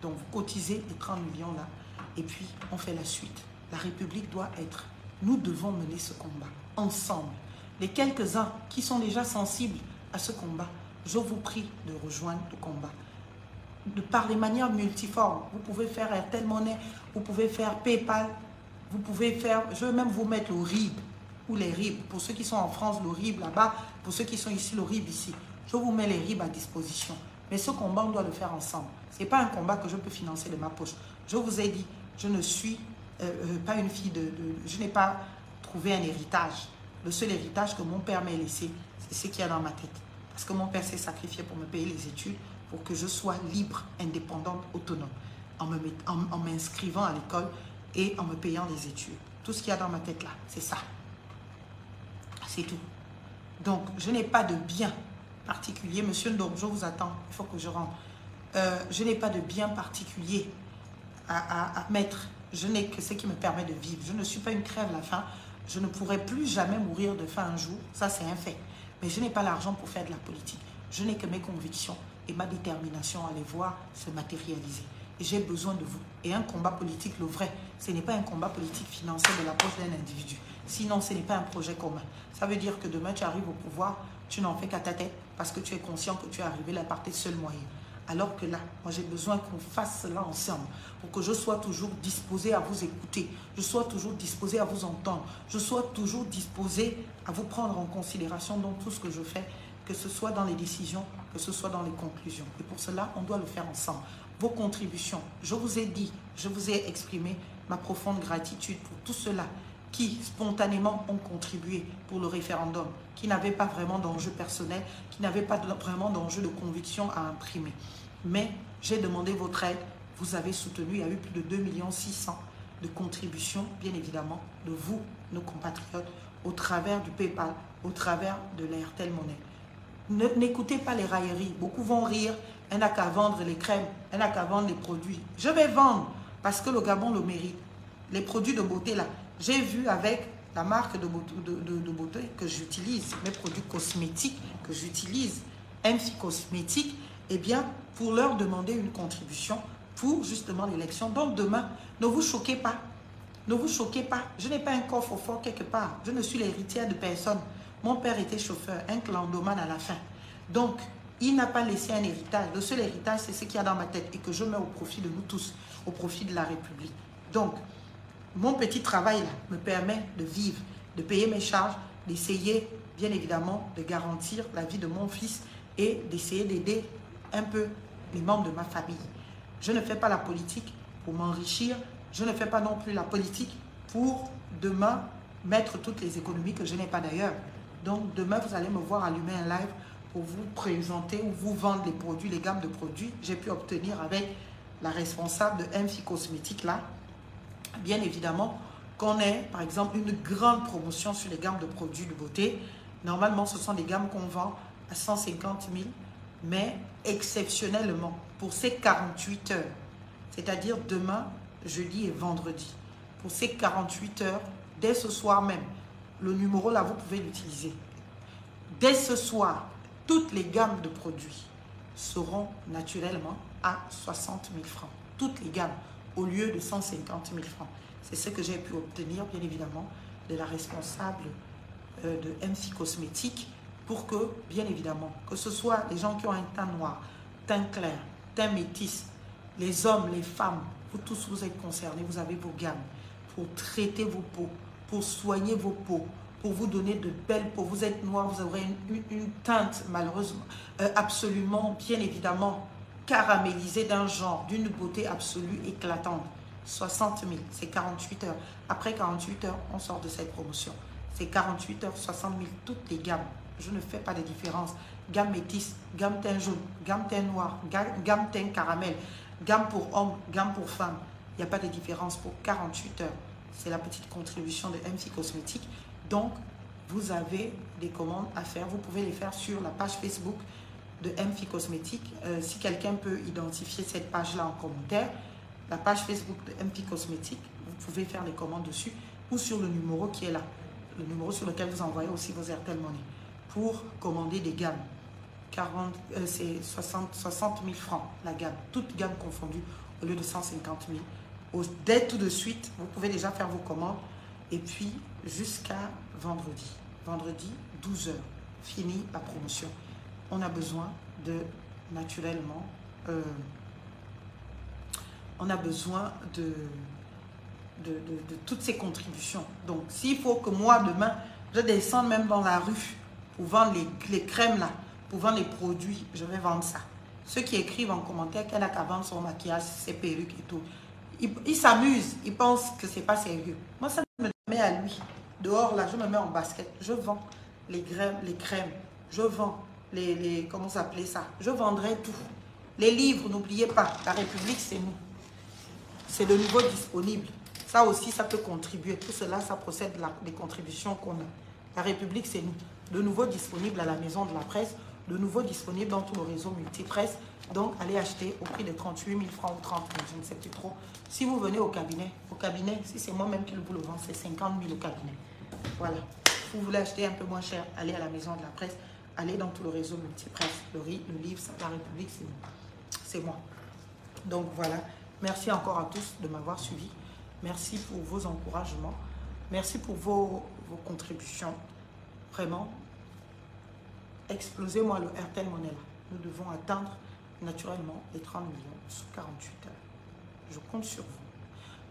Donc, vous cotisez les 30 millions là. Et puis, on fait la suite. La République doit être... Nous devons mener ce combat ensemble. Les quelques-uns qui sont déjà sensibles à ce combat, je vous prie de rejoindre le combat. Par les manières multiformes. Vous pouvez faire Airtel Money, vous pouvez faire PayPal, vous pouvez faire... Je vais même vous mettre le RIB ou les RIB. Pour ceux qui sont en France, le RIB là-bas. Pour ceux qui sont ici, le RIB ici. Je vous mets les RIB à disposition. Mais ce combat, on doit le faire ensemble. Ce n'est pas un combat que je peux financer de ma poche. Je vous ai dit, je ne suis pas une fille je n'ai pas trouvé un héritage. Le seul héritage que mon père m'a laissé, c'est ce qu'il y a dans ma tête. Parce que mon père s'est sacrifié pour me payer les études, pour que je sois libre, indépendante, autonome, en m'inscrivant à l'école et en me payant les études. Tout ce qu'il y a dans ma tête là, c'est ça. C'est tout. Donc, je n'ai pas de bien particulier. Monsieur Ndom, je vous attends, il faut que je rentre. Je n'ai pas de bien particulier à mettre. Je n'ai que ce qui me permet de vivre. Je ne suis pas une crève la faim. Je ne pourrai plus jamais mourir de faim un jour. Ça, c'est un fait. Mais je n'ai pas l'argent pour faire de la politique. Je n'ai que mes convictions et ma détermination à les voir se matérialiser. Et j'ai besoin de vous. Et un combat politique, le vrai, ce n'est pas un combat politique financé de la poche d'un individu. Sinon, ce n'est pas un projet commun. Ça veut dire que demain, tu arrives au pouvoir, tu n'en fais qu'à ta tête parce que tu es conscient que tu es arrivé là par tes seuls moyens. Alors que là, moi j'ai besoin qu'on fasse cela ensemble pour que je sois toujours disposé à vous écouter, je sois toujours disposé à vous entendre, je sois toujours disposé à vous prendre en considération dans tout ce que je fais, que ce soit dans les décisions, que ce soit dans les conclusions. Et pour cela, on doit le faire ensemble. vos contributions. Je vous ai dit, je vous ai exprimé ma profonde gratitude pour tous ceux-là qui spontanément ont contribué pour le référendum, qui n'avaient pas vraiment d'enjeu personnel, qui n'avaient pas vraiment d'enjeu de conviction à imprimer. Mais j'ai demandé votre aide, vous avez soutenu, il y a eu plus de 2 600 000 de contributions, bien évidemment, de vous, nos compatriotes, au travers du PayPal, au travers de l'Airtel Money. N'écoutez pas les railleries, beaucoup vont rire, elle n'a qu'à vendre les crèmes, elle n'a qu'à vendre les produits. Je vais vendre parce que le Gabon le mérite. Les produits de beauté là, j'ai vu avec la marque de beauté que j'utilise, mes produits cosmétiques que j'utilise, MFI Cosmétiques, eh bien, pour leur demander une contribution pour justement l'élection. Donc demain, ne vous choquez pas. Ne vous choquez pas. Je n'ai pas un coffre-fort quelque part. Je ne suis l'héritière de personne. Mon père était chauffeur, un clandomane à la fin. Donc, il n'a pas laissé un héritage. Le seul héritage, c'est ce qu'il y a dans ma tête et que je mets au profit de nous tous, au profit de la République. Donc, mon petit travail là me permet de vivre, de payer mes charges, d'essayer, bien évidemment, de garantir la vie de mon fils et d'essayer d'aider un peu les membres de ma famille. Je ne fais pas la politique pour m'enrichir. Je ne fais pas non plus la politique pour demain mettre toutes les économies que je n'ai pas d'ailleurs. Donc demain, vous allez me voir allumer un live pour vous présenter ou vous vendre les produits, les gammes de produits. J'ai pu obtenir avec la responsable de MFI Cosmétiques là, bien évidemment, qu'on ait par exemple une grande promotion sur les gammes de produits de beauté. Normalement, ce sont des gammes qu'on vend à 150 000, mais exceptionnellement pour ces 48 heures, c'est-à-dire demain, jeudi et vendredi. Pour ces 48 heures, dès ce soir même, le numéro là, vous pouvez l'utiliser. Dès ce soir, toutes les gammes de produits seront naturellement à 60 000 francs. Toutes les gammes, au lieu de 150 000 francs. C'est ce que j'ai pu obtenir, bien évidemment, de la responsable de MFI Cosmétiques pour que, bien évidemment, que ce soit les gens qui ont un teint noir, teint clair, teint métis, les hommes, les femmes, vous tous vous êtes concernés, vous avez vos gammes pour traiter vos peaux, pour soigner vos peaux, pour vous donner de belles peaux. Vous êtes noir, vous aurez une teinte malheureusement, absolument, bien évidemment, caramélisée d'un genre, d'une beauté absolue, éclatante. 60 000, c'est 48 heures. Après 48 heures, on sort de cette promotion. C'est 48 heures, 60 000, toutes les gammes. Je ne fais pas de différence. Gamme métisse, gamme teint jaune, gamme teint noir, gamme teint caramel, gamme pour hommes, gamme pour femmes. Il n'y a pas de différence pour 48 heures. C'est la petite contribution de MFI Cosmétiques. Donc, vous avez des commandes à faire. Vous pouvez les faire sur la page Facebook de MFI Cosmétiques. Si quelqu'un peut identifier cette page-là en commentaire, la page Facebook de MFI Cosmétiques, vous pouvez faire les commandes dessus ou sur le numéro qui est là. Le numéro sur lequel vous envoyez aussi vos Airtel Money pour commander des gammes. C'est 60 000 francs la gamme, toute gamme confondue au lieu de 150 000. Dès tout de suite, vous pouvez déjà faire vos commandes et puis jusqu'à vendredi. Vendredi, 12 h, fini la promotion. On a besoin de, naturellement, on a besoin de toutes ces contributions. Donc, s'il faut que moi, demain, je descende même dans la rue pour vendre les crèmes là, pour vendre les produits, je vais vendre ça. Ceux qui écrivent en commentaire qu'elle n'a qu'à vendre son maquillage, ses perruques et tout, ils s'amusent, ils pensent que c'est pas sérieux. Moi, ça me met à lui. Dehors, là, je me mets en basket, je vends les crèmes, je vends comment s'appelait ça? Je vendrai tout. Les livres, n'oubliez pas, la République, c'est nous. C'est de nouveau disponible. Ça aussi, ça peut contribuer. Tout cela, ça procède des contributions qu'on a. La République, c'est nous. De nouveau disponible à la Maison de la Presse, de nouveau disponible dans tout le réseau multipresse. Donc, allez acheter au prix de 38 000 francs ou 30 000, je ne sais plus trop. Si vous venez au cabinet, si c'est moi-même qui vous le vend, c'est 50 000 au cabinet. Voilà. Vous voulez acheter un peu moins cher, allez à la Maison de la Presse, allez dans tout le réseau multipresse. Le livre, la République, c'est nous. C'est moi. Donc, voilà. Merci encore à tous de m'avoir suivi. Merci pour vos encouragements. Merci pour vos contributions. Vraiment, explosez-moi le Airtel Money. Nous devons atteindre naturellement les 30 millions sous 48 heures. Je compte sur vous.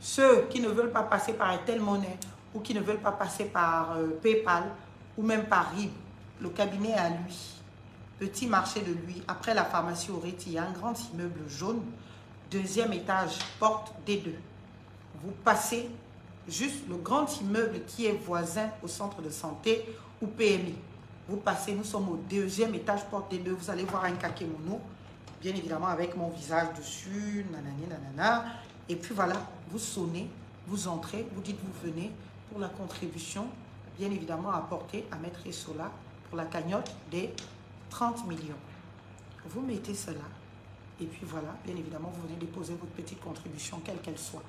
Ceux qui ne veulent pas passer par Airtel Money ou qui ne veulent pas passer par PayPal ou même par RIB, le cabinet est à lui. Petit marché de lui. Après la pharmacie Auretti, il y a un grand immeuble jaune. deuxième étage, porte D2. Vous passez juste le grand immeuble qui est voisin au centre de santé ou PMI. Vous passez, nous sommes au deuxième étage, porte D2. Vous allez voir un kakémono, bien évidemment avec mon visage dessus, nanani, nanana. Et puis voilà, vous sonnez, vous entrez, vous dites vous venez pour la contribution, bien évidemment à apporter à Maître Sola pour la cagnotte des 30 millions. Vous mettez cela et puis voilà, bien évidemment, vous venez déposer votre petite contribution, quelle qu'elle soit.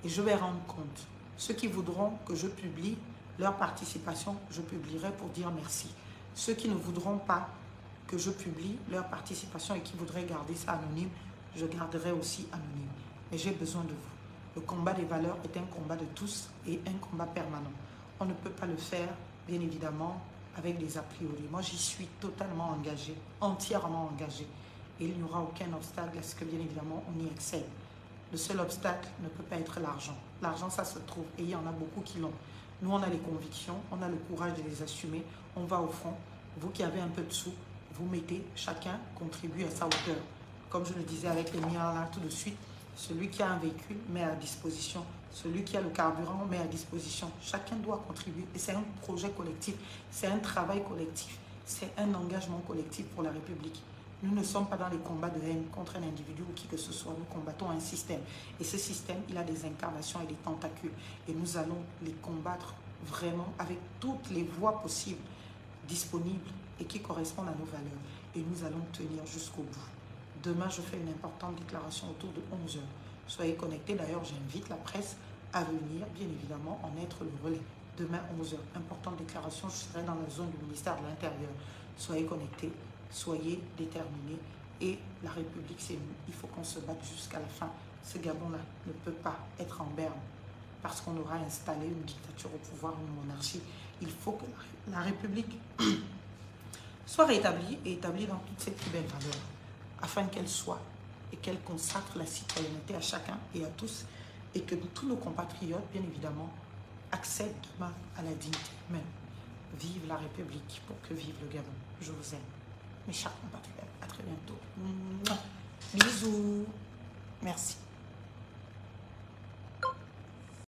Et je vais rendre compte. Ceux qui voudront que je publie leur participation, je publierai pour dire merci. Ceux qui ne voudront pas que je publie leur participation et qui voudraient garder ça anonyme, je garderai aussi anonyme. Mais j'ai besoin de vous. Le combat des valeurs est un combat de tous et un combat permanent. On ne peut pas le faire, bien évidemment, avec des a priori. Moi, j'y suis totalement engagée, entièrement engagée. Et il n'y aura aucun obstacle à ce que, bien évidemment, on y accède. Le seul obstacle ne peut pas être l'argent. L'argent, ça se trouve, et il y en a beaucoup qui l'ont. Nous, on a les convictions, on a le courage de les assumer, on va au fond. Vous qui avez un peu de sous, vous mettez, chacun contribue à sa hauteur. Comme je le disais avec les miens là tout de suite, celui qui a un véhicule met à disposition, celui qui a le carburant met à disposition. Chacun doit contribuer et c'est un projet collectif, c'est un travail collectif, c'est un engagement collectif pour la République. Nous ne sommes pas dans les combats de haine contre un individu ou qui que ce soit. Nous combattons un système. Et ce système, il a des incarnations et des tentacules. Et nous allons les combattre vraiment avec toutes les voies possibles, disponibles et qui correspondent à nos valeurs. Et nous allons tenir jusqu'au bout. Demain, je fais une importante déclaration autour de 11 h. Soyez connectés. D'ailleurs, j'invite la presse à venir, bien évidemment, en être le relais. Demain, 11 h. Importante déclaration. Je serai dans la zone du ministère de l'Intérieur. Soyez connectés. Soyez déterminés et la République, c'est nous. Il faut qu'on se batte jusqu'à la fin. Ce Gabon-là ne peut pas être en berne parce qu'on aura installé une dictature au pouvoir, une monarchie. Il faut que la République soit rétablie et établie dans toutes ses plus belles valeurs afin qu'elle soit et qu'elle consacre la citoyenneté à chacun et à tous et que tous nos compatriotes, bien évidemment, accèdent demain à la dignité humaine. Vive la République pour que vive le Gabon. Je vous aime. Mes chers compatriotes, à très bientôt. Bisous. Merci.